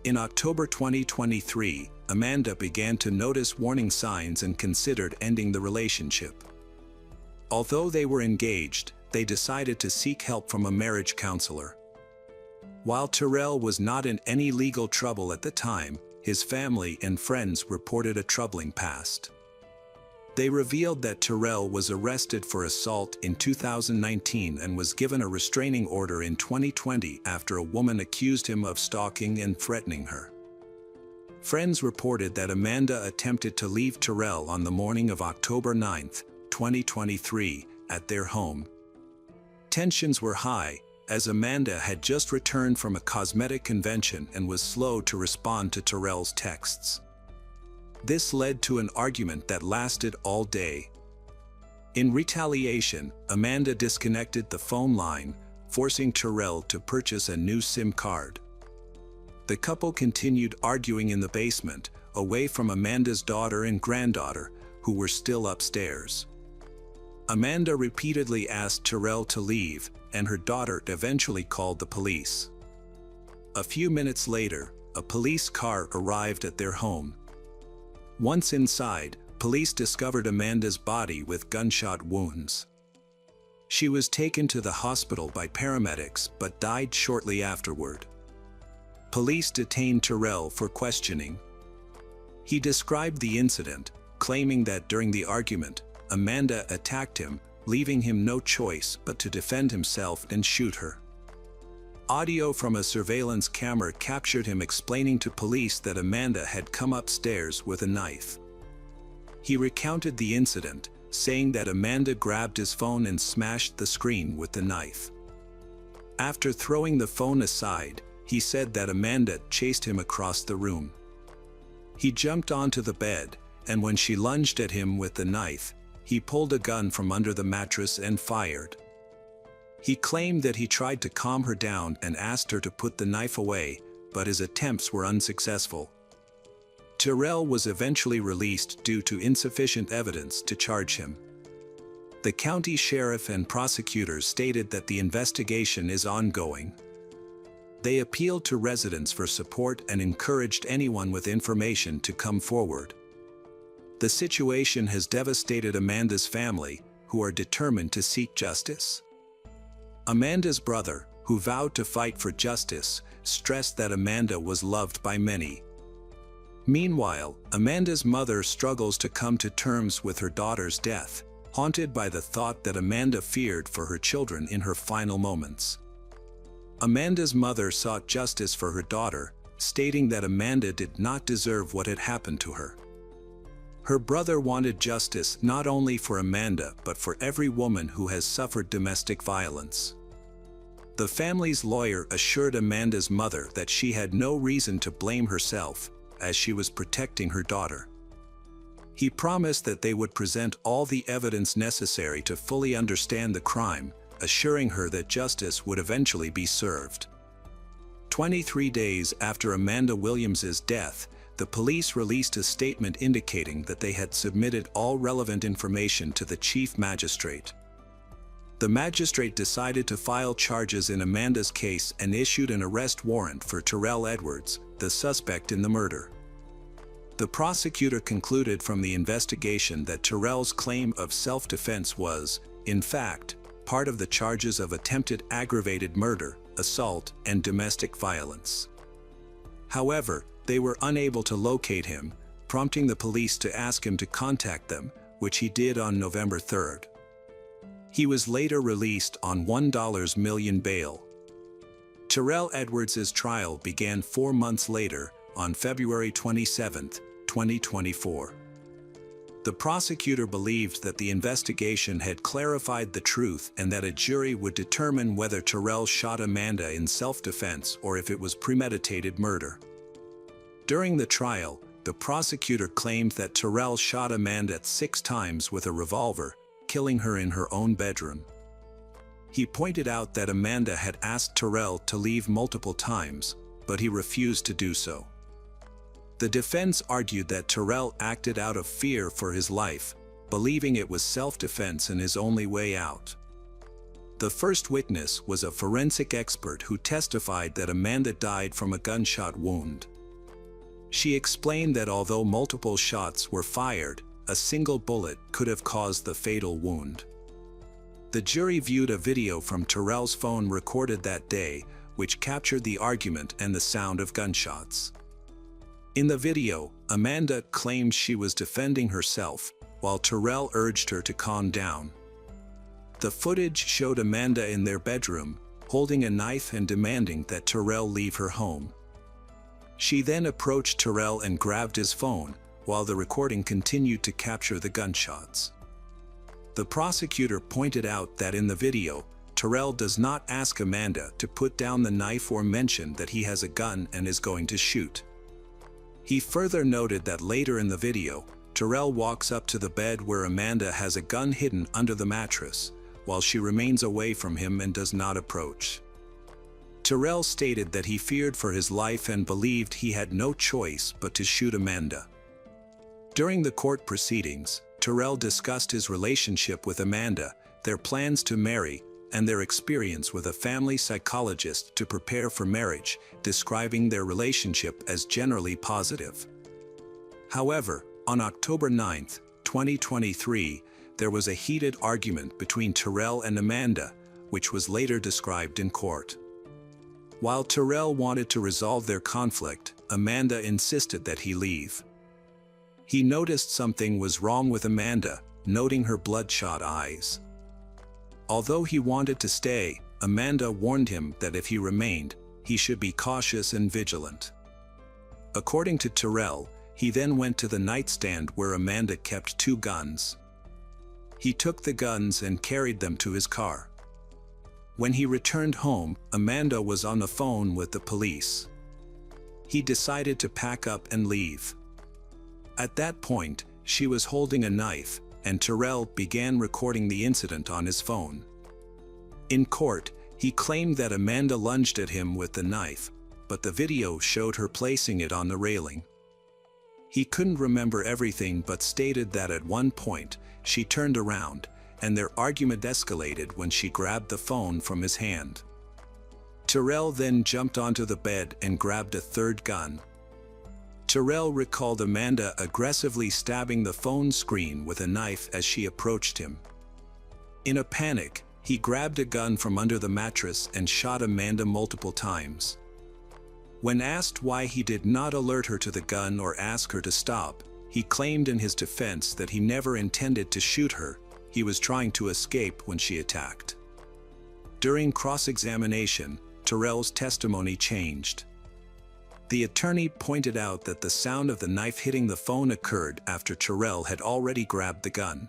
In October 2023, Amanda began to notice warning signs and considered ending the relationship. Although they were engaged, they decided to seek help from a marriage counselor. While Terrell was not in any legal trouble at the time, his family and friends reported a troubling past. They revealed that Terrell was arrested for assault in 2019 and was given a restraining order in 2020 after a woman accused him of stalking and threatening her. Friends reported that Amanda attempted to leave Terrell on the morning of October 9, 2023, at their home. Tensions were high, as Amanda had just returned from a cosmetic convention and was slow to respond to Terrell's texts. This led to an argument that lasted all day. In retaliation, Amanda disconnected the phone line, forcing Terrell to purchase a new SIM card. The couple continued arguing in the basement, away from Amanda's daughter and granddaughter, who were still upstairs. Amanda repeatedly asked Terrell to leave, and her daughter eventually called the police. A few minutes later, a police car arrived at their home. Once inside, police discovered Amanda's body with gunshot wounds. She was taken to the hospital by paramedics but died shortly afterward. Police detained Terrell for questioning. He described the incident, claiming that during the argument, Amanda attacked him, leaving him no choice but to defend himself and shoot her. Audio from a surveillance camera captured him explaining to police that Amanda had come upstairs with a knife. He recounted the incident, saying that Amanda grabbed his phone and smashed the screen with the knife. After throwing the phone aside, he said that Amanda chased him across the room. He jumped onto the bed, and when she lunged at him with the knife, he pulled a gun from under the mattress and fired. He claimed that he tried to calm her down and asked her to put the knife away, but his attempts were unsuccessful. Terrell was eventually released due to insufficient evidence to charge him. The county sheriff and prosecutors stated that the investigation is ongoing. They appealed to residents for support and encouraged anyone with information to come forward. The situation has devastated Amanda's family, who are determined to seek justice. Amanda's brother, who vowed to fight for justice, stressed that Amanda was loved by many. Meanwhile, Amanda's mother struggles to come to terms with her daughter's death, haunted by the thought that Amanda feared for her children in her final moments. Amanda's mother sought justice for her daughter, stating that Amanda did not deserve what had happened to her. Her brother wanted justice not only for Amanda but for every woman who has suffered domestic violence. The family's lawyer assured Amanda's mother that she had no reason to blame herself, as she was protecting her daughter. He promised that they would present all the evidence necessary to fully understand the crime, assuring her that justice would eventually be served. 23 days after Amanda Williams's death, the police released a statement indicating that they had submitted all relevant information to the chief magistrate. The magistrate decided to file charges in Amanda's case and issued an arrest warrant for Terrell Edwards, the suspect in the murder. The prosecutor concluded from the investigation that Terrell's claim of self-defense was, in fact, part of the charges of attempted aggravated murder, assault, and domestic violence. However, they were unable to locate him, prompting the police to ask him to contact them, which he did on November 3rd. He was later released on $1 million bail. Terrell Edwards' trial began 4 months later, on February 27, 2024. The prosecutor believed that the investigation had clarified the truth and that a jury would determine whether Terrell shot Amanda in self-defense or if it was premeditated murder. During the trial, the prosecutor claimed that Terrell shot Amanda 6 times with a revolver, killing her in her own bedroom. He pointed out that Amanda had asked Terrell to leave multiple times, but he refused to do so. The defense argued that Terrell acted out of fear for his life, believing it was self-defense and his only way out. The first witness was a forensic expert who testified that Amanda died from a gunshot wound. She explained that although multiple shots were fired, a single bullet could have caused the fatal wound. The jury viewed a video from Terrell's phone recorded that day, which captured the argument and the sound of gunshots. In the video, Amanda claimed she was defending herself, while Terrell urged her to calm down. The footage showed Amanda in their bedroom, holding a knife and demanding that Terrell leave her home. She then approached Terrell and grabbed his phone, while the recording continued to capture the gunshots. The prosecutor pointed out that in the video, Terrell does not ask Amanda to put down the knife or mention that he has a gun and is going to shoot. He further noted that later in the video, Terrell walks up to the bed where Amanda has a gun hidden under the mattress, while she remains away from him and does not approach. Terrell stated that he feared for his life and believed he had no choice but to shoot Amanda. During the court proceedings, Terrell discussed his relationship with Amanda, their plans to marry, and their experience with a family psychologist to prepare for marriage, describing their relationship as generally positive. However, on October 9, 2023, there was a heated argument between Terrell and Amanda, which was later described in court. While Terrell wanted to resolve their conflict, Amanda insisted that he leave. He noticed something was wrong with Amanda, noting her bloodshot eyes. Although he wanted to stay, Amanda warned him that if he remained, he should be cautious and vigilant. According to Terrell, he then went to the nightstand where Amanda kept 2 guns. He took the guns and carried them to his car. When he returned home, Amanda was on the phone with the police. He decided to pack up and leave. At that point, she was holding a knife, and Terrell began recording the incident on his phone. In court, he claimed that Amanda lunged at him with the knife, but the video showed her placing it on the railing. He couldn't remember everything but stated that at one point, she turned around, and their argument escalated when she grabbed the phone from his hand. Terrell then jumped onto the bed and grabbed a 3rd gun. Terrell recalled Amanda aggressively stabbing the phone screen with a knife as she approached him. In a panic, he grabbed a gun from under the mattress and shot Amanda multiple times. When asked why he did not alert her to the gun or ask her to stop, he claimed in his defense that he never intended to shoot her, he was trying to escape when she attacked. During cross-examination, Terrell's testimony changed. The attorney pointed out that the sound of the knife hitting the phone occurred after Terrell had already grabbed the gun.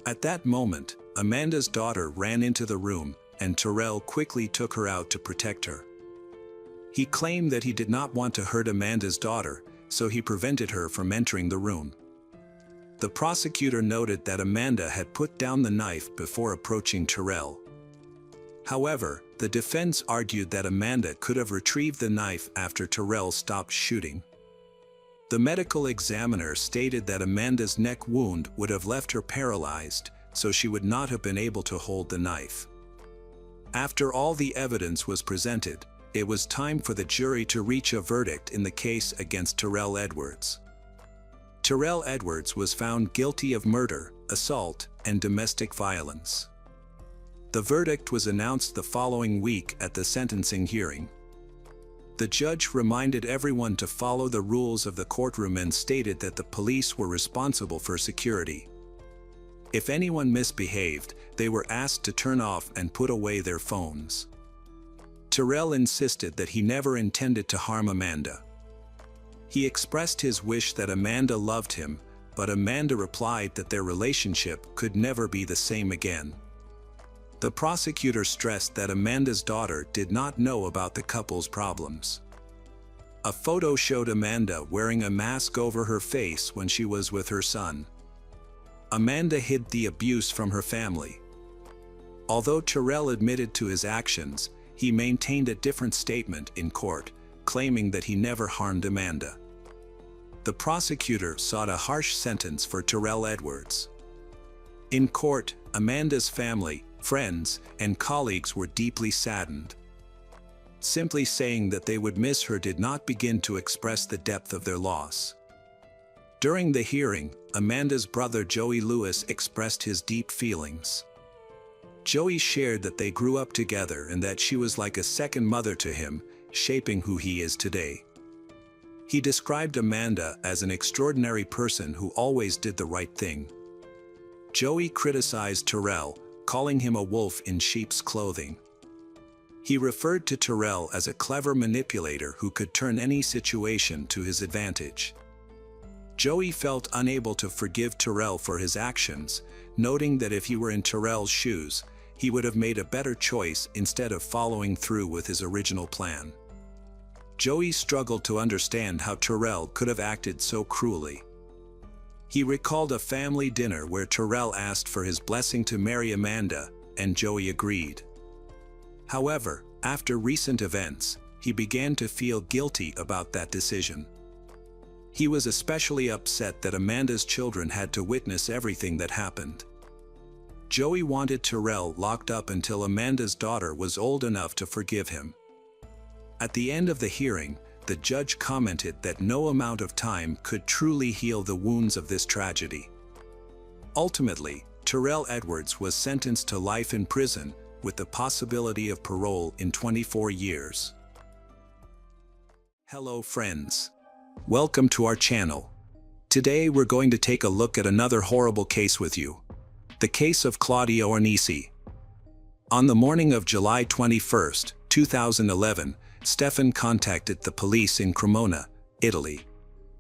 At that moment, Amanda's daughter ran into the room, and Terrell quickly took her out to protect her. He claimed that he did not want to hurt Amanda's daughter, so he prevented her from entering the room. The prosecutor noted that Amanda had put down the knife before approaching Terrell. However, the defense argued that Amanda could have retrieved the knife after Terrell stopped shooting. The medical examiner stated that Amanda's neck wound would have left her paralyzed, so she would not have been able to hold the knife. After all the evidence was presented, it was time for the jury to reach a verdict in the case against Terrell Edwards. Terrell Edwards was found guilty of murder, assault, and domestic violence. The verdict was announced the following week at the sentencing hearing. The judge reminded everyone to follow the rules of the courtroom and stated that the police were responsible for security. If anyone misbehaved, they were asked to turn off and put away their phones. Terrell insisted that he never intended to harm Amanda. He expressed his wish that Amanda loved him, but Amanda replied that their relationship could never be the same again. The prosecutor stressed that Amanda's daughter did not know about the couple's problems. A photo showed Amanda wearing a mask over her face when she was with her son. Amanda hid the abuse from her family. Although Terrell admitted to his actions, he maintained a different statement in court, claiming that he never harmed Amanda. The prosecutor sought a harsh sentence for Terrell Edwards. In court, Amanda's family, friends, and colleagues were deeply saddened. Simply saying that they would miss her did not begin to express the depth of their loss. During the hearing, Amanda's brother Joey Lewis expressed his deep feelings. Joey shared that they grew up together and that she was like a second mother to him, shaping who he is today. He described Amanda as an extraordinary person who always did the right thing. Joey criticized Terrell, calling him a wolf in sheep's clothing. He referred to Terrell as a clever manipulator who could turn any situation to his advantage. Joey felt unable to forgive Terrell for his actions, noting that if he were in Terrell's shoes, he would have made a better choice instead of following through with his original plan. Joey struggled to understand how Terrell could have acted so cruelly. He recalled a family dinner where Terrell asked for his blessing to marry Amanda, and Joey agreed. However, after recent events, he began to feel guilty about that decision. He was especially upset that Amanda's children had to witness everything that happened. Joey wanted Terrell locked up until Amanda's daughter was old enough to forgive him. At the end of the hearing, the judge commented that no amount of time could truly heal the wounds of this tragedy. Ultimately, Terrell Edwards was sentenced to life in prison with the possibility of parole in 24 years. Hello friends. Welcome to our channel. Today we're going to take a look at another horrible case with you. The case of Claudia Ornisi. On the morning of July 21, 2011, Stefan contacted the police in Cremona, Italy.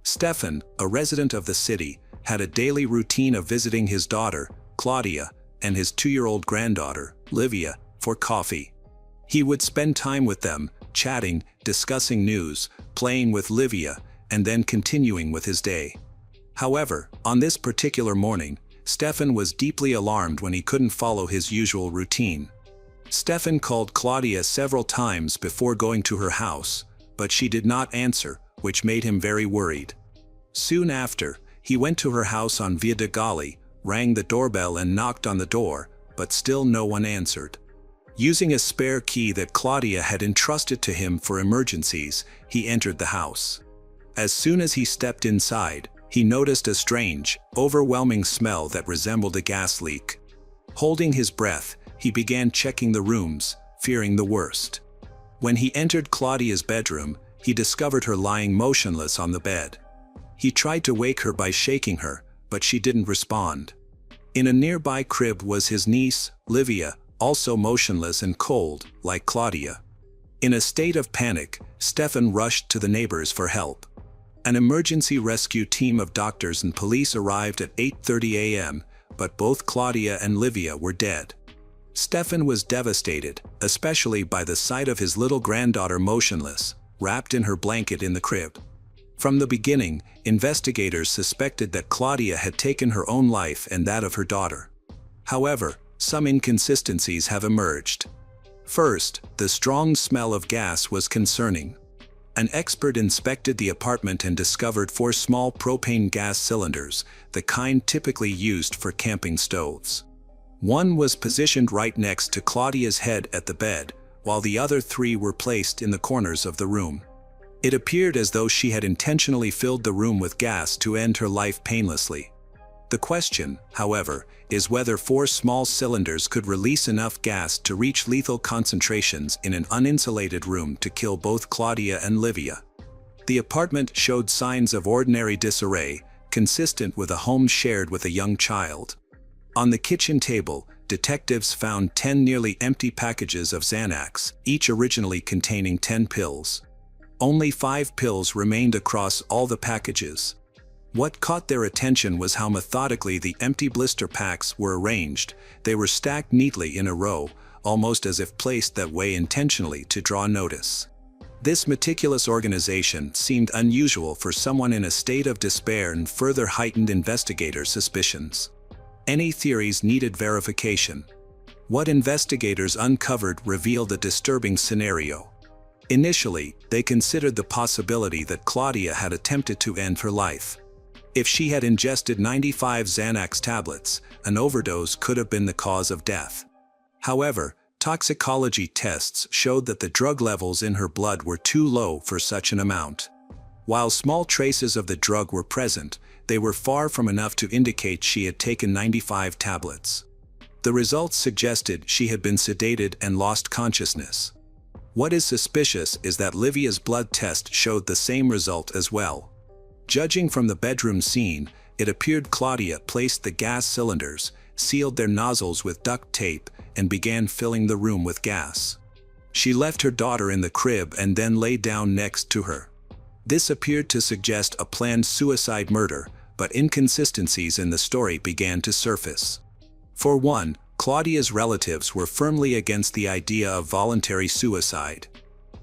Stefan, a resident of the city, had a daily routine of visiting his daughter, Claudia, and his 2-year-old granddaughter, Livia, for coffee. He would spend time with them, chatting, discussing news, playing with Livia, and then continuing with his day. However, on this particular morning, Stefan was deeply alarmed when he couldn't follow his usual routine. Stefan called Claudia several times before going to her house, but she did not answer, which made him very worried. Soon after, he went to her house on Via de Galli, rang the doorbell and knocked on the door, but still no one answered. Using a spare key that Claudia had entrusted to him for emergencies, he entered the house. As soon as he stepped inside, he noticed a strange, overwhelming smell that resembled a gas leak. Holding his breath, he began checking the rooms, fearing the worst. When he entered Claudia's bedroom, he discovered her lying motionless on the bed. He tried to wake her by shaking her, but she didn't respond. In a nearby crib was his niece, Livia, also motionless and cold, like Claudia. In a state of panic, Stefan rushed to the neighbors for help. An emergency rescue team of doctors and police arrived at 8:30 a.m., but both Claudia and Livia were dead. Stefan was devastated, especially by the sight of his little granddaughter motionless, wrapped in her blanket in the crib. From the beginning, investigators suspected that Claudia had taken her own life and that of her daughter. However, some inconsistencies have emerged. First, the strong smell of gas was concerning. An expert inspected the apartment and discovered 4 small propane gas cylinders, the kind typically used for camping stoves. One was positioned right next to Claudia's head at the bed, while the other 3 were placed in the corners of the room. It appeared as though she had intentionally filled the room with gas to end her life painlessly. The question, however, is whether 4 small cylinders could release enough gas to reach lethal concentrations in an uninsulated room to kill both Claudia and Livia. The apartment showed signs of ordinary disarray, consistent with a home shared with a young child. On the kitchen table, detectives found 10 nearly empty packages of Xanax, each originally containing 10 pills. Only 5 pills remained across all the packages. What caught their attention was how methodically the empty blister packs were arranged. They were stacked neatly in a row, almost as if placed that way intentionally to draw notice. This meticulous organization seemed unusual for someone in a state of despair and further heightened investigators' suspicions. Any theories needed verification. What investigators uncovered revealed a disturbing scenario. Initially, they considered the possibility that Claudia had attempted to end her life. If she had ingested 95 Xanax tablets, an overdose could have been the cause of death. However, toxicology tests showed that the drug levels in her blood were too low for such an amount. While small traces of the drug were present, they were far from enough to indicate she had taken 95 tablets. The results suggested she had been sedated and lost consciousness. What is suspicious is that Livia's blood test showed the same result as well. Judging from the bedroom scene, it appeared Claudia placed the gas cylinders, sealed their nozzles with duct tape, and began filling the room with gas. She left her daughter in the crib and then lay down next to her. This appeared to suggest a planned suicide murder, but inconsistencies in the story began to surface. For one, Claudia's relatives were firmly against the idea of voluntary suicide.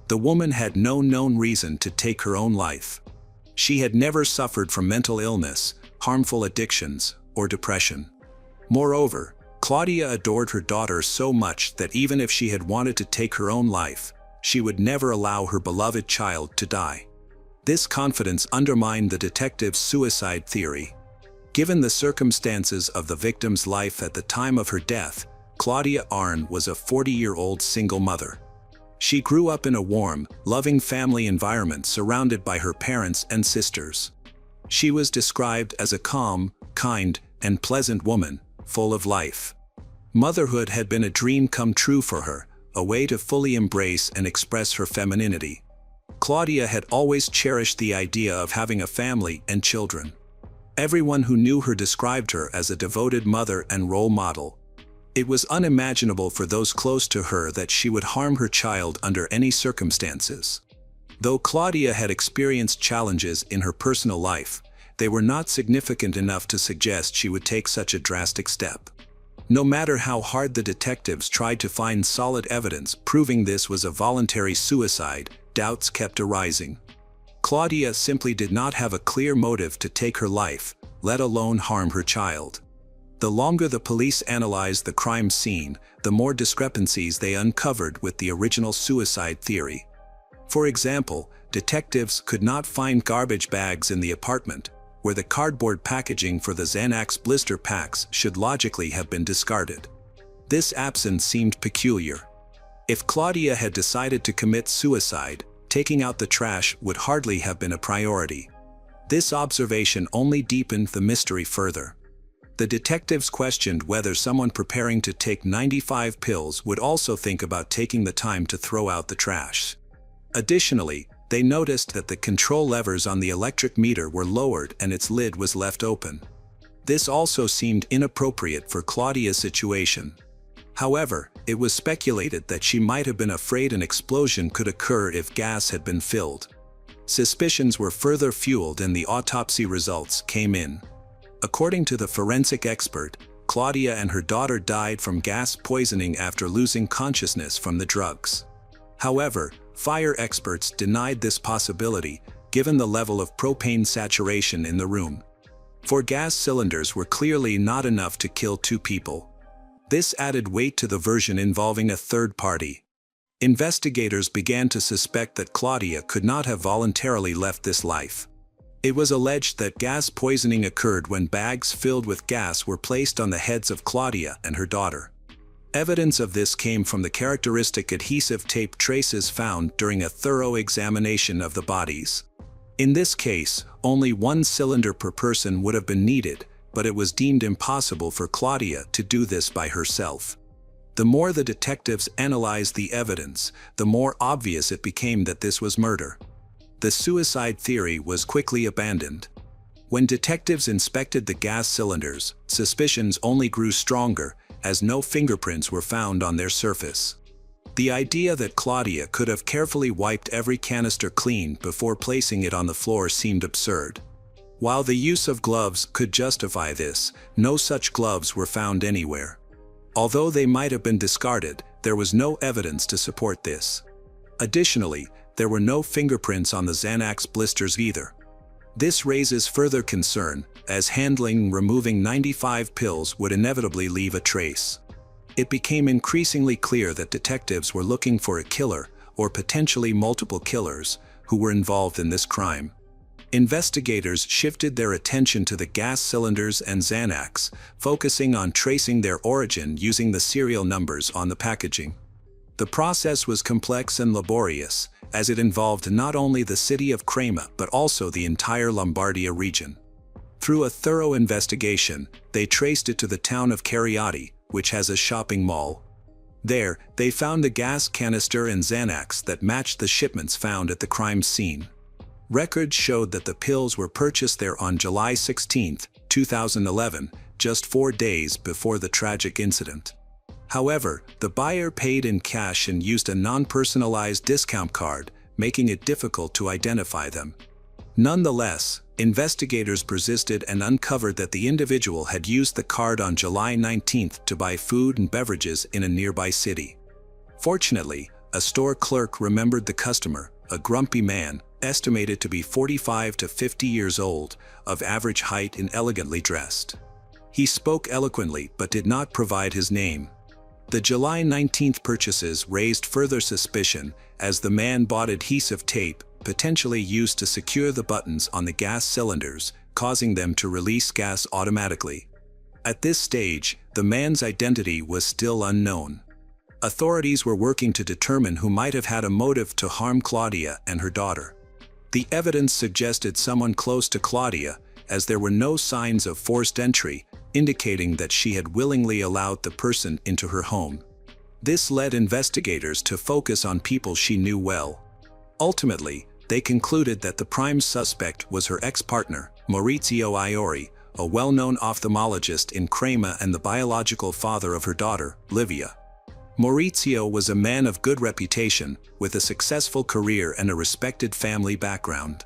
The woman had no known reason to take her own life. She had never suffered from mental illness, harmful addictions, or depression. Moreover, Claudia adored her daughter so much that even if she had wanted to take her own life, she would never allow her beloved child to die. This confidence undermined the detective's suicide theory. Given the circumstances of the victim's life at the time of her death, Claudia Arn was a 40-year-old single mother. She grew up in a warm, loving family environment surrounded by her parents and sisters. She was described as a calm, kind, and pleasant woman, full of life. Motherhood had been a dream come true for her, a way to fully embrace and express her femininity. Claudia had always cherished the idea of having a family and children. Everyone who knew her described her as a devoted mother and role model. It was unimaginable for those close to her that she would harm her child under any circumstances. Though Claudia had experienced challenges in her personal life, they were not significant enough to suggest she would take such a drastic step. No matter how hard the detectives tried to find solid evidence proving this was a voluntary suicide, doubts kept arising. Claudia simply did not have a clear motive to take her life, let alone harm her child. The longer the police analyzed the crime scene, the more discrepancies they uncovered with the original suicide theory. For example, detectives could not find garbage bags in the apartment, where the cardboard packaging for the Xanax blister packs should logically have been discarded. This absence seemed peculiar. If Claudia had decided to commit suicide, taking out the trash would hardly have been a priority. This observation only deepened the mystery further. The detectives questioned whether someone preparing to take 95 pills would also think about taking the time to throw out the trash. Additionally, they noticed that the control levers on the electric meter were lowered and its lid was left open. This also seemed inappropriate for Claudia's situation. However, it was speculated that she might have been afraid an explosion could occur if gas had been filled. Suspicions were further fueled and the autopsy results came in. According to the forensic expert, Claudia and her daughter died from gas poisoning after losing consciousness from the drugs. However, fire experts denied this possibility, given the level of propane saturation in the room. For gas cylinders were clearly not enough to kill two people. This added weight to the version involving a third party. Investigators began to suspect that Claudia could not have voluntarily left this life. It was alleged that gas poisoning occurred when bags filled with gas were placed on the heads of Claudia and her daughter. Evidence of this came from the characteristic adhesive tape traces found during a thorough examination of the bodies. In this case, only one cylinder per person would have been needed, but it was deemed impossible for Claudia to do this by herself. The more the detectives analyzed the evidence, the more obvious it became that this was murder. The suicide theory was quickly abandoned. When detectives inspected the gas cylinders, suspicions only grew stronger, as no fingerprints were found on their surface. The idea that Claudia could have carefully wiped every canister clean before placing it on the floor seemed absurd. While the use of gloves could justify this, no such gloves were found anywhere. Although they might have been discarded, there was no evidence to support this. Additionally, there were no fingerprints on the Xanax blisters either. This raises further concern, as handling and removing 95 pills would inevitably leave a trace. It became increasingly clear that detectives were looking for a killer, or potentially multiple killers, who were involved in this crime. Investigators shifted their attention to the gas cylinders and Xanax, focusing on tracing their origin using the serial numbers on the packaging. The process was complex and laborious, as it involved not only the city of Crema but also the entire Lombardia region. Through a thorough investigation, they traced it to the town of Cariati, which has a shopping mall. There, they found the gas canister and Xanax that matched the shipments found at the crime scene. Records showed that the pills were purchased there on July 16, 2011, just 4 days before the tragic incident. However, the buyer paid in cash and used a non-personalized discount card, making it difficult to identify them. Nonetheless, investigators persisted and uncovered that the individual had used the card on July 19 to buy food and beverages in a nearby city. Fortunately, a store clerk remembered the customer, a grumpy man, estimated to be 45 to 50 years old, of average height and elegantly dressed. He spoke eloquently but did not provide his name. The July 19 purchases raised further suspicion, as the man bought adhesive tape, potentially used to secure the buttons on the gas cylinders, causing them to release gas automatically. At this stage, the man's identity was still unknown. Authorities were working to determine who might have had a motive to harm Claudia and her daughter. The evidence suggested someone close to Claudia, as there were no signs of forced entry, indicating that she had willingly allowed the person into her home. This led investigators to focus on people she knew well. Ultimately, they concluded that the prime suspect was her ex-partner, Maurizio Iori, a well-known ophthalmologist in Crema and the biological father of her daughter, Livia. Maurizio was a man of good reputation, with a successful career and a respected family background.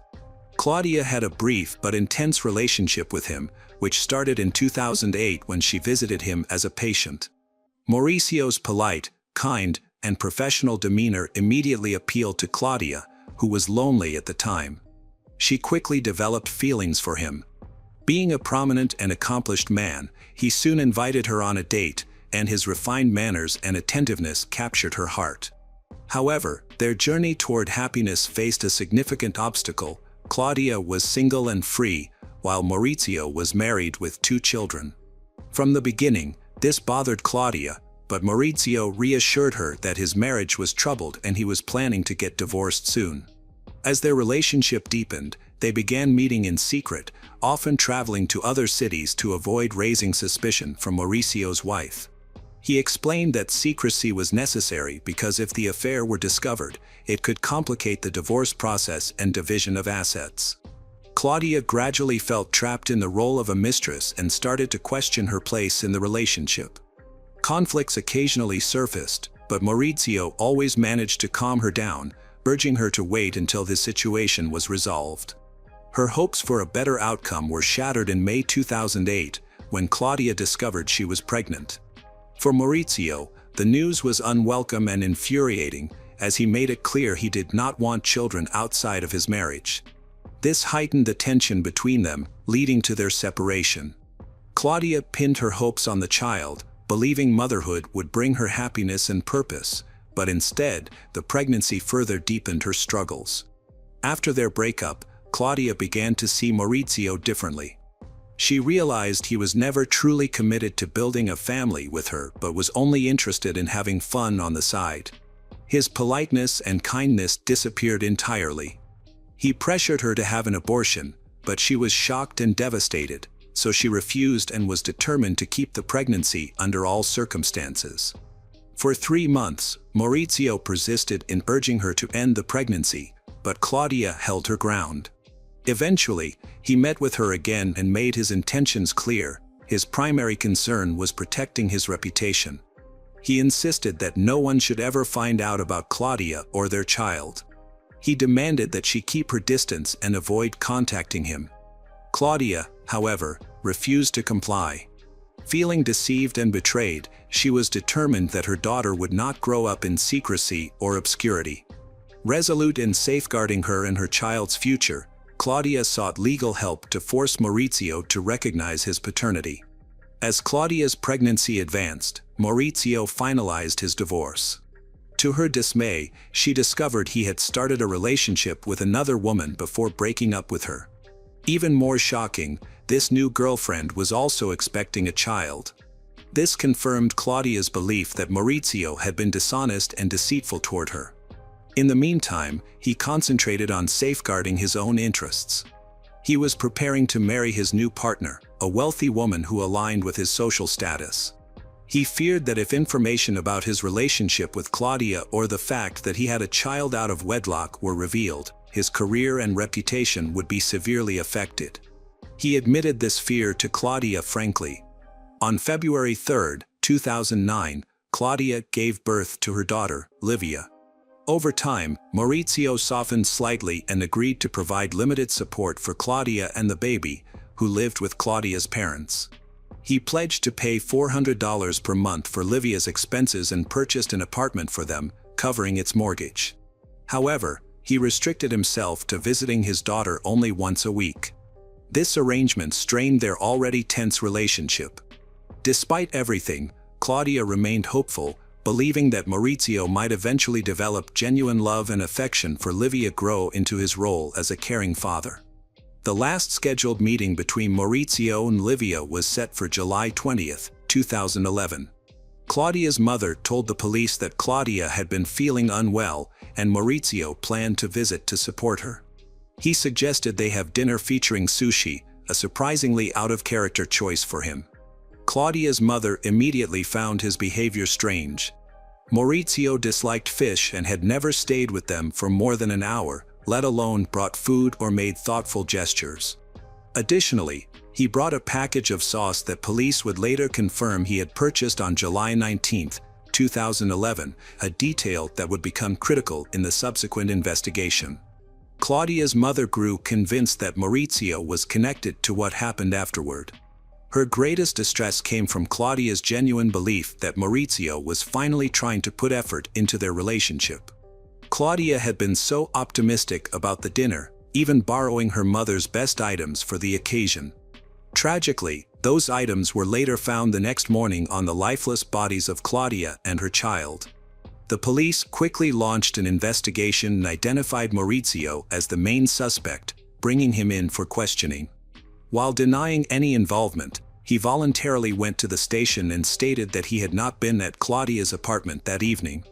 Claudia had a brief but intense relationship with him, which started in 2008 when she visited him as a patient. Mauricio's polite, kind, and professional demeanor immediately appealed to Claudia, who was lonely at the time. She quickly developed feelings for him. Being a prominent and accomplished man, he soon invited her on a date, and his refined manners and attentiveness captured her heart. However, their journey toward happiness faced a significant obstacle. Claudia was single and free, while Maurizio was married with 2 children. From the beginning, this bothered Claudia, but Maurizio reassured her that his marriage was troubled and he was planning to get divorced soon. As their relationship deepened, they began meeting in secret, often traveling to other cities to avoid raising suspicion from Mauricio's wife. He explained that secrecy was necessary because if the affair were discovered, it could complicate the divorce process and division of assets. Claudia gradually felt trapped in the role of a mistress and started to question her place in the relationship. Conflicts occasionally surfaced, but Maurizio always managed to calm her down, urging her to wait until the situation was resolved. Her hopes for a better outcome were shattered in May 2008, when Claudia discovered she was pregnant. For Maurizio, the news was unwelcome and infuriating, as he made it clear he did not want children outside of his marriage. This heightened the tension between them, leading to their separation. Claudia pinned her hopes on the child, believing motherhood would bring her happiness and purpose, but instead, the pregnancy further deepened her struggles. After their breakup, Claudia began to see Maurizio differently. She realized he was never truly committed to building a family with her but was only interested in having fun on the side. His politeness and kindness disappeared entirely. He pressured her to have an abortion, but she was shocked and devastated, so she refused and was determined to keep the pregnancy under all circumstances. For 3 months, Maurizio persisted in urging her to end the pregnancy, but Claudia held her ground. Eventually, he met with her again and made his intentions clear. His primary concern was protecting his reputation. He insisted that no one should ever find out about Claudia or their child. He demanded that she keep her distance and avoid contacting him. Claudia, however, refused to comply. Feeling deceived and betrayed, she was determined that her daughter would not grow up in secrecy or obscurity. Resolute in safeguarding her and her child's future, Claudia sought legal help to force Maurizio to recognize his paternity. As Claudia's pregnancy advanced, Maurizio finalized his divorce. To her dismay, she discovered he had started a relationship with another woman before breaking up with her. Even more shocking, this new girlfriend was also expecting a child. This confirmed Claudia's belief that Maurizio had been dishonest and deceitful toward her. In the meantime, he concentrated on safeguarding his own interests. He was preparing to marry his new partner, a wealthy woman who aligned with his social status. He feared that if information about his relationship with Claudia or the fact that he had a child out of wedlock were revealed, his career and reputation would be severely affected. He admitted this fear to Claudia frankly. On February 3, 2009, Claudia gave birth to her daughter, Livia. Over time, Maurizio softened slightly and agreed to provide limited support for Claudia and the baby, who lived with Claudia's parents. He pledged to pay $400 per month for Livia's expenses and purchased an apartment for them, covering its mortgage. However, he restricted himself to visiting his daughter only once a week. This arrangement strained their already tense relationship. Despite everything, Claudia remained hopeful, believing that Maurizio might eventually develop genuine love and affection for Livia, grow into his role as a caring father. The last scheduled meeting between Maurizio and Livia was set for July 20, 2011. Claudia's mother told the police that Claudia had been feeling unwell, and Maurizio planned to visit to support her. He suggested they have dinner featuring sushi, a surprisingly out-of-character choice for him. Claudia's mother immediately found his behavior strange. Maurizio disliked fish and had never stayed with them for more than an hour, let alone brought food or made thoughtful gestures. Additionally, he brought a package of sauce that police would later confirm he had purchased on July 19, 2011, a detail that would become critical in the subsequent investigation. Claudia's mother grew convinced that Maurizio was connected to what happened afterward. Her greatest distress came from Claudia's genuine belief that Maurizio was finally trying to put effort into their relationship. Claudia had been so optimistic about the dinner, even borrowing her mother's best items for the occasion. Tragically, those items were later found the next morning on the lifeless bodies of Claudia and her child. The police quickly launched an investigation and identified Maurizio as the main suspect, bringing him in for questioning. While denying any involvement, he voluntarily went to the station and stated that he had not been at Claudia's apartment that evening.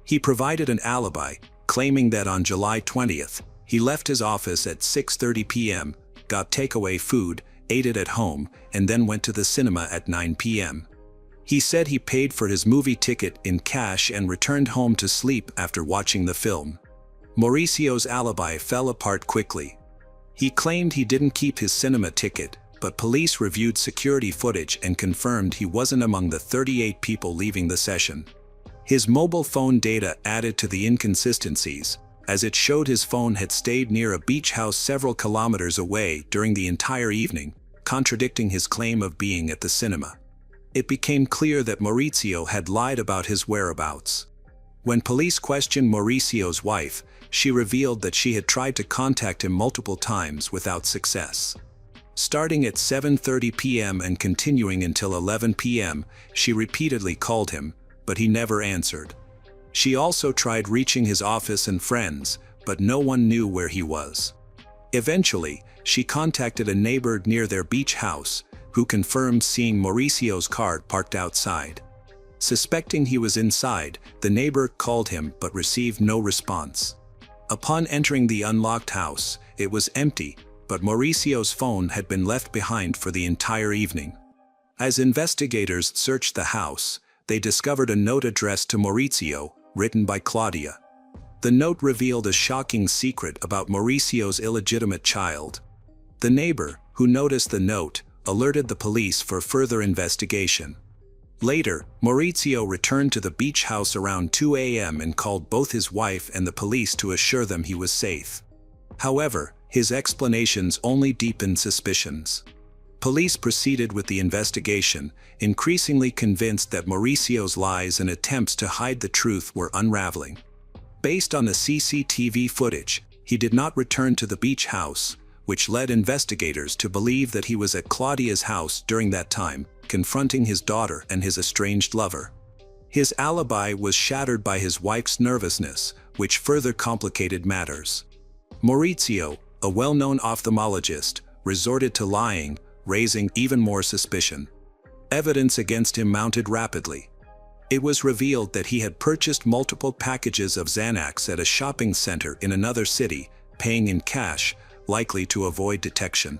He provided an alibi, claiming that on July 20th, he left his office at 6:30 p.m., got takeaway food, ate it at home, and then went to the cinema at 9 p.m. He said he paid for his movie ticket in cash and returned home to sleep after watching the film. Mauricio's alibi fell apart quickly. He claimed he didn't keep his cinema ticket, but police reviewed security footage and confirmed he wasn't among the 38 people leaving the session. His mobile phone data added to the inconsistencies, as it showed his phone had stayed near a beach house several kilometers away during the entire evening, contradicting his claim of being at the cinema. It became clear that Maurizio had lied about his whereabouts. When police questioned Mauricio's wife, she revealed that she had tried to contact him multiple times without success. Starting at 7:30 p.m. and continuing until 11 p.m., she repeatedly called him, but he never answered. She also tried reaching his office and friends, but no one knew where he was. Eventually, she contacted a neighbor near their beach house, who confirmed seeing Mauricio's car parked outside. Suspecting he was inside, the neighbor called him but received no response. Upon entering the unlocked house, it was empty, but Mauricio's phone had been left behind for the entire evening. As investigators searched the house, they discovered a note addressed to Maurizio, written by Claudia. The note revealed a shocking secret about Mauricio's illegitimate child. The neighbor, who noticed the note, alerted the police for further investigation. Later, Maurizio returned to the beach house around 2 a.m. and called both his wife and the police to assure them he was safe. However, his explanations only deepened suspicions. Police proceeded with the investigation, increasingly convinced that Mauricio's lies and attempts to hide the truth were unraveling. Based on the CCTV footage, he did not return to the beach house, which led investigators to believe that he was at Claudia's house during that time, confronting his daughter and his estranged lover. His alibi was shattered by his wife's nervousness, which further complicated matters. Mauricio, a well-known ophthalmologist, resorted to lying, raising even more suspicion. Evidence against him mounted rapidly. It was revealed that he had purchased multiple packages of Xanax at a shopping center in another city, paying in cash, likely to avoid detection.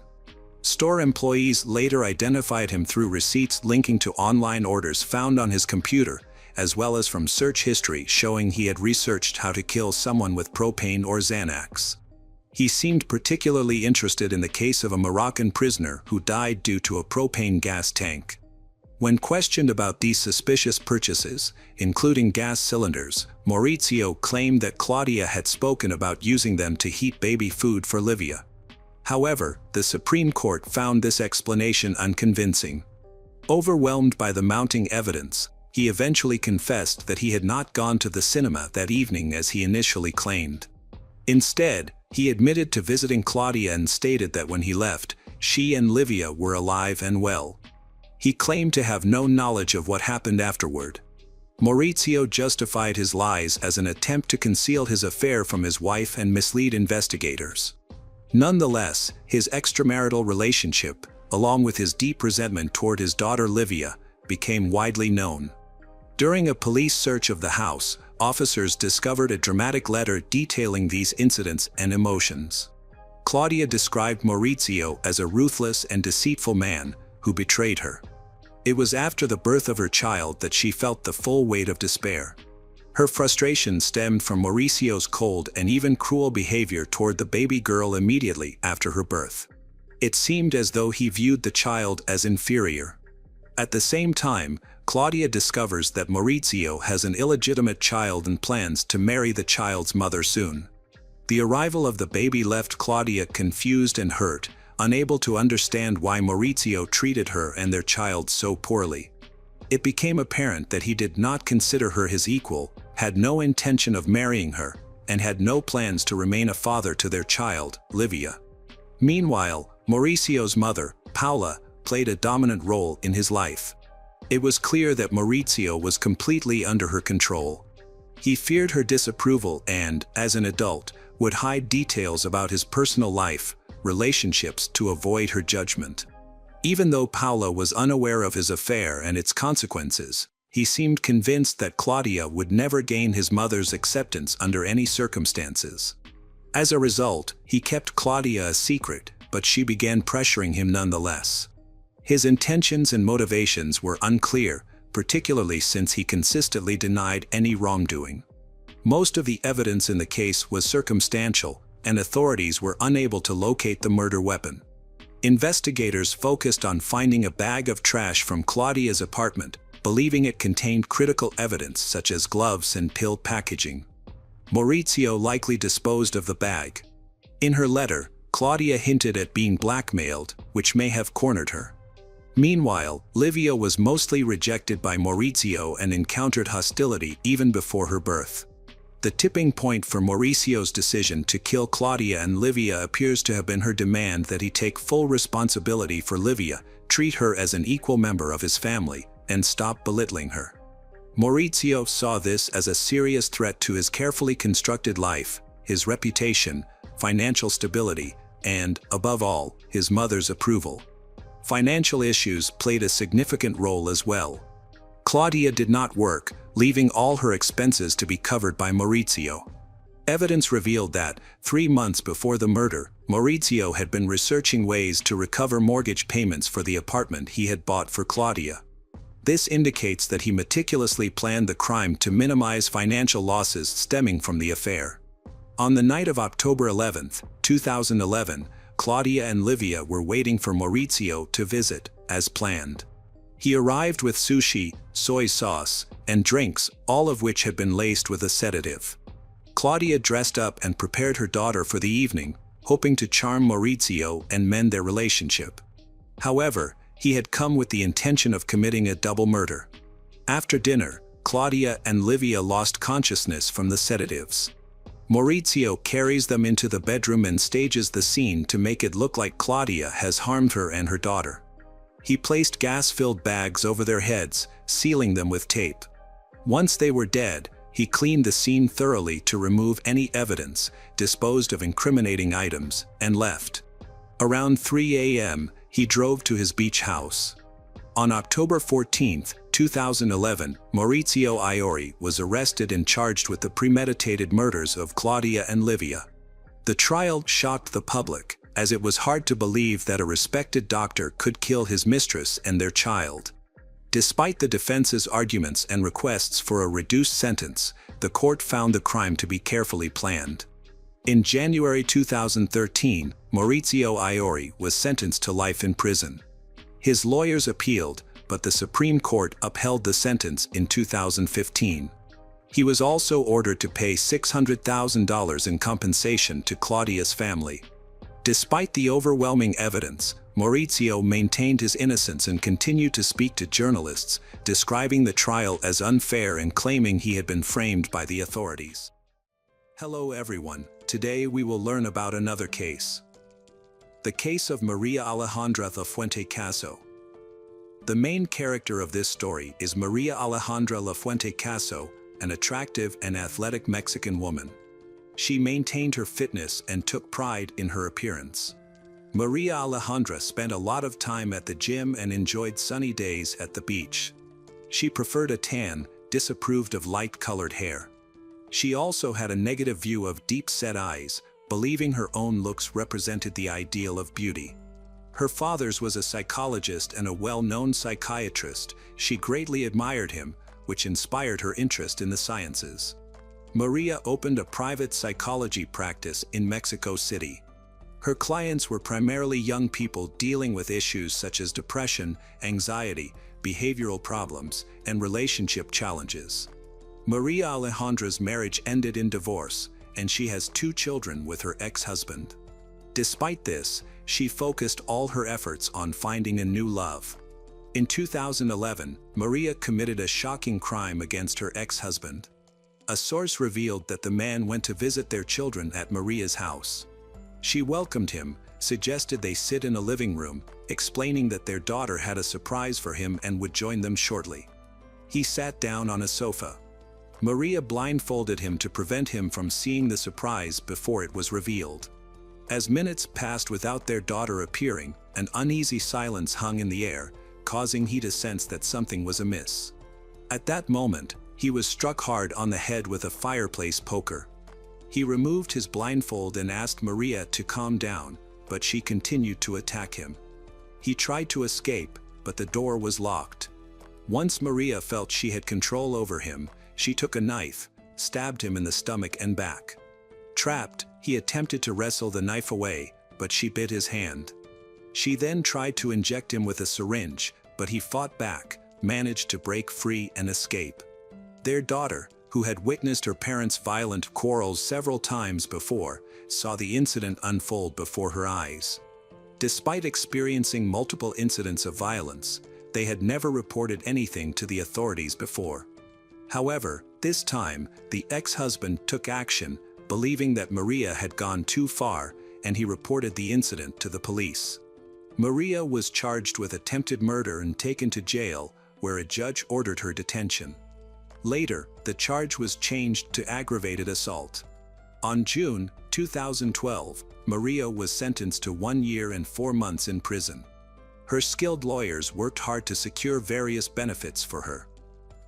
Store employees later identified him through receipts linking to online orders found on his computer, as well as from search history showing he had researched how to kill someone with propane or Xanax. He seemed particularly interested in the case of a Moroccan prisoner who died due to a propane gas tank. When questioned about these suspicious purchases, including gas cylinders, Mauricio claimed that Claudia had spoken about using them to heat baby food for Livia. However, the Supreme Court found this explanation unconvincing. Overwhelmed by the mounting evidence, he eventually confessed that he had not gone to the cinema that evening as he initially claimed. Instead, he admitted to visiting Claudia and stated that when he left, she and Livia were alive and well. He claimed to have no knowledge of what happened afterward. Mauricio justified his lies as an attempt to conceal his affair from his wife and mislead investigators. Nonetheless, his extramarital relationship, along with his deep resentment toward his daughter Livia, became widely known. During a police search of the house, officers discovered a dramatic letter detailing these incidents and emotions. Claudia described Mauricio as a ruthless and deceitful man who betrayed her. It was after the birth of her child that she felt the full weight of despair. Her frustration stemmed from Mauricio's cold and even cruel behavior toward the baby girl immediately after her birth. It seemed as though he viewed the child as inferior. At the same time, Claudia discovers that Mauricio has an illegitimate child and plans to marry the child's mother soon. The arrival of the baby left Claudia confused and hurt, unable to understand why Mauricio treated her and their child so poorly. It became apparent that he did not consider her his equal, had no intention of marrying her, and had no plans to remain a father to their child, Livia. Meanwhile, Mauricio's mother, Paula, played a dominant role in his life. It was clear that Mauricio was completely under her control. He feared her disapproval and, as an adult, would hide details about his personal life, relationships to avoid her judgment. Even though Paula was unaware of his affair and its consequences, he seemed convinced that Claudia would never gain his mother's acceptance under any circumstances. As a result, he kept Claudia a secret, but she began pressuring him nonetheless. His intentions and motivations were unclear, particularly since he consistently denied any wrongdoing. Most of the evidence in the case was circumstantial, and authorities were unable to locate the murder weapon. Investigators focused on finding a bag of trash from Claudia's apartment, believing it contained critical evidence such as gloves and pill packaging. Mauricio likely disposed of the bag. In her letter, Claudia hinted at being blackmailed, which may have cornered her. Meanwhile, Livia was mostly rejected by Mauricio and encountered hostility even before her birth. The tipping point for Mauricio's decision to kill Claudia and Livia appears to have been her demand that he take full responsibility for Livia, treat her as an equal member of his family, and stop belittling her. Mauricio saw this as a serious threat to his carefully constructed life, his reputation, financial stability, and, above all, his mother's approval. Financial issues played a significant role as well. Claudia did not work, leaving all her expenses to be covered by Mauricio. Evidence revealed that, 3 months before the murder, Mauricio had been researching ways to recover mortgage payments for the apartment he had bought for Claudia. This indicates that he meticulously planned the crime to minimize financial losses stemming from the affair. On the night of October 11, 2011, Claudia and Livia were waiting for Mauricio to visit, as planned. He arrived with sushi, soy sauce, and drinks, all of which had been laced with a sedative. Claudia dressed up and prepared her daughter for the evening, hoping to charm Maurizio and mend their relationship. However, he had come with the intention of committing a double murder. After dinner, Claudia and Livia lost consciousness from the sedatives. Maurizio carries them into the bedroom and stages the scene to make it look like Claudia has harmed her and her daughter. He placed gas-filled bags over their heads, sealing them with tape. Once they were dead, he cleaned the scene thoroughly to remove any evidence, disposed of incriminating items, and left. Around 3 a.m., he drove to his beach house. On October 14, 2011, Maurizio Iori was arrested and charged with the premeditated murders of Claudia and Livia. The trial shocked the public, as it was hard to believe that a respected doctor could kill his mistress and their child. Despite the defense's arguments and requests for a reduced sentence, the court found the crime to be carefully planned. In January 2013, Maurizio Iori was sentenced to life in prison. His lawyers appealed, but the Supreme Court upheld the sentence in 2015. He was also ordered to pay $600,000 in compensation to Claudia's family. Despite the overwhelming evidence, Maurizio maintained his innocence and continued to speak to journalists, describing the trial as unfair and claiming he had been framed by the authorities. Hello everyone, today we will learn about another case. The case of Maria Alejandra Lafuente Caso. The main character of this story is Maria Alejandra Lafuente Caso, an attractive and athletic Mexican woman. She maintained her fitness and took pride in her appearance. Maria Alejandra spent a lot of time at the gym and enjoyed sunny days at the beach. She preferred a tan, disapproved of light-colored hair. She also had a negative view of deep-set eyes, believing her own looks represented the ideal of beauty. Her father's was a psychologist and a well-known psychiatrist. She greatly admired him, which inspired her interest in the sciences. Maria opened a private psychology practice in Mexico City. Her clients were primarily young people dealing with issues such as depression, anxiety, behavioral problems, and relationship challenges. Maria Alejandra's marriage ended in divorce, and she has 2 children with her ex-husband. Despite this, she focused all her efforts on finding a new love. In 2011, Maria committed a shocking crime against her ex-husband. A source revealed that the man went to visit their children at Maria's house. She welcomed him, suggested they sit in a living room, explaining that their daughter had a surprise for him and would join them shortly. He sat down on a sofa. Maria blindfolded him to prevent him from seeing the surprise before it was revealed. As minutes passed without their daughter appearing, an uneasy silence hung in the air, causing he to sense that something was amiss. At that moment, he was struck hard on the head with a fireplace poker. He removed his blindfold and asked Maria to calm down, but she continued to attack him. He tried to escape, but the door was locked. Once Maria felt she had control over him, she took a knife, stabbed him in the stomach and back. Trapped, he attempted to wrestle the knife away, but she bit his hand. She then tried to inject him with a syringe, but he fought back, managed to break free and escape. Their daughter, who had witnessed her parents' violent quarrels several times before, saw the incident unfold before her eyes. Despite experiencing multiple incidents of violence, they had never reported anything to the authorities before. However, this time, the ex-husband took action, believing that Maria had gone too far, and he reported the incident to the police. Maria was charged with attempted murder and taken to jail, where a judge ordered her detention. Later, the charge was changed to aggravated assault. On June 2012, Maria was sentenced to 1 year and 4 months in prison. Her skilled lawyers worked hard to secure various benefits for her.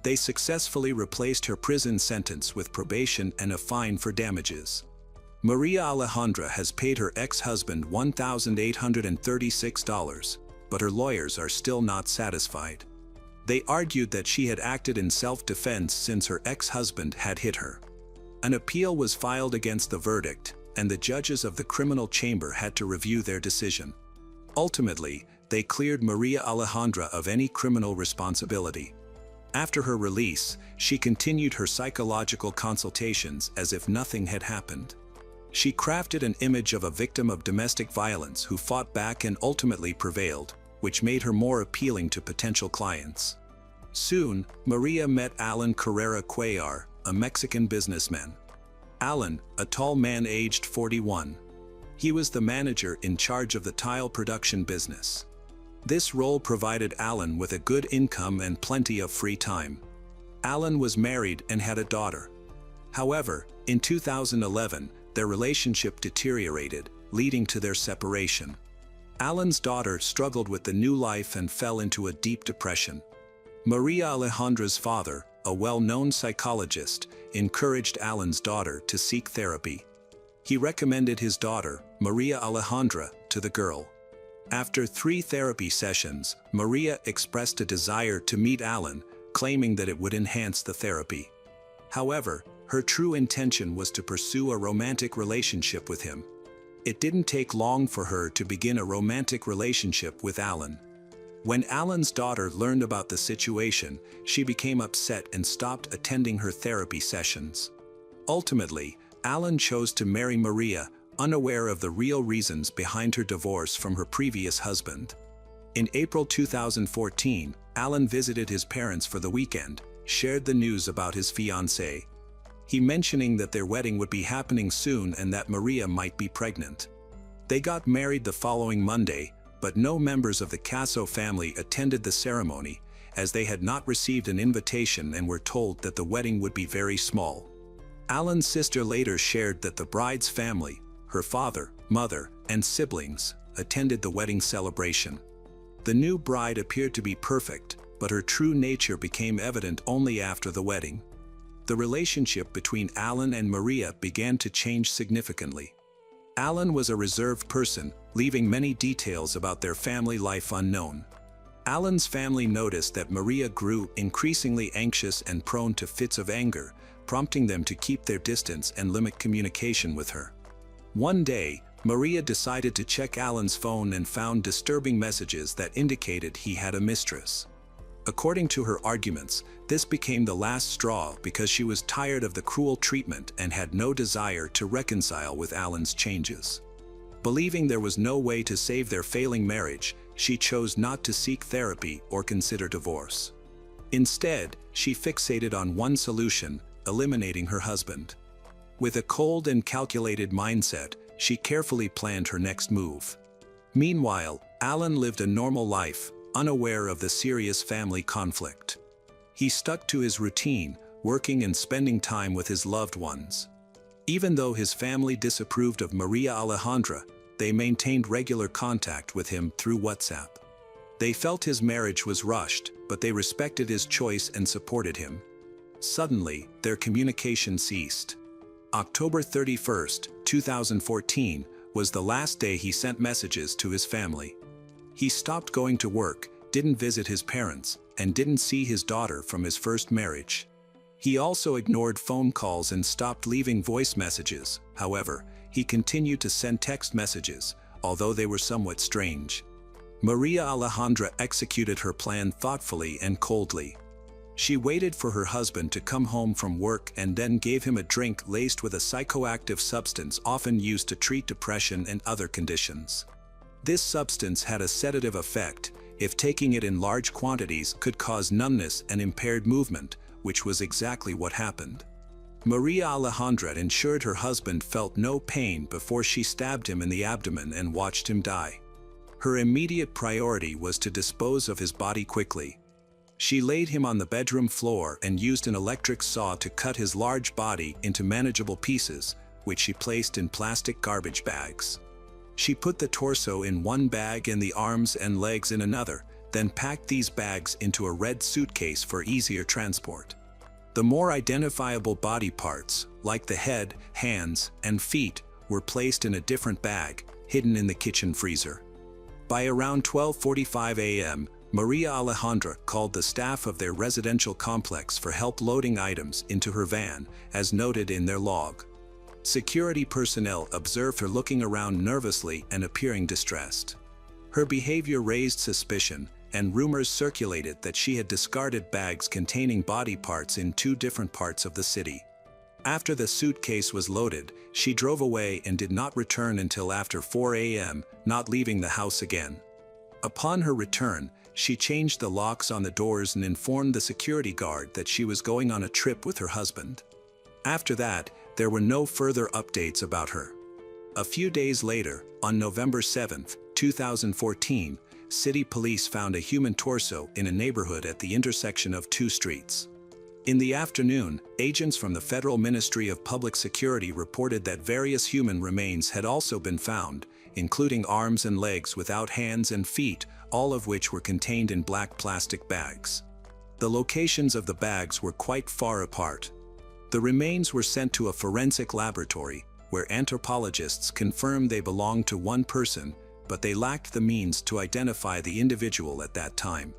They successfully replaced her prison sentence with probation and a fine for damages. Maria Alejandra has paid her ex-husband $1,836, but her lawyers are still not satisfied. They argued that she had acted in self-defense since her ex-husband had hit her. An appeal was filed against the verdict, and the judges of the criminal chamber had to review their decision. Ultimately, they cleared Maria Alejandra of any criminal responsibility. After her release, she continued her psychological consultations as if nothing had happened. She crafted an image of a victim of domestic violence who fought back and ultimately prevailed, which made her more appealing to potential clients. Soon, Maria met Alan Carrera Cuellar, a Mexican businessman. Alan, a tall man aged 41. He was the manager in charge of the tile production business. This role provided Alan with a good income and plenty of free time. Alan was married and had a daughter. However, in 2011, their relationship deteriorated, leading to their separation. Alan's daughter struggled with the new life and fell into a deep depression. Maria Alejandra's father, a well-known psychologist, encouraged Alan's daughter to seek therapy. He recommended his daughter, Maria Alejandra, to the girl. After 3 therapy sessions, Maria expressed a desire to meet Alan, claiming that it would enhance the therapy. However, her true intention was to pursue a romantic relationship with him. It didn't take long for her to begin a romantic relationship with Alan. When Alan's daughter learned about the situation, she became upset and stopped attending her therapy sessions. Ultimately, Alan chose to marry Maria, unaware of the real reasons behind her divorce from her previous husband. In April 2014, Alan visited his parents for the weekend, shared the news about his fiancée. He mentioning that their wedding would be happening soon and that Maria might be pregnant. They got married the following Monday, but no members of the Caso family attended the ceremony, as they had not received an invitation and were told that the wedding would be very small. Alan's sister later shared that the bride's family, her father, mother, and siblings, attended the wedding celebration. The new bride appeared to be perfect, but her true nature became evident only after the wedding. The relationship between Alan and Maria began to change significantly. Alan was a reserved person, leaving many details about their family life unknown. Alan's family noticed that Maria grew increasingly anxious and prone to fits of anger, prompting them to keep their distance and limit communication with her. One day, Maria decided to check Alan's phone and found disturbing messages that indicated he had a mistress. According to her arguments, this became the last straw because she was tired of the cruel treatment and had no desire to reconcile with Alan's changes. Believing there was no way to save their failing marriage, she chose not to seek therapy or consider divorce. Instead, she fixated on one solution: eliminating her husband. With a cold and calculated mindset, she carefully planned her next move. Meanwhile, Alan lived a normal life, unaware of the serious family conflict. He stuck to his routine, working and spending time with his loved ones. Even though his family disapproved of Maria Alejandra, they maintained regular contact with him through WhatsApp. They felt his marriage was rushed, but they respected his choice and supported him. Suddenly, their communication ceased. October 31st, 2014, was the last day he sent messages to his family. He stopped going to work, didn't visit his parents, and didn't see his daughter from his first marriage. He also ignored phone calls and stopped leaving voice messages. However, he continued to send text messages, although they were somewhat strange. Maria Alejandra executed her plan thoughtfully and coldly. She waited for her husband to come home from work and then gave him a drink laced with a psychoactive substance often used to treat depression and other conditions. This substance had a sedative effect. If taking it in large quantities could cause numbness and impaired movement, which was exactly what happened. Maria Alejandra ensured her husband felt no pain before she stabbed him in the abdomen and watched him die. Her immediate priority was to dispose of his body quickly. She laid him on the bedroom floor and used an electric saw to cut his large body into manageable pieces, which she placed in plastic garbage bags. She put the torso in one bag and the arms and legs in another, then packed these bags into a red suitcase for easier transport. The more identifiable body parts, like the head, hands, and feet, were placed in a different bag, hidden in the kitchen freezer. By around 12:45 a.m., Maria Alejandra called the staff of their residential complex for help loading items into her van, as noted in their log. Security personnel observed her looking around nervously and appearing distressed. Her behavior raised suspicion, and rumors circulated that she had discarded bags containing body parts in 2 different parts of the city. After the suitcase was loaded, she drove away and did not return until after 4 a.m., not leaving the house again. Upon her return, she changed the locks on the doors and informed the security guard that she was going on a trip with her husband. After that, there were no further updates about her. A few days later, on November 7, 2014, city police found a human torso in a neighborhood at the intersection of two streets. In the afternoon, agents from the Federal Ministry of Public Security reported that various human remains had also been found, including arms and legs without hands and feet, all of which were contained in black plastic bags. The locations of the bags were quite far apart. The remains were sent to a forensic laboratory, where anthropologists confirmed they belonged to one person, but they lacked the means to identify the individual at that time.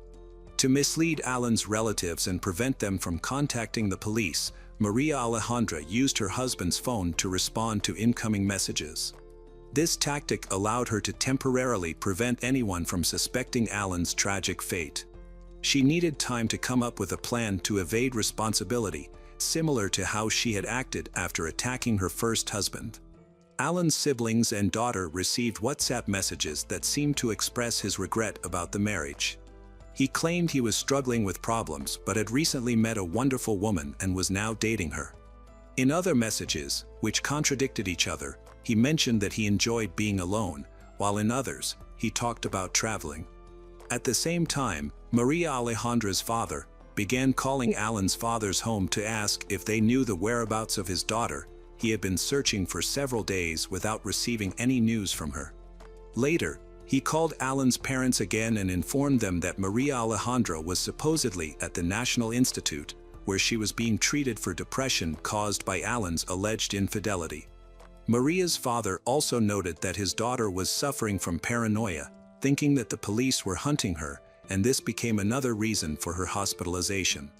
To mislead Alan's relatives and prevent them from contacting the police, Maria Alejandra used her husband's phone to respond to incoming messages. This tactic allowed her to temporarily prevent anyone from suspecting Alan's tragic fate. She needed time to come up with a plan to evade responsibility, similar to how she had acted after attacking her first husband. Alan's siblings and daughter received WhatsApp messages that seemed to express his regret about the marriage. He claimed he was struggling with problems but had recently met a wonderful woman and was now dating her. In other messages, which contradicted each other, he mentioned that he enjoyed being alone, while in others, he talked about traveling. At the same time, Maria Alejandra's father began calling Alan's father's home to ask if they knew the whereabouts of his daughter. He had been searching for several days without receiving any news from her. Later, he called Alan's parents again and informed them that Maria Alejandra was supposedly at the National Institute, where she was being treated for depression caused by Alan's alleged infidelity. Maria's father also noted that his daughter was suffering from paranoia, thinking that the police were hunting her, and this became another reason for her hospitalization.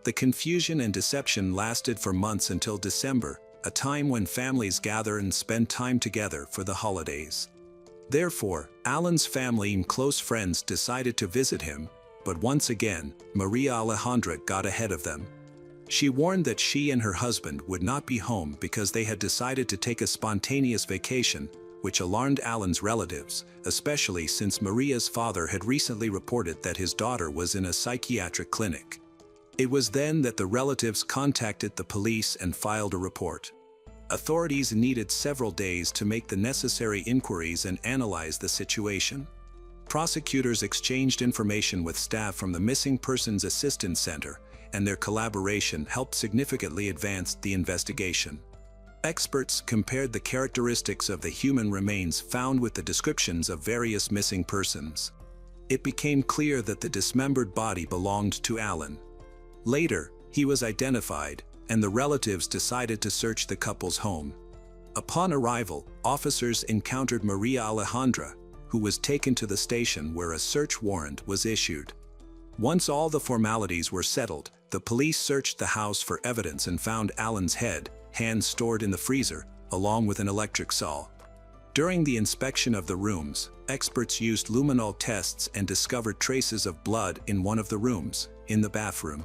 The confusion and deception lasted for months until December, a time when families gather and spend time together for the holidays. Therefore, Alan's family and close friends decided to visit him, but once again, Maria Alejandra got ahead of them. She warned that she and her husband would not be home because they had decided to take a spontaneous vacation, which alarmed Alan's relatives, especially since Maria's father had recently reported that his daughter was in a psychiatric clinic. It was then that the relatives contacted the police and filed a report. Authorities needed several days to make the necessary inquiries and analyze the situation. Prosecutors exchanged information with staff from the Missing Persons Assistance Center, and their collaboration helped significantly advance the investigation. Experts compared the characteristics of the human remains found with the descriptions of various missing persons. It became clear that the dismembered body belonged to Alan. Later, he was identified, and the relatives decided to search the couple's home. Upon arrival, officers encountered Maria Alejandra, who was taken to the station where a search warrant was issued. Once all the formalities were settled, the police searched the house for evidence and found Alan's head, hands stored in the freezer, along with an electric saw. During the inspection of the rooms, experts used luminol tests and discovered traces of blood in one of the rooms, in the bathroom.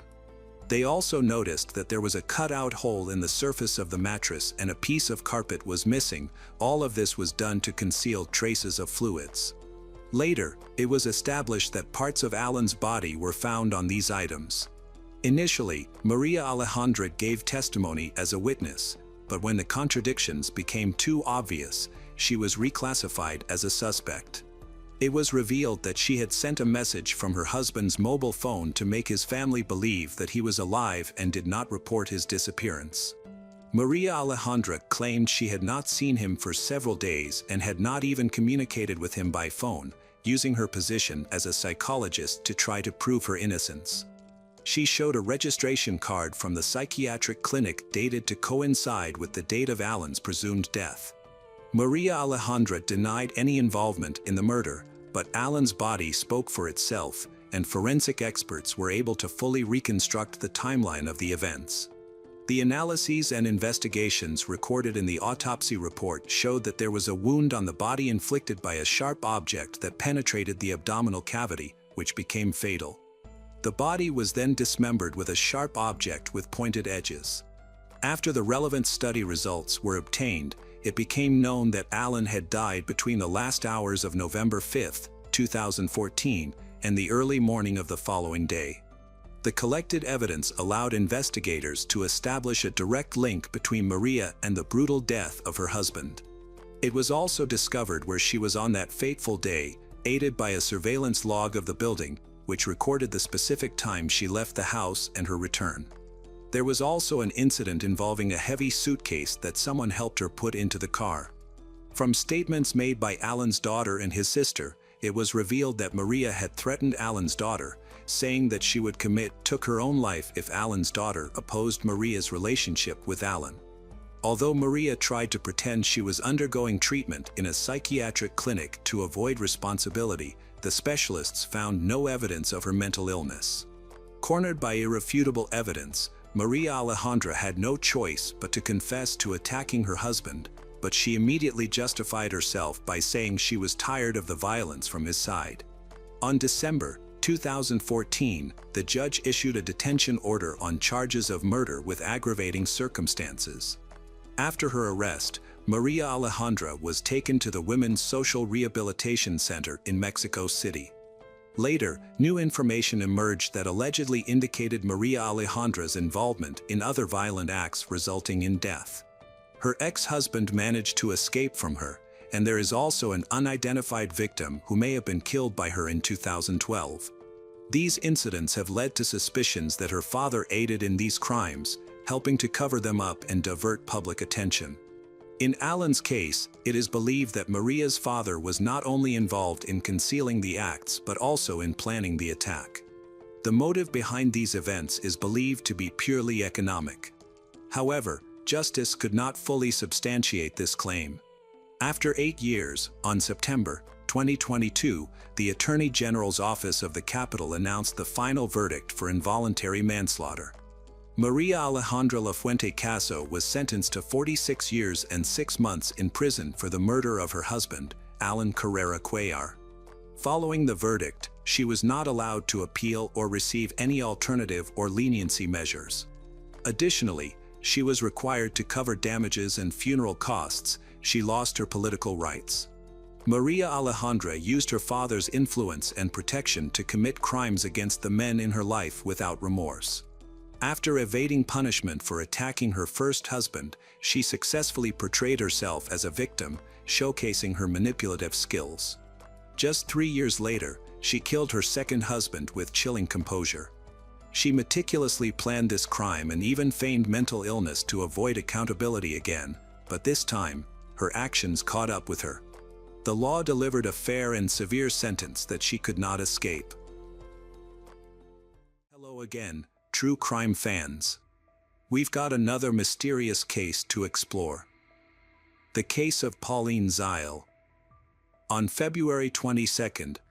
They also noticed that there was a cut-out hole in the surface of the mattress and a piece of carpet was missing. All of this was done to conceal traces of fluids. Later, it was established that parts of Alan's body were found on these items. Initially, Maria Alejandra gave testimony as a witness, but when the contradictions became too obvious, she was reclassified as a suspect. It was revealed that she had sent a message from her husband's mobile phone to make his family believe that he was alive and did not report his disappearance. Maria Alejandra claimed she had not seen him for several days and had not even communicated with him by phone, using her position as a psychologist to try to prove her innocence. She showed a registration card from the psychiatric clinic dated to coincide with the date of Alan's presumed death. Maria Alejandra denied any involvement in the murder, but Alan's body spoke for itself, and forensic experts were able to fully reconstruct the timeline of the events. The analyses and investigations recorded in the autopsy report showed that there was a wound on the body inflicted by a sharp object that penetrated the abdominal cavity, which became fatal. The body was then dismembered with a sharp object with pointed edges. After the relevant study results were obtained, it became known that Alan had died between the last hours of November 5, 2014, and the early morning of the following day. The collected evidence allowed investigators to establish a direct link between Maria and the brutal death of her husband. It was also discovered where she was on that fateful day, aided by a surveillance log of the building, which recorded the specific time she left the house and her return. There was also an incident involving a heavy suitcase that someone helped her put into the car. From statements made by Alan's daughter and his sister, it was revealed that Maria had threatened Alan's daughter, saying that she would took her own life if Alan's daughter opposed Maria's relationship with Alan. Although Maria tried to pretend she was undergoing treatment in a psychiatric clinic to avoid responsibility, the specialists found no evidence of her mental illness. Cornered by irrefutable evidence, Maria Alejandra had no choice but to confess to attacking her husband, but she immediately justified herself by saying she was tired of the violence from his side. On December 2014, the judge issued a detention order on charges of murder with aggravating circumstances. After her arrest, Maria Alejandra was taken to the Women's Social Rehabilitation Center in Mexico City. Later, new information emerged that allegedly indicated Maria Alejandra's involvement in other violent acts resulting in death. Her ex-husband managed to escape from her, and there is also an unidentified victim who may have been killed by her in 2012. These incidents have led to suspicions that her father aided in these crimes, helping to cover them up and divert public attention. In Alan's case, it is believed that Maria's father was not only involved in concealing the acts but also in planning the attack. The motive behind these events is believed to be purely economic. However, justice could not fully substantiate this claim. After 8 years, on September 2022, the Attorney General's Office of the Capital announced the final verdict for involuntary manslaughter. Maria Alejandra Lafuente Caso was sentenced to 46 years and 6 months in prison for the murder of her husband, Alan Carrera Cuellar. Following the verdict, she was not allowed to appeal or receive any alternative or leniency measures. Additionally, she was required to cover damages and funeral costs. She lost her political rights. Maria Alejandra used her father's influence and protection to commit crimes against the men in her life without remorse. After evading punishment for attacking her first husband, she successfully portrayed herself as a victim, showcasing her manipulative skills. Just 3 years later, she killed her second husband with chilling composure. She meticulously planned this crime and even feigned mental illness to avoid accountability again, but this time, her actions caught up with her. The law delivered a fair and severe sentence that she could not escape. Hello again, true crime fans. We've got another mysterious case to explore. The case of Pauline Zeil. On February 22,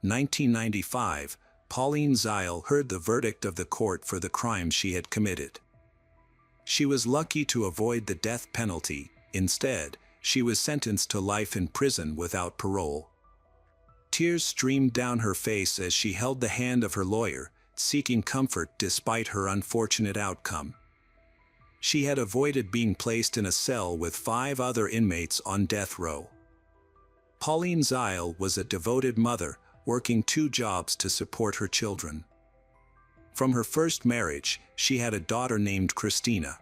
1995, Pauline Zeil heard the verdict of the court for the crime she had committed. She was lucky to avoid the death penalty. Instead, she was sentenced to life in prison without parole. Tears streamed down her face as she held the hand of her lawyer, seeking comfort despite her unfortunate outcome. She had avoided being placed in a cell with 5 other inmates on death row. Pauline Zeil was a devoted mother, working 2 jobs to support her children. From her first marriage, she had a daughter named Christina.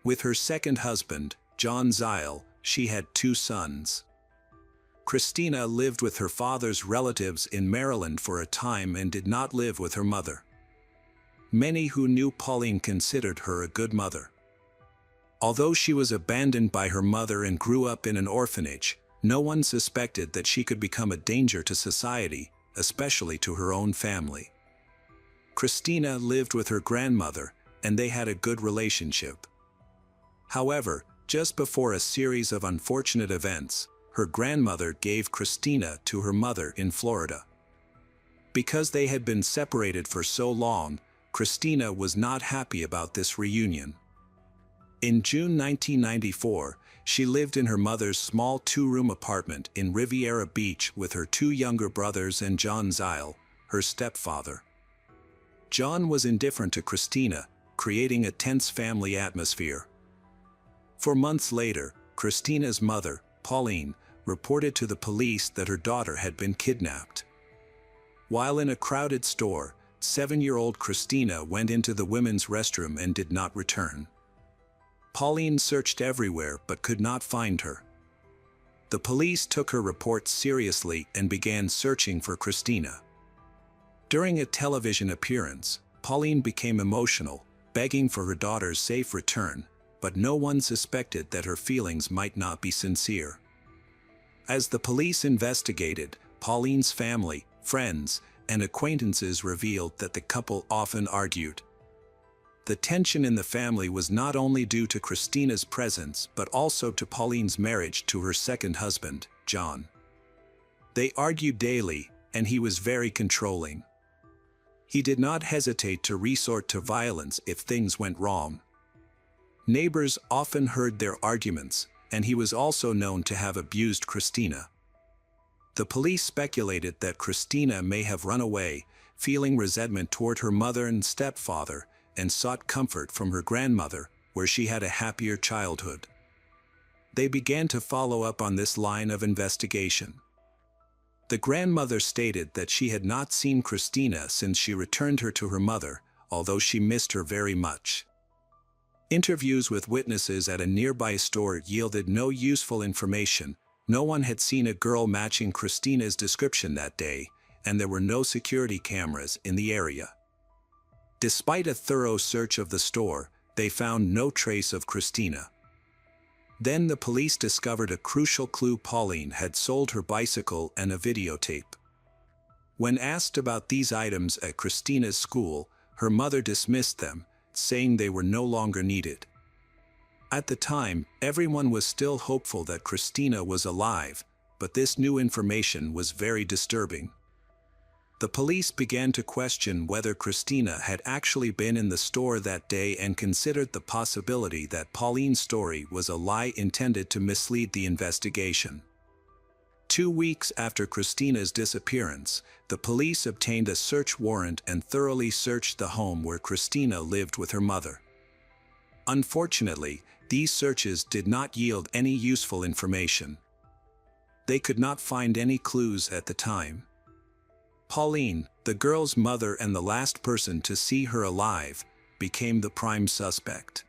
With her second husband, John Zeil, she had 2 sons. Christina lived with her father's relatives in Maryland for a time and did not live with her mother. Many who knew Pauline considered her a good mother. Although she was abandoned by her mother and grew up in an orphanage, no one suspected that she could become a danger to society, especially to her own family. Christina lived with her grandmother, and they had a good relationship. However, just before a series of unfortunate events, her grandmother gave Christina to her mother in Florida. Because they had been separated for so long, Christina was not happy about this reunion. In June 1994, she lived in her mother's small 2-room apartment in Riviera Beach with her 2 younger brothers and John Zeil, her stepfather. John was indifferent to Christina, creating a tense family atmosphere. For months later, Christina's mother, Pauline, reported to the police that her daughter had been kidnapped. While in a crowded store, 7-year-old Christina went into the women's restroom and did not return. Pauline searched everywhere but could not find her. The police took her report seriously and began searching for Christina. During a television appearance, Pauline became emotional, begging for her daughter's safe return, but no one suspected that her feelings might not be sincere. As the police investigated, Pauline's family, friends, and acquaintances revealed that the couple often argued. The tension in the family was not only due to Christina's presence but also to Pauline's marriage to her second husband, John. They argued daily, and he was very controlling. He did not hesitate to resort to violence if things went wrong. Neighbors often heard their arguments, and he was also known to have abused Christina. The police speculated that Christina may have run away, feeling resentment toward her mother and stepfather, and sought comfort from her grandmother, where she had a happier childhood. They began to follow up on this line of investigation. The grandmother stated that she had not seen Christina since she returned her to her mother, although she missed her very much. Interviews with witnesses at a nearby store yielded no useful information. No one had seen a girl matching Christina's description that day, and there were no security cameras in the area. Despite a thorough search of the store, they found no trace of Christina. Then the police discovered a crucial clue: Pauline had sold her bicycle and a videotape. When asked about these items at Christina's school, her mother dismissed them, saying they were no longer needed. At the time, everyone was still hopeful that Christina was alive, but this new information was very disturbing. The police began to question whether Christina had actually been in the store that day and considered the possibility that Pauline's story was a lie intended to mislead the investigation. 2 weeks after Christina's disappearance, the police obtained a search warrant and thoroughly searched the home where Christina lived with her mother. Unfortunately, these searches did not yield any useful information. They could not find any clues at the time. Pauline, the girl's mother and the last person to see her alive, became the prime suspect.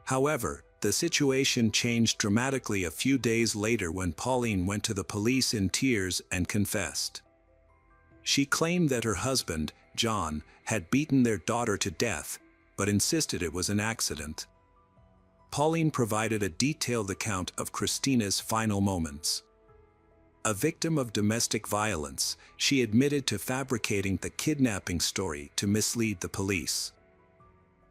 However, the situation changed dramatically a few days later when Pauline went to the police in tears and confessed. She claimed that her husband, John, had beaten their daughter to death, but insisted it was an accident. Pauline provided a detailed account of Christina's final moments. A victim of domestic violence, she admitted to fabricating the kidnapping story to mislead the police.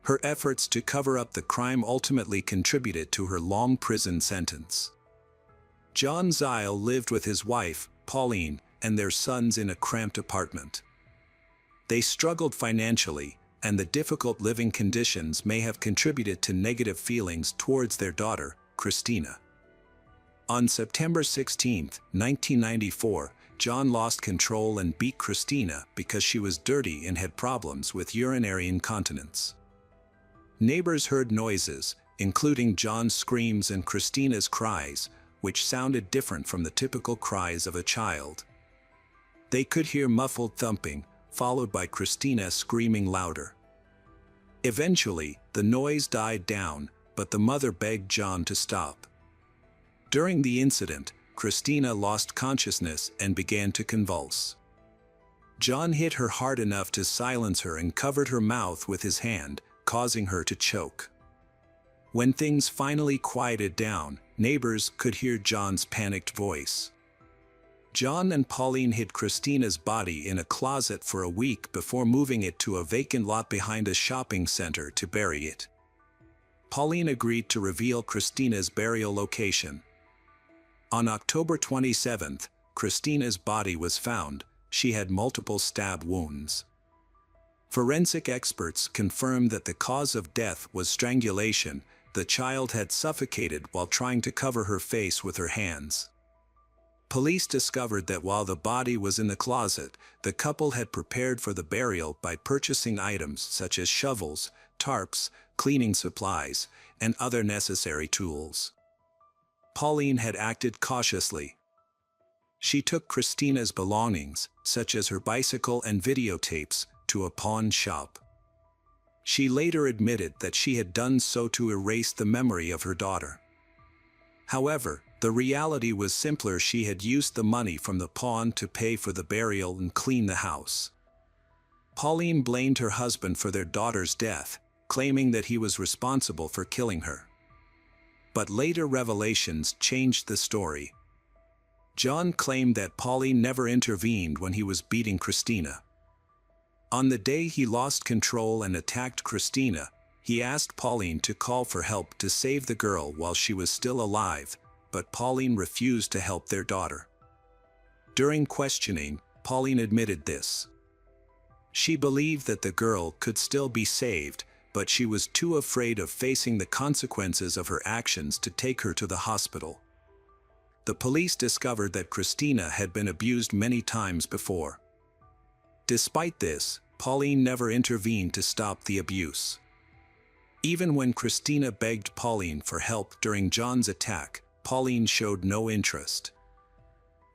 Her efforts to cover up the crime ultimately contributed to her long prison sentence. John Zile lived with his wife, Pauline, and their sons in a cramped apartment. They struggled financially, and the difficult living conditions may have contributed to negative feelings towards their daughter, Christina. On September 16, 1994, John lost control and beat Christina because she was dirty and had problems with urinary incontinence. Neighbors heard noises, including John's screams and Christina's cries, which sounded different from the typical cries of a child. They could hear muffled thumping, followed by Christina screaming louder. Eventually, the noise died down, but the mother begged John to stop. During the incident, Christina lost consciousness and began to convulse. John hit her hard enough to silence her and covered her mouth with his hand, causing her to choke. When things finally quieted down, neighbors could hear John's panicked voice. John and Pauline hid Christina's body in a closet for a week before moving it to a vacant lot behind a shopping center to bury it. Pauline agreed to reveal Christina's burial location. On October 27, Christina's body was found. She had multiple stab wounds. Forensic experts confirmed that the cause of death was strangulation. The child had suffocated while trying to cover her face with her hands. Police discovered that while the body was in the closet, the couple had prepared for the burial by purchasing items such as shovels, tarps, cleaning supplies, and other necessary tools. Pauline had acted cautiously. She took Christina's belongings, such as her bicycle and videotapes, to a pawn shop. She later admitted that she had done so to erase the memory of her daughter. However, the reality was simpler. She had used the money from the pawn to pay for the burial and clean the house. Pauline blamed her husband for their daughter's death, claiming that he was responsible for killing her. But later revelations changed the story. John claimed that Pauline never intervened when he was beating Christina. On the day he lost control and attacked Christina, he asked Pauline to call for help to save the girl while she was still alive, but Pauline refused to help their daughter. During questioning, Pauline admitted this. She believed that the girl could still be saved, but she was too afraid of facing the consequences of her actions to take her to the hospital. The police discovered that Christina had been abused many times before. Despite this, Pauline never intervened to stop the abuse. Even when Christina begged Pauline for help during John's attack, Pauline showed no interest.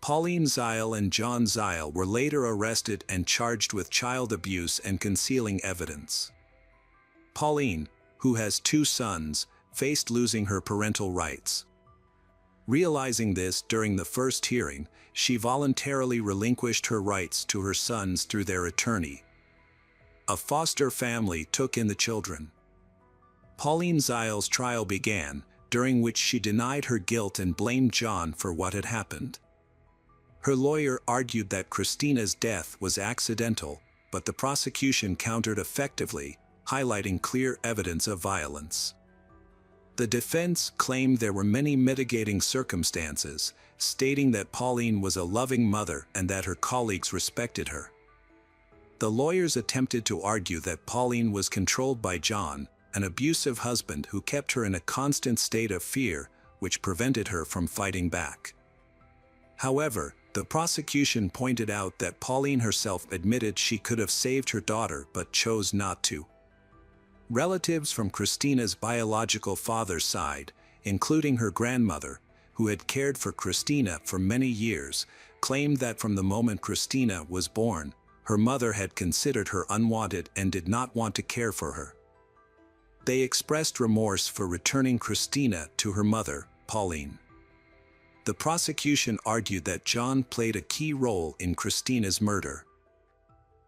Pauline Zeil and John Zeil were later arrested and charged with child abuse and concealing evidence. Pauline, who has 2 sons, faced losing her parental rights. Realizing this during the first hearing, she voluntarily relinquished her rights to her sons through their attorney. A foster family took in the children. Pauline Zeil's trial began, during which she denied her guilt and blamed John for what had happened. Her lawyer argued that Christina's death was accidental, but the prosecution countered effectively, highlighting clear evidence of violence. The defense claimed there were many mitigating circumstances, stating that Pauline was a loving mother and that her colleagues respected her. The lawyers attempted to argue that Pauline was controlled by John, an abusive husband who kept her in a constant state of fear, which prevented her from fighting back. However, the prosecution pointed out that Pauline herself admitted she could have saved her daughter but chose not to. Relatives from Christina's biological father's side, including her grandmother, who had cared for Christina for many years, claimed that from the moment Christina was born, her mother had considered her unwanted and did not want to care for her. They expressed remorse for returning Christina to her mother, Pauline. The prosecution argued that John played a key role in Christina's murder.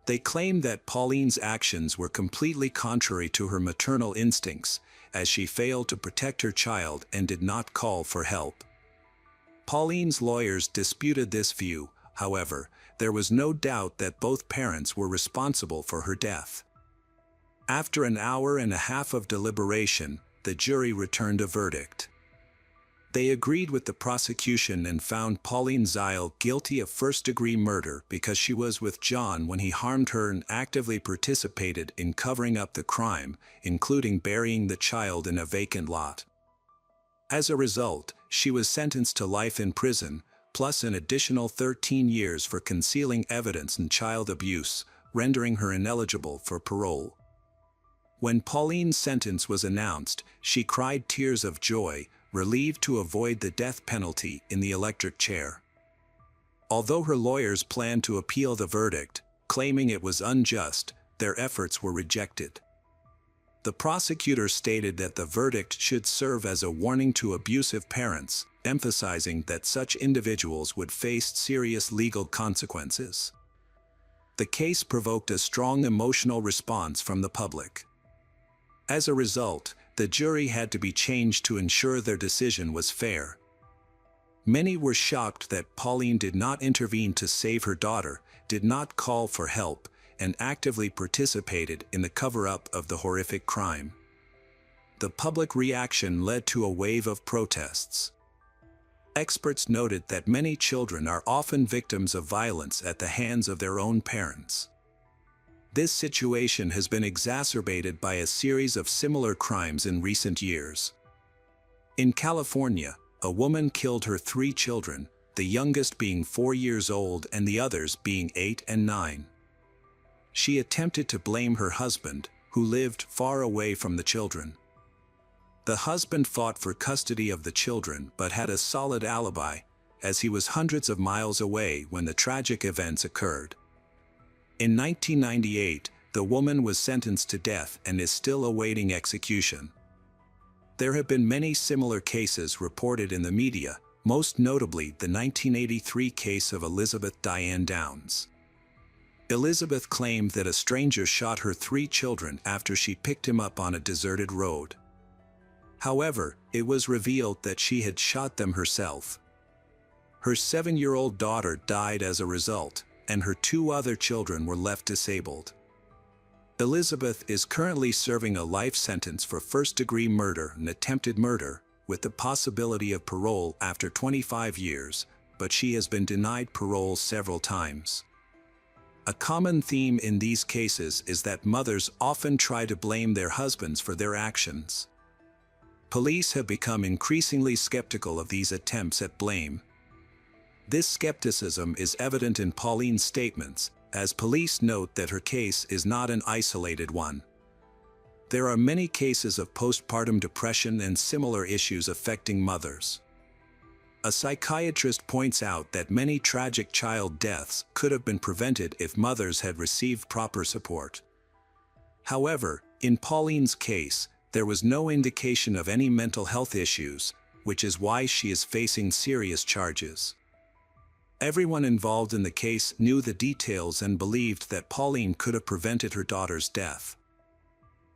They claimed that Pauline's actions were completely contrary to her maternal instincts, as she failed to protect her child and did not call for help. Pauline's lawyers disputed this view. However, there was no doubt that both parents were responsible for her death. After an hour and a half of deliberation, the jury returned a verdict. They agreed with the prosecution and found Pauline Zeil guilty of first-degree murder because she was with John when he harmed her and actively participated in covering up the crime, including burying the child in a vacant lot. As a result, she was sentenced to life in prison, plus an additional 13 years for concealing evidence and child abuse, rendering her ineligible for parole. When Pauline's sentence was announced, she cried tears of joy, relieved to avoid the death penalty in the electric chair. Although her lawyers planned to appeal the verdict, claiming it was unjust, their efforts were rejected. The prosecutor stated that the verdict should serve as a warning to abusive parents, emphasizing that such individuals would face serious legal consequences. The case provoked a strong emotional response from the public. As a result, the jury had to be changed to ensure their decision was fair. Many were shocked that Pauline did not intervene to save her daughter, did not call for help, and actively participated in the cover-up of the horrific crime. The public reaction led to a wave of protests. Experts noted that many children are often victims of violence at the hands of their own parents. This situation has been exacerbated by a series of similar crimes in recent years. In California, a woman killed her 3 children, the youngest being 4 years old and the others being 8 and 9. She attempted to blame her husband, who lived far away from the children. The husband fought for custody of the children but had a solid alibi, as he was hundreds of miles away when the tragic events occurred. In 1998, the woman was sentenced to death and is still awaiting execution. There have been many similar cases reported in the media, most notably the 1983 case of Elizabeth Diane Downs. Elizabeth claimed that a stranger shot her 3 children after she picked him up on a deserted road. However, it was revealed that she had shot them herself. Her 7-year-old daughter died as a result, and her 2 other children were left disabled. Elizabeth is currently serving a life sentence for first-degree murder and attempted murder, with the possibility of parole after 25 years, but she has been denied parole several times. A common theme in these cases is that mothers often try to blame their husbands for their actions. Police have become increasingly skeptical of these attempts at blame. This skepticism is evident in Pauline's statements, as police note that her case is not an isolated one. There are many cases of postpartum depression and similar issues affecting mothers. A psychiatrist points out that many tragic child deaths could have been prevented if mothers had received proper support. However, in Pauline's case, there was no indication of any mental health issues, which is why she is facing serious charges. Everyone involved in the case knew the details and believed that Pauline could have prevented her daughter's death.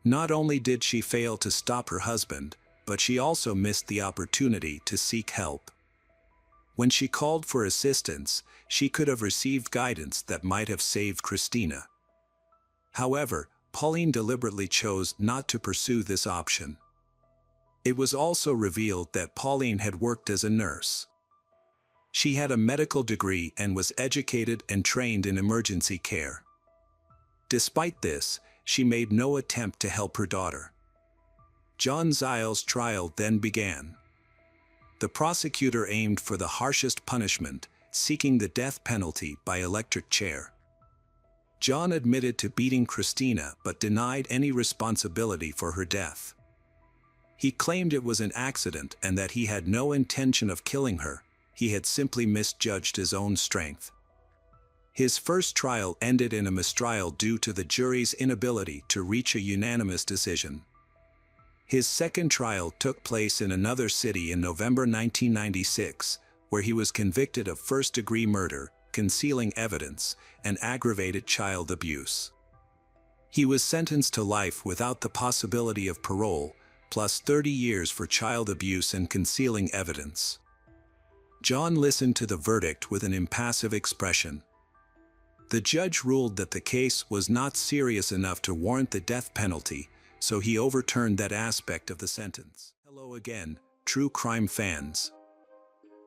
Not only did she fail to stop her husband, but she also missed the opportunity to seek help. When she called for assistance, she could have received guidance that might have saved Christina. However, Pauline deliberately chose not to pursue this option. It was also revealed that Pauline had worked as a nurse. She had a medical degree and was educated and trained in emergency care. Despite this, she made no attempt to help her daughter. John Zile's trial then began. The prosecutor aimed for the harshest punishment, seeking the death penalty by electric chair. John admitted to beating Christina but denied any responsibility for her death. He claimed it was an accident and that he had no intention of killing her. He had simply misjudged his own strength. His first trial ended in a mistrial due to the jury's inability to reach a unanimous decision. His second trial took place in another city in November 1996, where he was convicted of first-degree murder, concealing evidence, and aggravated child abuse. He was sentenced to life without the possibility of parole, plus 30 years for child abuse and concealing evidence. John listened to the verdict with an impassive expression. The judge ruled that the case was not serious enough to warrant the death penalty, so he overturned that aspect of the sentence. Hello again, true crime fans.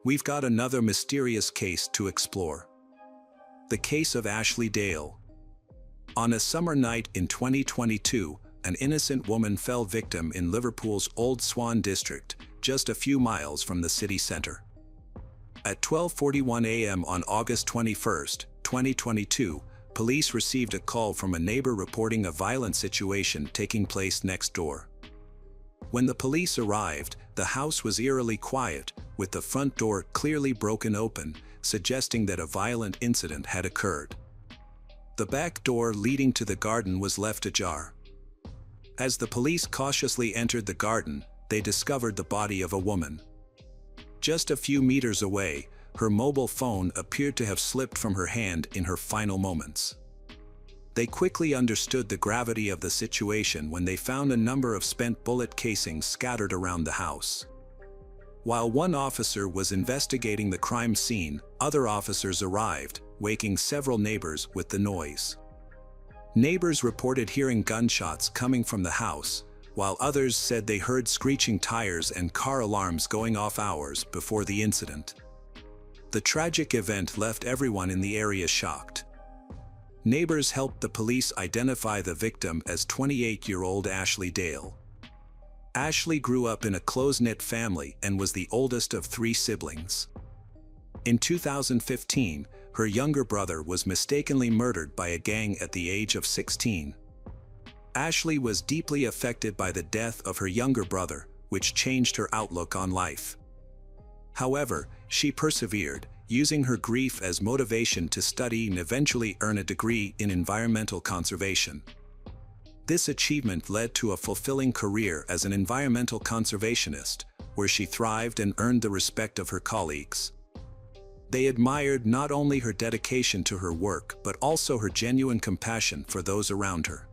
We've got another mysterious case to explore. The case of Ashley Dale. On a summer night in 2022, an innocent woman fell victim in Liverpool's Old Swan district, just a few miles from the city centre. At 12:41 a.m. on August 21, 2022, police received a call from a neighbor reporting a violent situation taking place next door. When the police arrived, the house was eerily quiet, with the front door clearly broken open, suggesting that a violent incident had occurred. The back door leading to the garden was left ajar. As the police cautiously entered the garden, they discovered the body of a woman. Just a few meters away, her mobile phone appeared to have slipped from her hand in her final moments. They quickly understood the gravity of the situation when they found a number of spent bullet casings scattered around the house. While one officer was investigating the crime scene, other officers arrived, waking several neighbors with the noise. Neighbors reported hearing gunshots coming from the house, while others said they heard screeching tires and car alarms going off hours before the incident. The tragic event left everyone in the area shocked. Neighbors helped the police identify the victim as 28-year-old Ashley Dale. Ashley grew up in a close-knit family and was the oldest of 3 siblings. In 2015, her younger brother was mistakenly murdered by a gang at the age of 16. Ashley was deeply affected by the death of her younger brother, which changed her outlook on life. However, she persevered, using her grief as motivation to study and eventually earn a degree in environmental conservation. This achievement led to a fulfilling career as an environmental conservationist, where she thrived and earned the respect of her colleagues. They admired not only her dedication to her work but also her genuine compassion for those around her.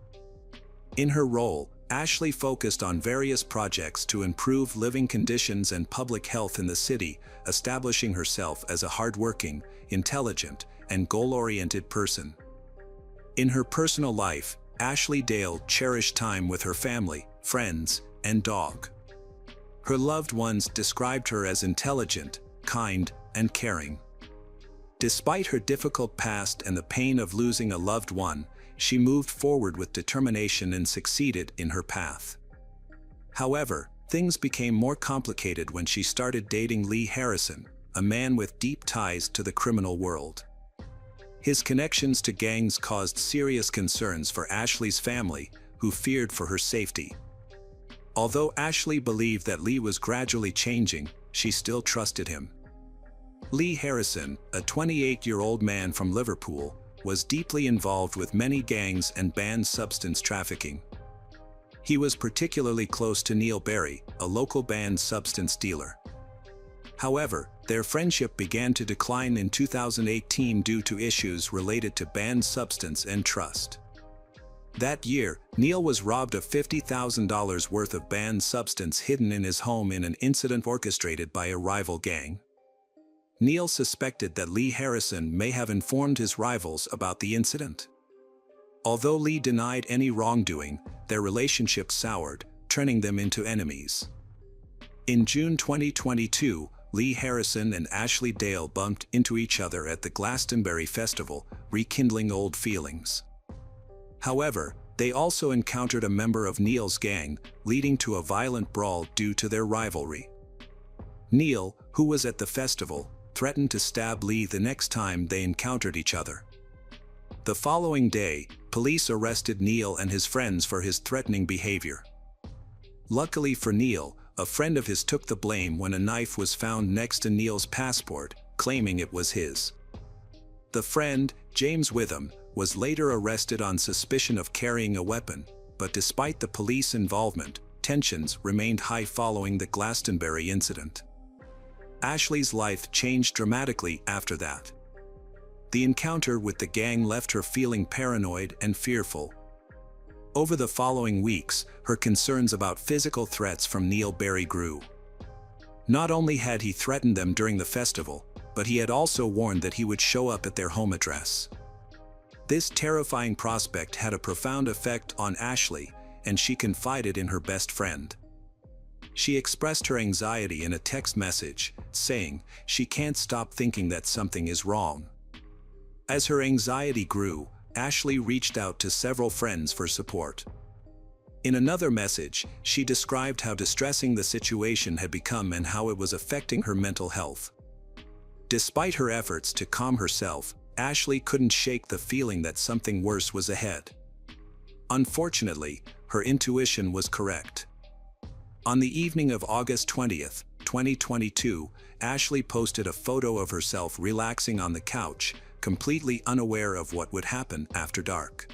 In her role, Ashley focused on various projects to improve living conditions and public health in the city, establishing herself as a hardworking, intelligent, and goal-oriented person. In her personal life, Ashley Dale cherished time with her family, friends, and dog. Her loved ones described her as intelligent, kind, and caring. Despite her difficult past and the pain of losing a loved one, she moved forward with determination and succeeded in her path. However, things became more complicated when she started dating Lee Harrison, a man with deep ties to the criminal world. His connections to gangs caused serious concerns for Ashley's family, who feared for her safety. Although Ashley believed that Lee was gradually changing, she still trusted him. Lee Harrison, a 28-year-old man from Liverpool, was deeply involved with many gangs and banned substance trafficking. He was particularly close to Neil Berry, a local banned substance dealer. However, their friendship began to decline in 2018 due to issues related to banned substance and trust. That year, Neil was robbed of $50,000 worth of banned substance hidden in his home in an incident orchestrated by a rival gang. Neil suspected that Lee Harrison may have informed his rivals about the incident. Although Lee denied any wrongdoing, their relationship soured, turning them into enemies. In June 2022, Lee Harrison and Ashley Dale bumped into each other at the Glastonbury Festival, rekindling old feelings. However, they also encountered a member of Neil's gang, leading to a violent brawl due to their rivalry. Neil, who was at the festival, threatened to stab Lee the next time they encountered each other. The following day, police arrested Neil and his friends for his threatening behavior. Luckily for Neil, a friend of his took the blame when a knife was found next to Neil's passport, claiming it was his. The friend, James Witham, was later arrested on suspicion of carrying a weapon, but despite the police involvement, tensions remained high following the Glastonbury incident. Ashley's life changed dramatically after that. The encounter with the gang left her feeling paranoid and fearful. Over the following weeks, her concerns about physical threats from Neil Berry grew. Not only had he threatened them during the festival, but he had also warned that he would show up at their home address. This terrifying prospect had a profound effect on Ashley, and she confided in her best friend. She expressed her anxiety in a text message, saying she can't stop thinking that something is wrong. As her anxiety grew, Ashley reached out to several friends for support. In another message, she described how distressing the situation had become and how it was affecting her mental health. Despite her efforts to calm herself, Ashley couldn't shake the feeling that something worse was ahead. Unfortunately, her intuition was correct. On the evening of August 20th, 2022, Ashley posted a photo of herself relaxing on the couch, completely unaware of what would happen after dark.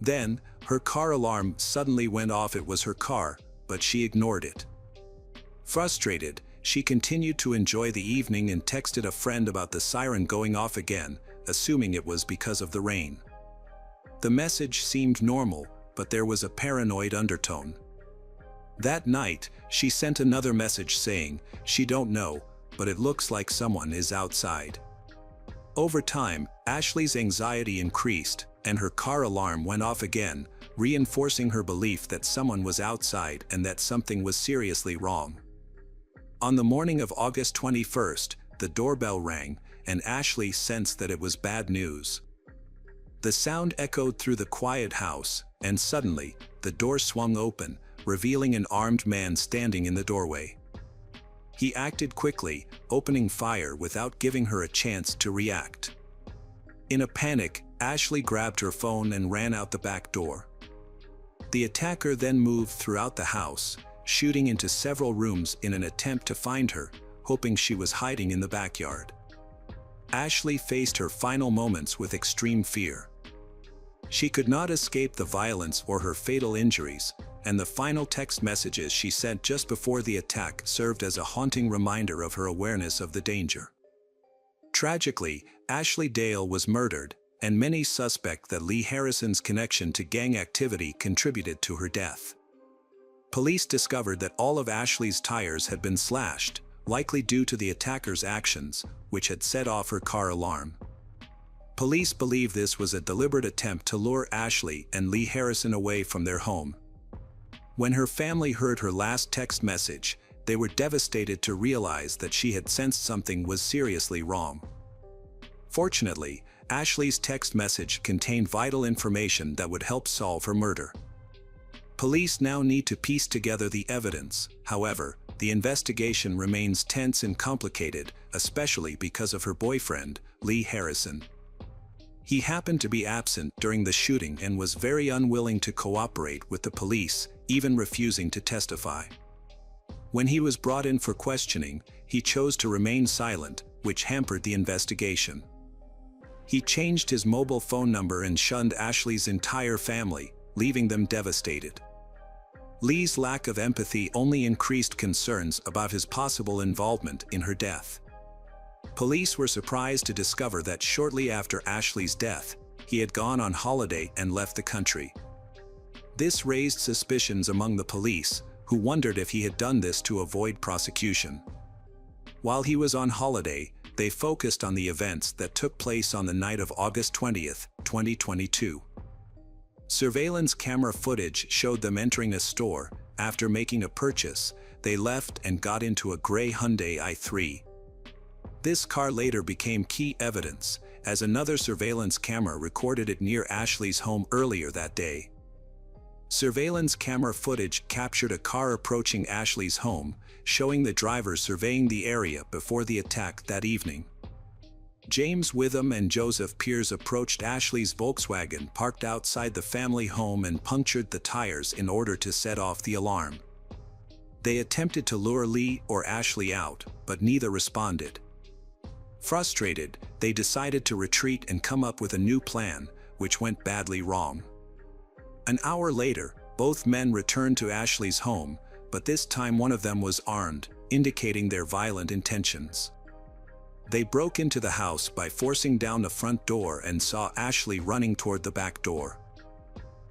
Then, her car alarm suddenly went off. It was her car, but she ignored it. Frustrated, she continued to enjoy the evening and texted a friend about the siren going off again, assuming it was because of the rain. The message seemed normal, but there was a paranoid undertone. That night, she sent another message saying, "She don't know, but it looks like someone is outside." Over time, Ashley's anxiety increased, and her car alarm went off again, reinforcing her belief that someone was outside and that something was seriously wrong. On the morning of August 21st, the doorbell rang, and Ashley sensed that it was bad news. The sound echoed through the quiet house, and suddenly, the door swung open, revealing an armed man standing in the doorway. He acted quickly, opening fire without giving her a chance to react. In a panic, Ashley grabbed her phone and ran out the back door. The attacker then moved throughout the house, shooting into several rooms in an attempt to find her, hoping she was hiding in the backyard. Ashley faced her final moments with extreme fear. She could not escape the violence or her fatal injuries, and the final text messages she sent just before the attack served as a haunting reminder of her awareness of the danger. Tragically, Ashley Dale was murdered, and many suspect that Lee Harrison's connection to gang activity contributed to her death. Police discovered that all of Ashley's tires had been slashed, likely due to the attacker's actions, which had set off her car alarm. Police believe this was a deliberate attempt to lure Ashley and Lee Harrison away from their home. When her family heard her last text message, they were devastated to realize that she had sensed something was seriously wrong. Fortunately, Ashley's text message contained vital information that would help solve her murder. Police now need to piece together the evidence. However, the investigation remains tense and complicated, especially because of her boyfriend, Lee Harrison. He happened to be absent during the shooting and was very unwilling to cooperate with the police, even refusing to testify. When he was brought in for questioning, he chose to remain silent, which hampered the investigation. He changed his mobile phone number and shunned Ashley's entire family, leaving them devastated. Lee's lack of empathy only increased concerns about his possible involvement in her death. Police were surprised to discover that shortly after Ashley's death, he had gone on holiday and left the country. This raised suspicions among the police, who wondered if he had done this to avoid prosecution. While he was on holiday, they focused on the events that took place on the night of August 20, 2022. Surveillance camera footage showed them entering a store. After making a purchase, they left and got into a gray Hyundai i3. This car later became key evidence, as another surveillance camera recorded it near Ashley's home earlier that day. Surveillance camera footage captured a car approaching Ashley's home, showing the driver surveying the area before the attack that evening. James Witham and Joseph Pierce approached Ashley's Volkswagen parked outside the family home and punctured the tires in order to set off the alarm. They attempted to lure Lee or Ashley out, but neither responded. Frustrated, they decided to retreat and come up with a new plan, which went badly wrong. An hour later, both men returned to Ashley's home, but this time one of them was armed, indicating their violent intentions. They broke into the house by forcing down the front door and saw Ashley running toward the back door.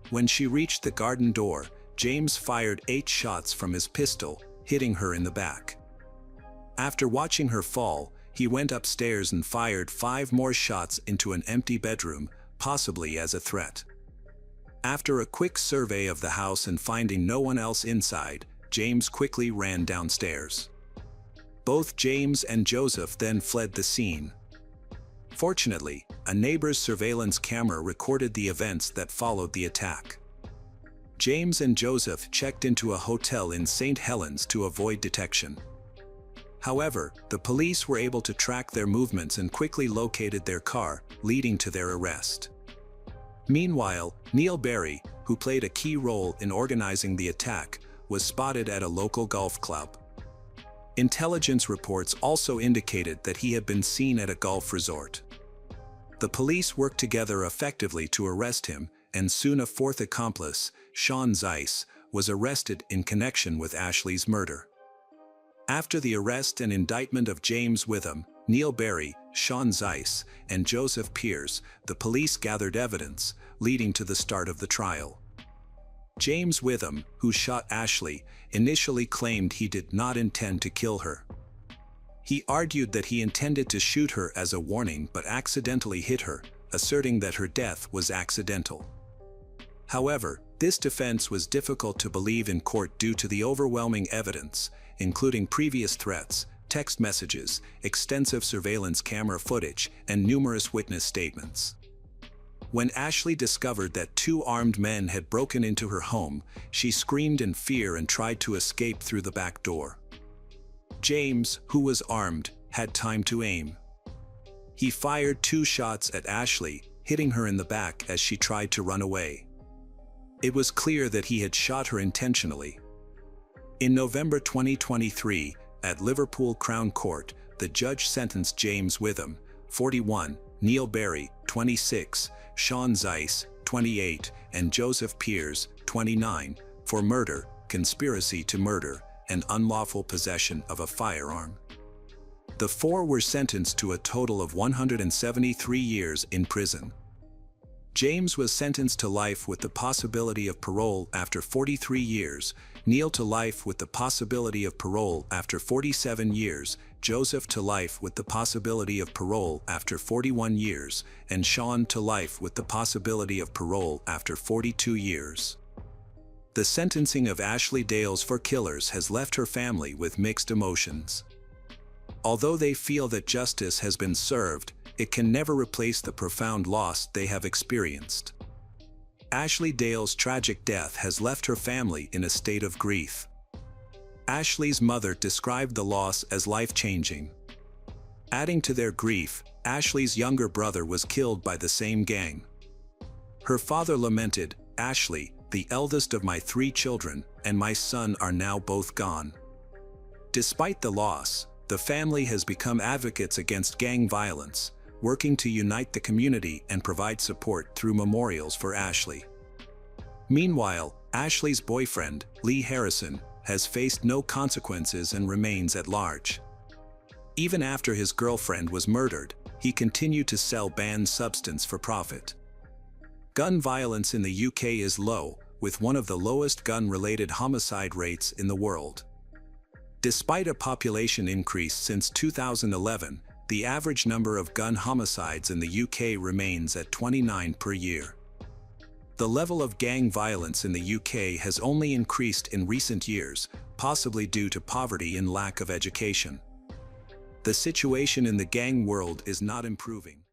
When she reached the garden door, James fired 8 shots from his pistol, hitting her in the back. After watching her fall, he went upstairs and fired 5 more shots into an empty bedroom, possibly as a threat. After a quick survey of the house and finding no one else inside, James quickly ran downstairs. Both James and Joseph then fled the scene. Fortunately, a neighbor's surveillance camera recorded the events that followed the attack. James and Joseph checked into a hotel in St. Helens to avoid detection. However, the police were able to track their movements and quickly located their car, leading to their arrest. Meanwhile, Neil Berry, who played a key role in organizing the attack, was spotted at a local golf club. Intelligence reports also indicated that he had been seen at a golf resort. The police worked together effectively to arrest him, and soon a fourth accomplice, Sean Zeiss, was arrested in connection with Ashley's murder. After the arrest and indictment of James Witham, Neil Berry, Sean Zeiss, and Joseph Pierce, the police gathered evidence, leading to the start of the trial. James Witham, who shot Ashley, initially claimed he did not intend to kill her. He argued that he intended to shoot her as a warning but accidentally hit her, asserting that her death was accidental. However, this defense was difficult to believe in court due to the overwhelming evidence, including previous threats, text messages, extensive surveillance camera footage, and numerous witness statements. When Ashley discovered that 2 armed men had broken into her home, she screamed in fear and tried to escape through the back door. James, who was armed, had time to aim. He fired 2 shots at Ashley, hitting her in the back as she tried to run away. It was clear that he had shot her intentionally. In November 2023, at Liverpool Crown Court, the judge sentenced James Witham, 41, Neil Berry, 26, Sean Zeiss, 28, and Joseph Peers, 29, for murder, conspiracy to murder, and unlawful possession of a firearm. The four were sentenced to a total of 173 years in prison. James was sentenced to life with the possibility of parole after 43 years, Neil to life with the possibility of parole after 47 years, Joseph to life with the possibility of parole after 41 years, and Sean to life with the possibility of parole after 42 years. The sentencing of Ashley Dales for killers has left her family with mixed emotions. Although they feel that justice has been served, it can never replace the profound loss they have experienced. Ashley Dale's tragic death has left her family in a state of grief. Ashley's mother described the loss as life-changing. Adding to their grief, Ashley's younger brother was killed by the same gang. Her father lamented, "Ashley, the eldest of my 3 children, and my son are now both gone." Despite the loss, the family has become advocates against gang violence, working to unite the community and provide support through memorials for Ashley. Meanwhile, Ashley's boyfriend, Lee Harrison, has faced no consequences and remains at large. Even after his girlfriend was murdered, he continued to sell banned substance for profit. Gun violence in the UK is low, with one of the lowest gun-related homicide rates in the world. Despite a population increase since 2011, the average number of gun homicides in the UK remains at 29 per year. The level of gang violence in the UK has only increased in recent years, possibly due to poverty and lack of education. The situation in the gang world is not improving.